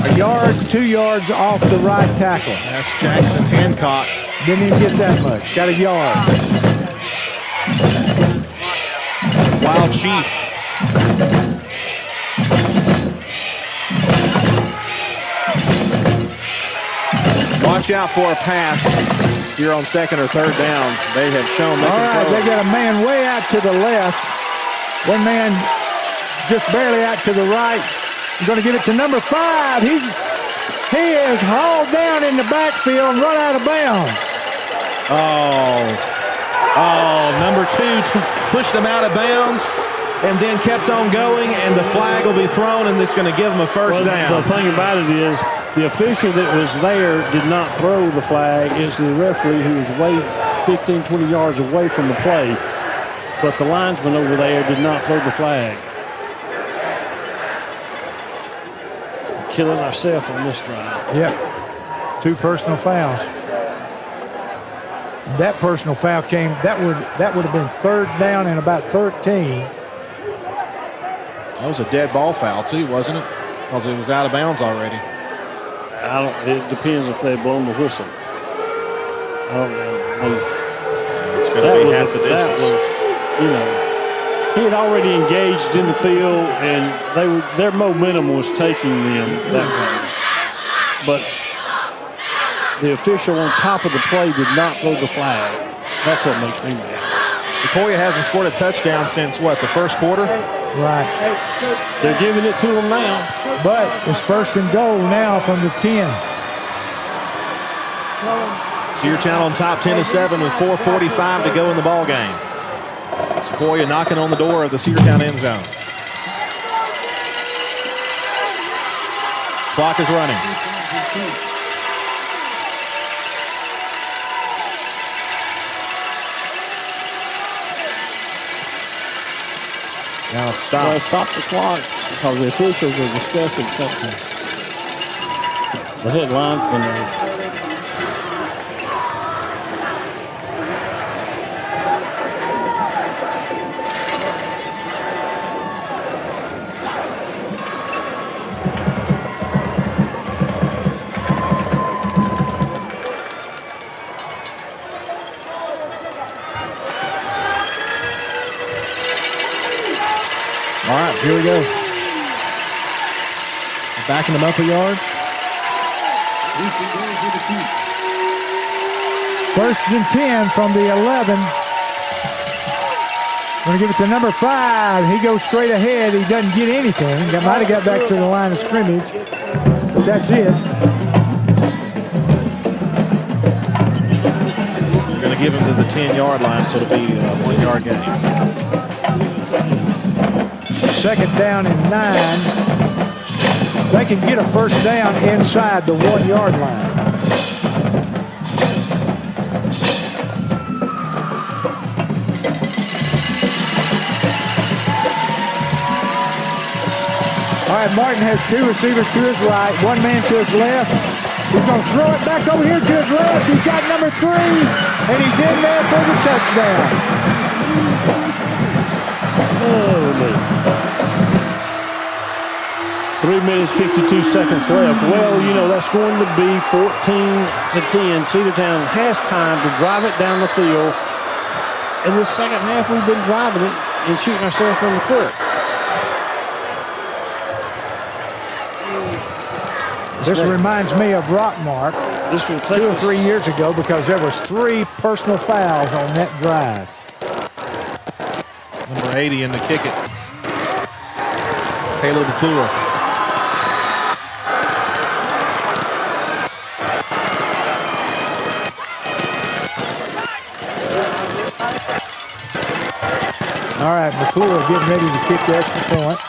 a yard, 2 yards off the right tackle. That's Jackson Hancock. Didn't even get that much. Got a yard. Wild Chief. Watch out for a pass here on 2nd or 3rd down. They have shown they can throw. They got a man way out to the left. One man just barely out to the right. He's going to give it to number 5. He is hauled down in the backfield and run out of bounds. Number 2 pushed them out of bounds and then kept on going, and the flag will be thrown, and it's going to give them a first down. The thing about it is the official that was there did not throw the flag. It's the referee who was way 15, 20 yards away from the play, but the linesman over there did not throw the flag. We're killing ourselves on this drive. Yep. 2 personal fouls. That personal foul came, that would have been 3rd down and about 13. That was a dead ball foul too, wasn't it? Because it was out of bounds already. It depends if they blown the whistle. I don't know. It's going to be half the distance. He had already engaged in the field, and their momentum was taking them that way. But the official on top of the play did not throw the flag. That's what makes me mad. Sequoia hasn't scored a touchdown since, the first quarter? Right. They're giving it to them now. But it's 1st and goal now from the 10. Cedartown on top 10-7 with 4:45 to go in the ball game. Sequoia knocking on the door of the Cedartown end zone. Clock is running. Now stop. Well, stop the clock because the officials are discussing something. The head linesman is. Here we go. Backing them up a yard. First and 10 from the 11. Going to give it to number 5. He goes straight ahead. He doesn't get anything. That might have got back to the line of scrimmage. But that's it. We're going to give him to the 10-yard line, so it'll be a 1-yard gain. Second down and 9. They can get a first down inside the 1-yard line. All right, Martin has 2 receivers to his right, 1 man to his left. He's going to throw it back over here to his left. He's got number 3, and he's in there for the touchdown. Oh, man. 3 minutes, 52 seconds left. Well, you know, that's going to be 14-10. Cedartown has time to drive it down the field. In the second half, we've been driving it and shooting ourselves in the foot. This reminds me of Rockmark 2 or 3 years ago because there was 3 personal fouls on that drive. Number 80 in to kick it. Caleb McClure. All right, McClure getting ready to kick the extra point.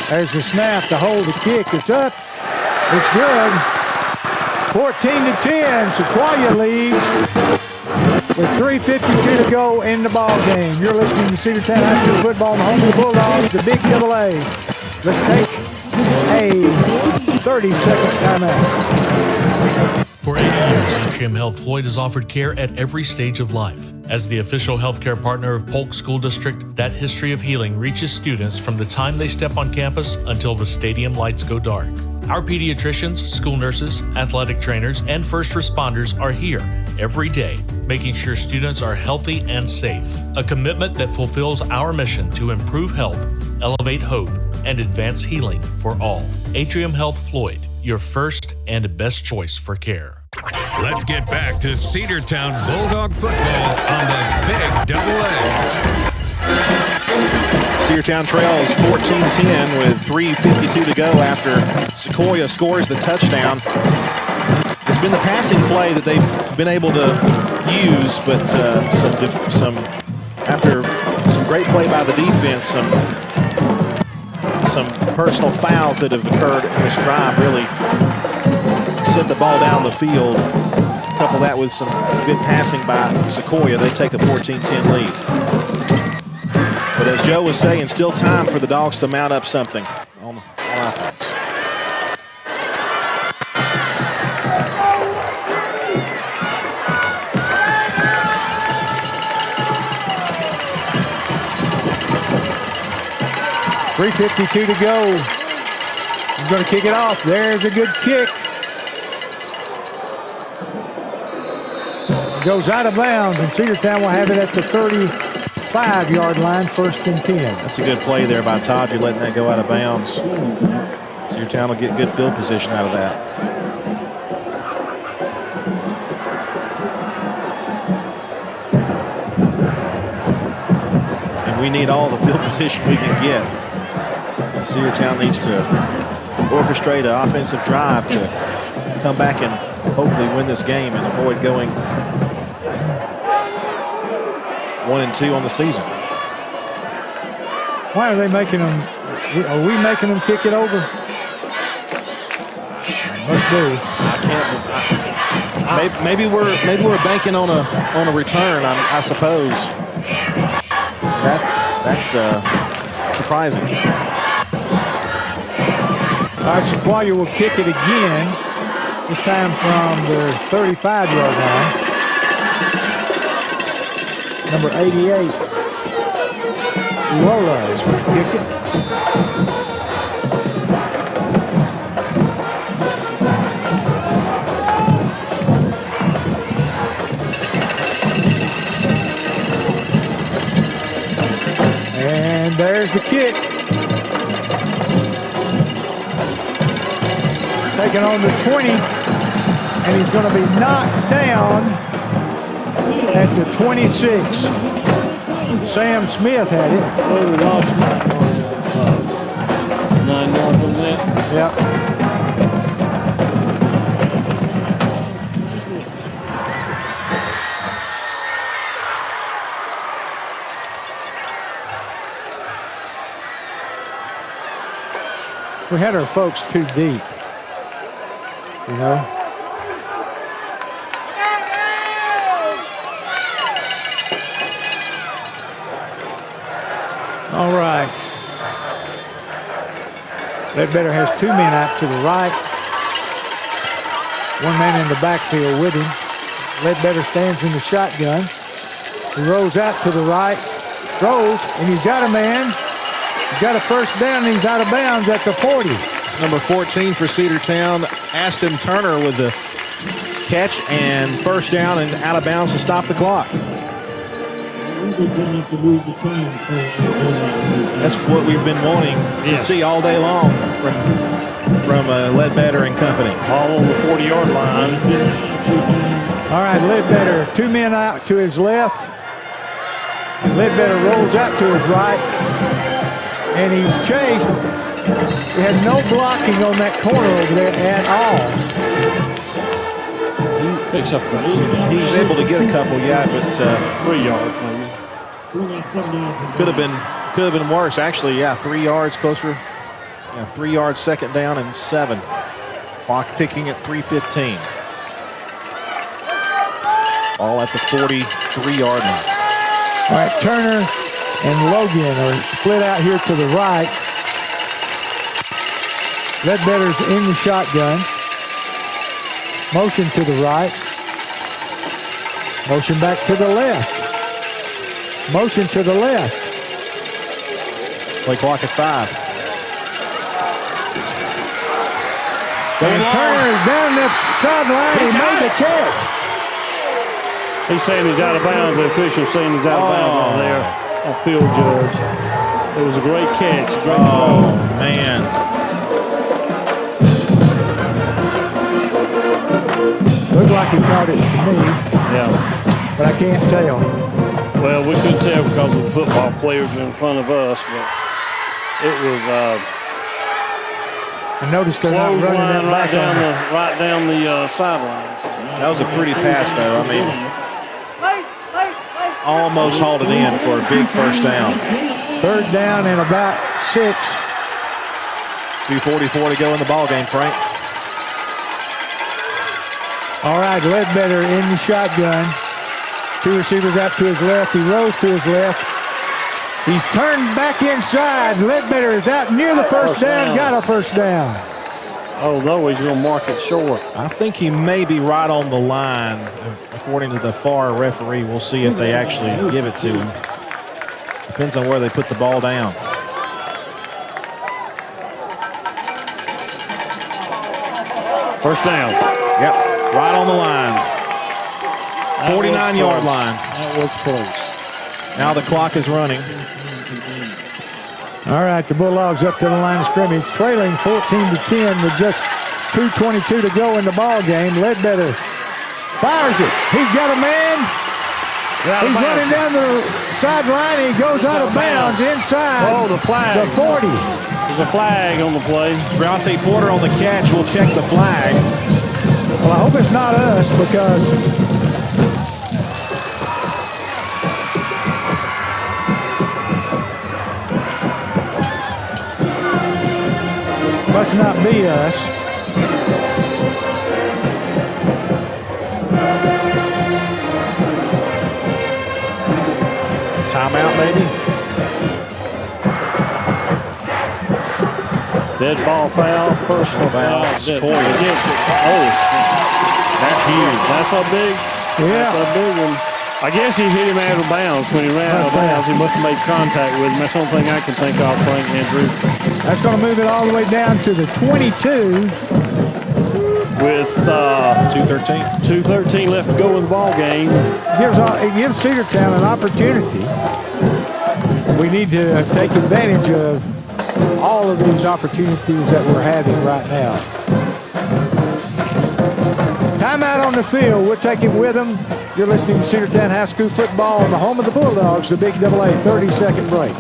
There's the snap to hold the kick. It's up. It's good. 14-10. Sequoia leads with 3:52 to go in the ball game. You're listening to Cedartown High School football on the home of the Bulldogs, the Big AA. Let's take a 30-second timeout. For 8 years, Atrium Health Floyd has offered care at every stage of life. As the official healthcare partner of Polk School District, that history of healing reaches students from the time they step on campus until the stadium lights go dark. Our pediatricians, school nurses, athletic trainers, and first responders are here every day, making sure students are healthy and safe. A commitment that fulfills our mission to improve health, elevate hope, and advance healing for all. Atrium Health Floyd, your first and best choice for care. Let's get back to Cedartown Bulldog football on the Big AA. Cedartown trails 14-10 with 3:52 to go after Sequoia scores the touchdown. It's been the passing play that they've been able to use, but after some great play by the defense, some personal fouls that have occurred in this drive really sent the ball down the field. Couple that with some good passing by Sequoia, they take a 14-10 lead. But as Joe was saying, still time for the Dogs to mount up something on offense. .352 to go. He's going to kick it off. There's a good kick. Goes out of bounds, and Cedartown will have it at the 35-yard line, first and 10. That's a good play there by Todgy, letting that go out of bounds. Cedartown will get good field position out of that. And we need all the field position we can get. And Cedartown needs to orchestrate an offensive drive to come back and hopefully win this game and avoid going 1-2 on the season. Why are they making them? Are we making them kick it over? Must be. Maybe we're banking on a return. I suppose. That's surprising. All right, Sequoia will kick it again. This time from the 35-yard line. Number 88. Lola is going to kick it. kick. Taking on the 20, and he's going to be knocked down at the 26. Sam Smith had it. Oh, we lost 9 yards on that. Yep. We had our folks too deep, you know. All right. Ledbetter has 2 men out to the right. 1 man in the backfield with him. Ledbetter stands in the shotgun. He rolls out to the right, throws, and he's got a man. He's got a first down, and he's out of bounds at the 40. Number 14 for Cedartown, Aston Turner with the catch and first down and out of bounds to stop the clock. That's what we've been wanting to see all day long from Ledbetter and company. All on the 40-yard line. All right, Ledbetter, 2 men out to his left. Ledbetter rolls out to his right, and he's chased. He has no blocking on that corner over there at all. Picks up He's able to get a couple, yeah, but 3 yards maybe. Could have been worse. Actually, yeah, 3 yards closer. Yeah, 3 yards, second down and 7. Clock ticking at 3:15. All at the 43-yard line. All right, Turner and Logan are split out here to the right. Ledbetter's in the shotgun. Motion to the right. Motion back to the left. Motion to the left. Play clock at 5. And Turner is down the sideline. He made the catch. He's saying he's out of bounds. The official's saying he's out of bounds on there. On field judge. It was a great catch. Great throw. Man. Looked like he caught it to me. Yeah. But I can't tell. Well, we couldn't tell because of the football players in front of us, but it was I noticed they're not running that back right down the sidelines. That was a pretty pass, though. I mean, almost hauled it in for a big first down. 3rd down and about 6. 2:44 to go in the ball game, Frank. All right, Ledbetter in the shotgun. 2 receivers out to his left. He rolls to his left. He's turned back inside. Ledbetter is out near the first down. Got a first down. Although he's going to mark it short. I think he may be right on the line. According to the FAR referee, we'll see if they actually give it to him. Depends on where they put the ball down. First down. Yep, right on the line. 49-yard line. That was close. Now the clock is running. All right, the Bulldogs up to the line of scrimmage, trailing 14-10 with just 2:22 to go in the ball game. Ledbetter fires it. He's got a man. He's running down the sideline. He goes out of bounds inside. Oh, the flag. The 40. There's a flag on the play. Bronte Porter on the catch. We'll check the flag. Well, I hope it's not us because must not be us. Timeout, maybe. Dead ball foul, personal foul. Sequoia. Oh, that's huge. That's a big. Yeah. That's a big one. I guess he hit him out of bounds. When he ran out of bounds, he must have made contact with him. That's the only thing I can think of, Frank Andrew. That's going to move it all the way down to the 22. With 2:13 left to go in the ball game. It gives Cedartown an opportunity. we need to take advantage of all of these opportunities that we're having right now. Timeout on the field. We'll take him with them. You're listening to Cedartown High School football on the home of the Bulldogs, the Big AA 30-second break.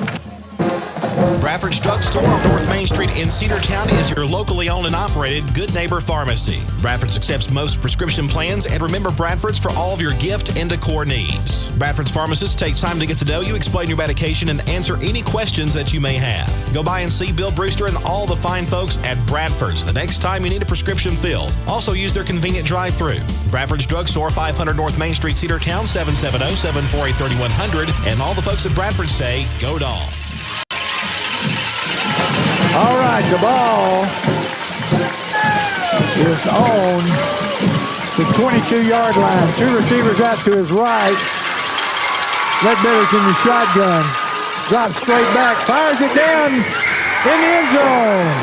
Bradford's Drugstore on North Main Street in Cedartown is your locally owned and operated Good Neighbor Pharmacy. Bradford's accepts most prescription plans, and remember Bradford's for all of your gift and decor needs. Bradford's pharmacist takes time to get to know you, explain your medication, and answer any questions that you may have. Go by and see Bill Brewster and all the fine folks at Bradford's the next time you need a prescription filled. Also use their convenient drive-thru. Bradford's Drugstore, 500 North Main Street, Cedartown, 770-748-3100. And all the folks at Bradford say, go Dogs. All right, the ball is on the 22-yard line. Two receivers out to his right. Ledbetter's in the shotgun. Drops straight back, fires it down in the end zone.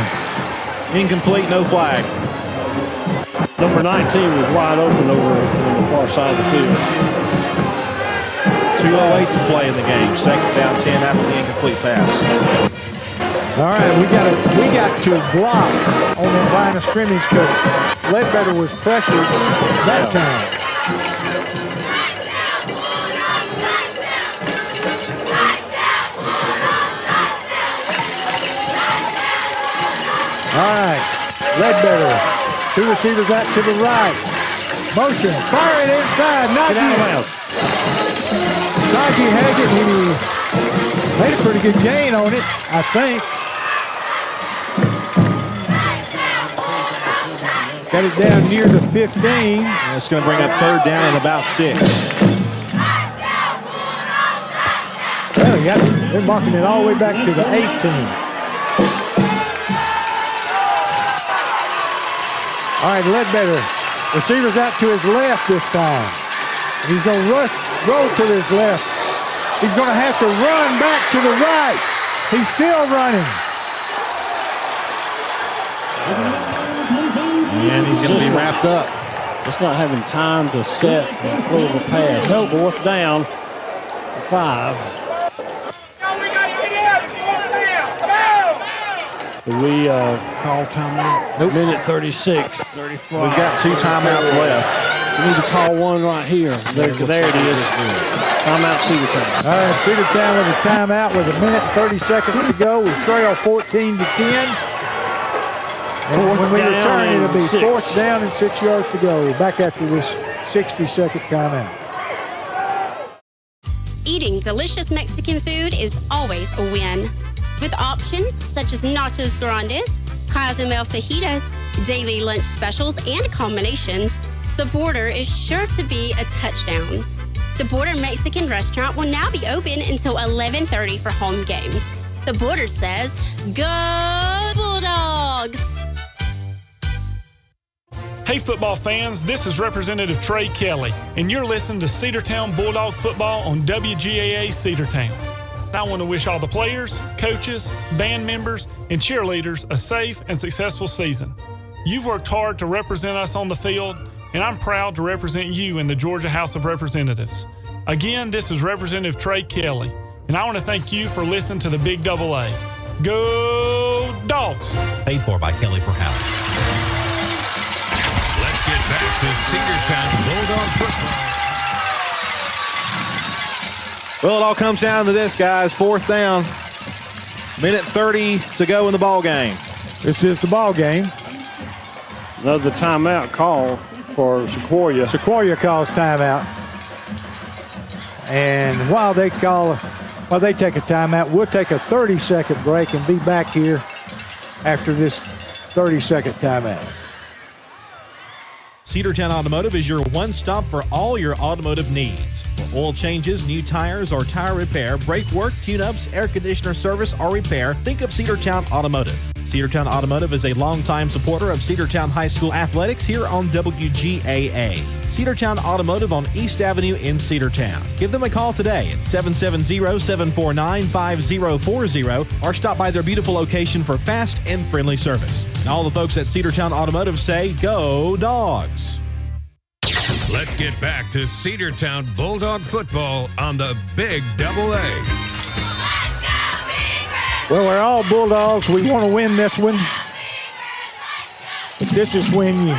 Incomplete, no flag. Number 19 was wide open over on the far side of the field. 2:08 to play in the game. Second down 10 after the incomplete pass. All right, we got to block on that line of scrimmage because Ledbetter was pressured that time. All right, Ledbetter, two receivers out to the right. Motion, fire it inside. Najee has it. He made a pretty good gain on it, I think. Got it down near the 15. That's going to bring up third down and about 6. Well, they're marking it all the way back to the 18. All right, Ledbetter. Receivers out to his left this time. He's going to roll to his left. He's going to have to run back to the right. He's still running. And he's going to be wrapped up. Just not having time to set and throw the pass. No. Fourth down, 5. Do we call timeout? Nope. Minute 36, 35. We've got 2 timeouts left. We need to call one right here. There it is. Timeout Cedartown. All right, Cedartown with a timeout with a minute 30 seconds to go. We trail 14-10. And when we return, it'll be 4th down and 6 yards to go. Back after this 60-second timeout. Eating delicious Mexican food is always a win. With options such as nachos grandes, Cozumel fajitas, daily lunch specials, and combinations, the Border is sure to be a touchdown. The Border Mexican restaurant will now be open until 11:30 for home games. The Border says, go Bulldogs! Hey football fans, this is Representative Trey Kelly, and you're listening to Cedartown Bulldog football on WGAA Cedartown. I want to wish all the players, coaches, band members, and cheerleaders a safe and successful season. You've worked hard to represent us on the field, and I'm proud to represent you in the Georgia House of Representatives. Again, this is Representative Trey Kelly, and I want to thank you for listening to the Big AA. Go Dogs! Paid for by Kelly for House. Let's get back to Cedartown Bulldog football. Well, it all comes down to this, guys. 4th down. Minute 30 to go in the ball game. This is the ball game. Another timeout call for Sequoia. Sequoia calls timeout. And while they take a timeout, we'll take a 30-second break and be back here after this 30-second timeout. Cedartown Automotive is your one-stop for all your automotive needs. For oil changes, new tires, or tire repair, brake work, tune-ups, air conditioner service, or repair, think of Cedartown Automotive. Cedartown Automotive is a longtime supporter of Cedartown High School athletics here on WGAA. Cedartown Automotive on East Avenue in Cedartown. Give them a call today at 770-749-5040 or stop by their beautiful location for fast and friendly service. And all the folks at Cedartown Automotive say, go Dogs! Let's get back to Cedartown Bulldog football on the Big AA. Well, we're all Bulldogs. We want to win this one. But this is when you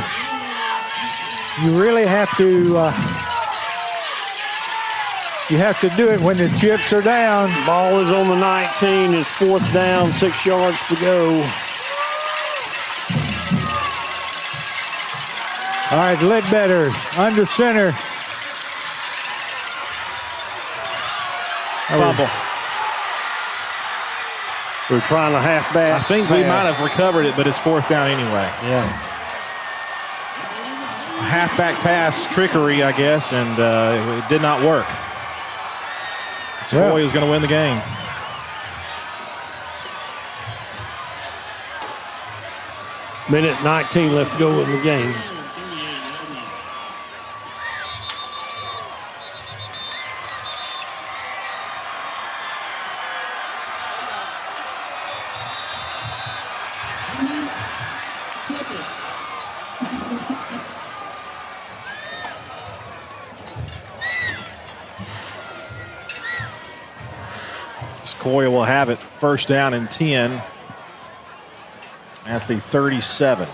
really have to do it when the chips are down. Ball is on the 19. It's 4th down, 6 yards to go. All right, Ledbetter under center. Fumble. We're trying a halfback. I think we might have recovered it, but it's 4th down anyway. Yeah. A halfback pass trickery, I guess, and it did not work. Sequoia is going to win the game. Minute 19 left to go in the game. Sequoia will have it 1st down and 10 at the 37.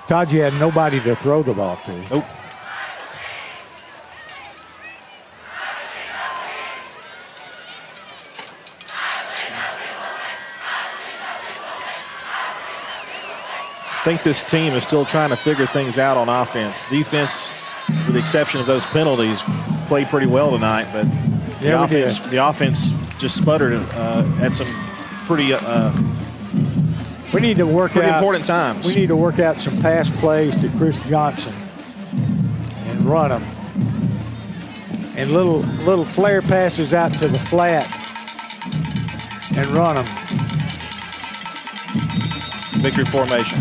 Todd, you had nobody to throw the ball to. Nope. I think this team is still trying to figure things out on offense. Defense, with the exception of those penalties, played pretty well tonight, but the offense just sputtered at some pretty we need to work pretty out important times. We need to work out some pass plays to Chris Johnson and run them, and little flare passes out to the flat and run them. Victory formation.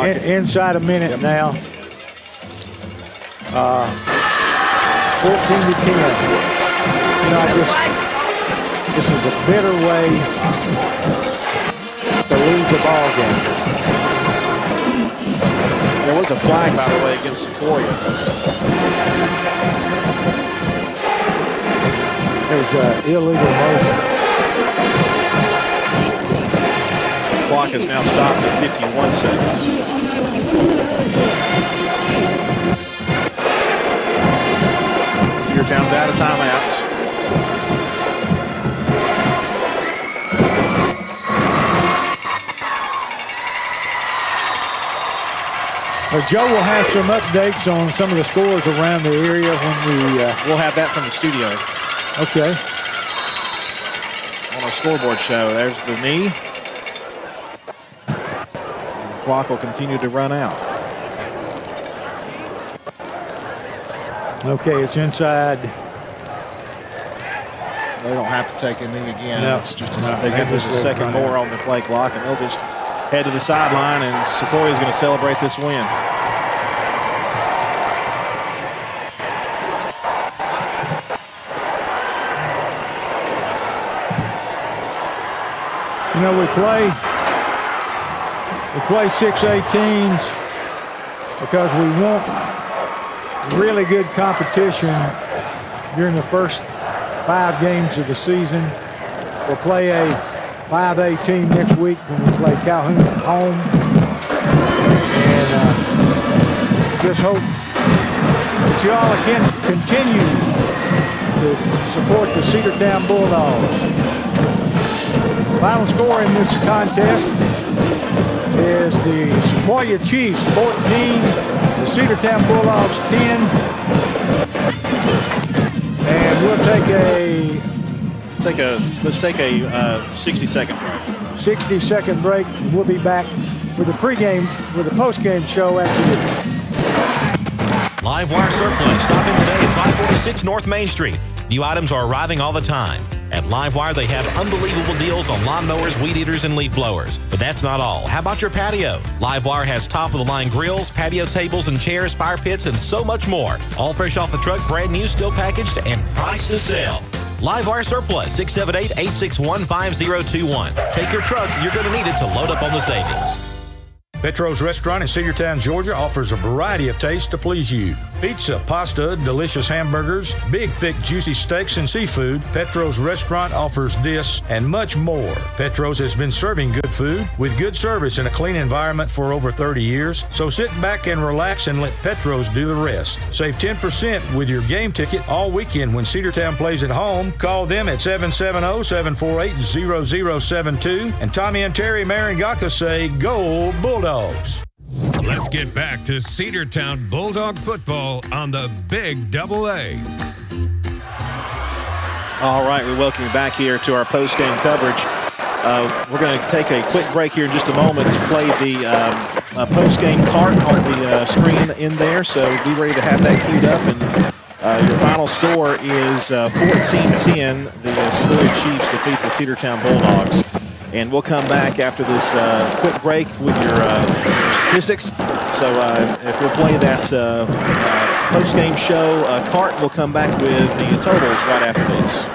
Inside a minute now. 14 to 10. This is a bitter way to lose the ball game. There was a flag, by the way, against Sequoia. There's illegal motion. Clock is now stopped at 51 seconds. Cedartown's out of timeouts. Well, Joe will have some updates on some of the scores around the area when we'll have that from the studio. Okay. On our scoreboard show, there's the knee. Clock will continue to run out. Okay, it's inside. They don't have to take a knee again. No. It's just they get just a second more on the play clock, and they'll just head to the sideline, and Sequoia is going to celebrate this win. You know, we play 6-18s because we want really good competition during the first 5 games of the season. We'll play a 5-18 next week when we play Calhoun at home. And just hope that y'all can continue to support the Cedartown Bulldogs. Final score in this contest is the Sequoia Chiefs 14, the Cedartown Bulldogs 10. And we'll let's take a 60-second break. 60-second break. We'll be back with the pregame, with the postgame show after this. Live Wire Surplus, stopping today at 546 North Main Street. New items are arriving all the time. At Livewire, they have unbelievable deals on lawnmowers, weed eaters, and leaf blowers. But that's not all. How about your patio? Livewire has top-of-the-line grills, patio tables and chairs, fire pits, and so much more. All fresh off the truck, brand new, still packaged, and priced to sell. Live Wire Surplus, 678-861-5021. Take your truck. You're going to need it to load up on the savings. Petro's Restaurant in Cedartown, Georgia offers a variety of tastes to please you. Pizza, pasta, delicious hamburgers, big, thick, juicy steaks and seafood. Petro's Restaurant offers this and much more. Petro's has been serving good food with good service in a clean environment for over 30 years. So sit back and relax and let Petro's do the rest. Save 10% with your game ticket all weekend when Cedartown plays at home. Call them at 770-748-0072. And Tommy and Terry Marangaka say, go Bulldogs. Let's get back to Cedartown Bulldog football on the Big AA. All right, we welcome you back here to our post-game coverage. We're going to take a quick break here in just a moment to play the post-game cart on the screen in there, so be ready to have that queued up. And your final score is 14-10. The Sequoia Chiefs defeat the Cedartown Bulldogs. And we'll come back after this quick break with your statistics. So if we'll play that post-game show cart, we'll come back with the totals right after this.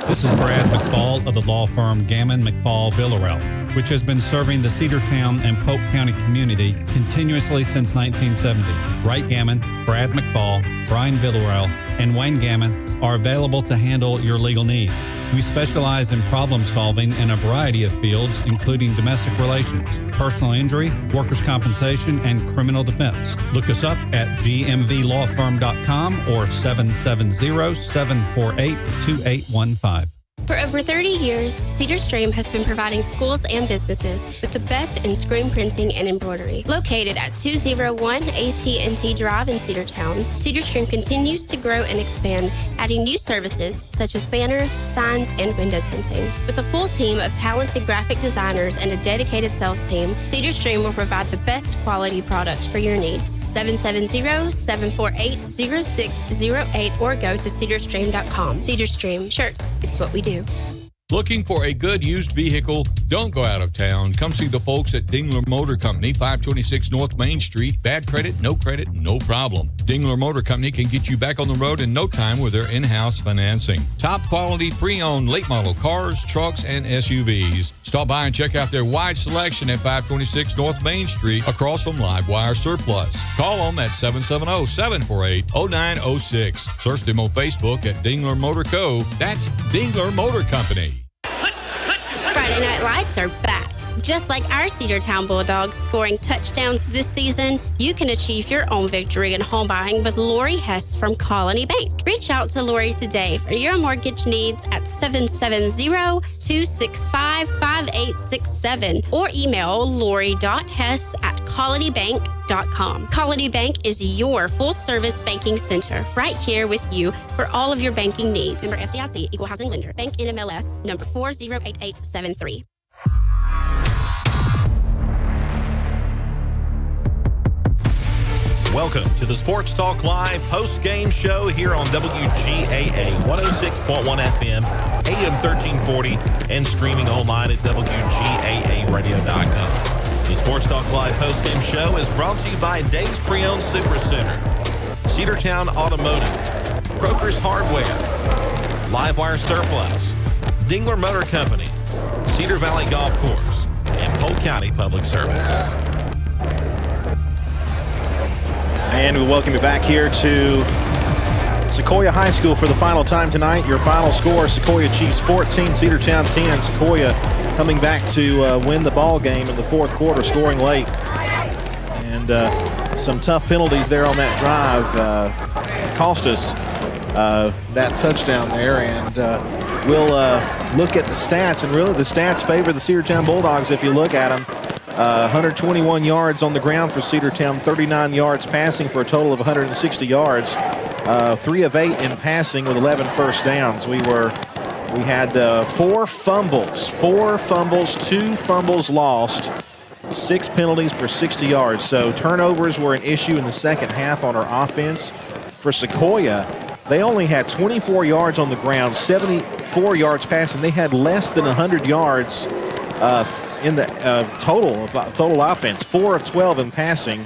This is Brad McFall of the law firm Gammon, McFall, Villarreal, which has been serving the Cedartown and Polk County community continuously since 1970. Wright Gammon, Brad McFall, Brian Villarreal, and Wayne Gammon are available to handle your legal needs. We specialize in problem solving in a variety of fields, including domestic relations, personal injury, workers' compensation, and criminal defense. Look us up at gmvlawfirm.com or 770-748-2815. For over 30 years, Cedar Stream has been providing schools and businesses with the best in screen printing and embroidery. Located at 201 AT&T Drive in Cedartown, Cedar Stream continues to grow and expand, adding new services such as banners, signs, and window tinting. With a full team of talented graphic designers and a dedicated sales team, Cedar Stream will provide the best quality products for your needs. 770-748-0608 or go to cedarstream.com. Cedar Stream, shirts, it's what we do. Looking for a good used vehicle? Don't go out of town. Come see the folks at Dingler Motor Company, 526 North Main Street. Bad credit, no problem. Dingler Motor Company can get you back on the road in no time with their in-house financing. Top quality pre-owned late model cars, trucks, and SUVs. Stop by and check out their wide selection at 526 North Main Street across from Live Wire Surplus. Call them at 770-748-0906. Search them on Facebook at Dingler Motor Co. That's Dingler Motor Company. Friday Night Lights are back. Just like our Cedartown Bulldogs scoring touchdowns this season, you can achieve your own victory in home buying with Lori Hess from Colony Bank. Reach out to Lori today for your mortgage needs at 770-265-5867 or email lori.hess@colonybank.com. Colony Bank is your full-service banking center right here with you for all of your banking needs. Member FDIC, Equal Housing Lender. Bank NMLS number 408873. Welcome to the Sports Talk Live post-game show here on WGAA 106.1 FM, AM 1340, and streaming online at WGAAradio.com. The Sports Talk Live post-game show is brought to you by Dave's Pre-Owned Super Center, Cedartown Automotive, Croker's Hardware, Livewire Surplus, Dingler Motor Company, Cedar Valley Golf Course, and Polk County Public Service. And we welcome you back here to Sequoia High School for the final time tonight. Your final score, Sequoia Chiefs 14, Cedartown 10. Sequoia coming back to win the ball game in the fourth quarter, scoring late. And some tough penalties there on that drive cost us that touchdown there. And we'll look at the stats. And really the stats favor the Cedartown Bulldogs if you look at them. 121 yards on the ground for Cedartown, 39 yards passing for a total of 160 yards. 3 of 8 in passing with 11 first downs. We had 4 fumbles, 2 fumbles lost, 6 penalties for 60 yards. So turnovers were an issue in the second half on our offense. For Sequoia, they only had 24 yards on the ground, 74 yards passing. They had less than 100 yards in the total offense, 4 of 12 in passing.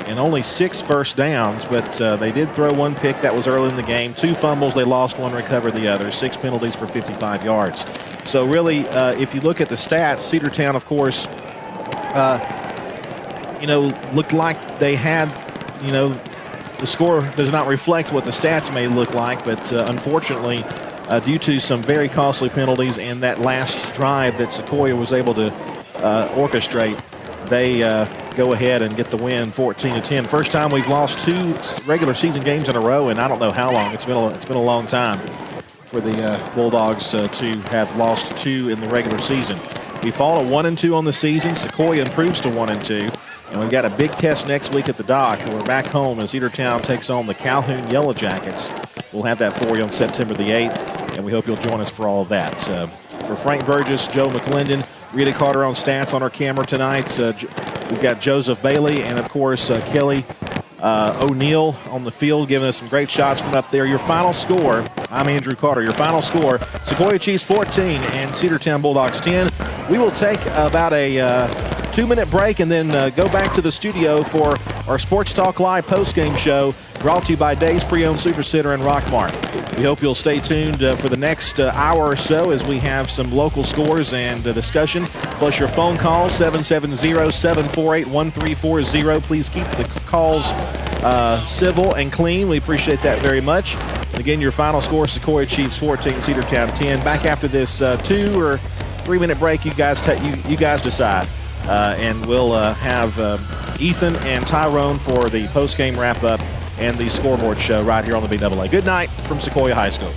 and only 6 first downs, but they did throw 1 pick. That was early in the game. 2 fumbles, they lost 1, recovered the other. 6 penalties for 55 yards. So really, if you look at the stats, Cedartown, of course, looked like they had, the score does not reflect what the stats may look like, but unfortunately, due to some very costly penalties and that last drive that Sequoia was able to orchestrate, they go ahead and get the win 14-10. First time we've lost 2 regular season games in a row, and I don't know how long. It's been a long time for the Bulldogs to have lost 2 in the regular season. We fall to 1-2 on the season. Sequoia improves to 1-2. And we've got a big test next week at the dock. We're back home as Cedartown takes on the Calhoun Yellow Jackets. We'll have that for you on September the 8th, and we hope you'll join us for all of that. For Frank Burgess, Joe McClendon, Rita Carter on stats on our camera tonight. We've got Joseph Bailey and, of course, Kelly O'Neill on the field giving us some great shots from up there. Your final score, I'm Andrew Carter. Your final score, Sequoia Chiefs 14 and Cedartown Bulldogs 10. We will take about a 2-minute break and then go back to the studio for our Sports Talk Live postgame show brought to you by Days Pre-Owned Super Center and Rockmart. We hope you'll stay tuned for the next hour or so as we have some local scores and discussion, plus your phone calls, 770-748-1340. Please keep the calls civil and clean. We appreciate that very much. And again, your final score, Sequoia Chiefs 14, Cedartown 10. Back after this 2 or 3-minute break, you guys decide. And we'll have Ethan and Tyrone for the post-game wrap-up and the scoreboard show right here on the BAA. Good night from Sequoia High School.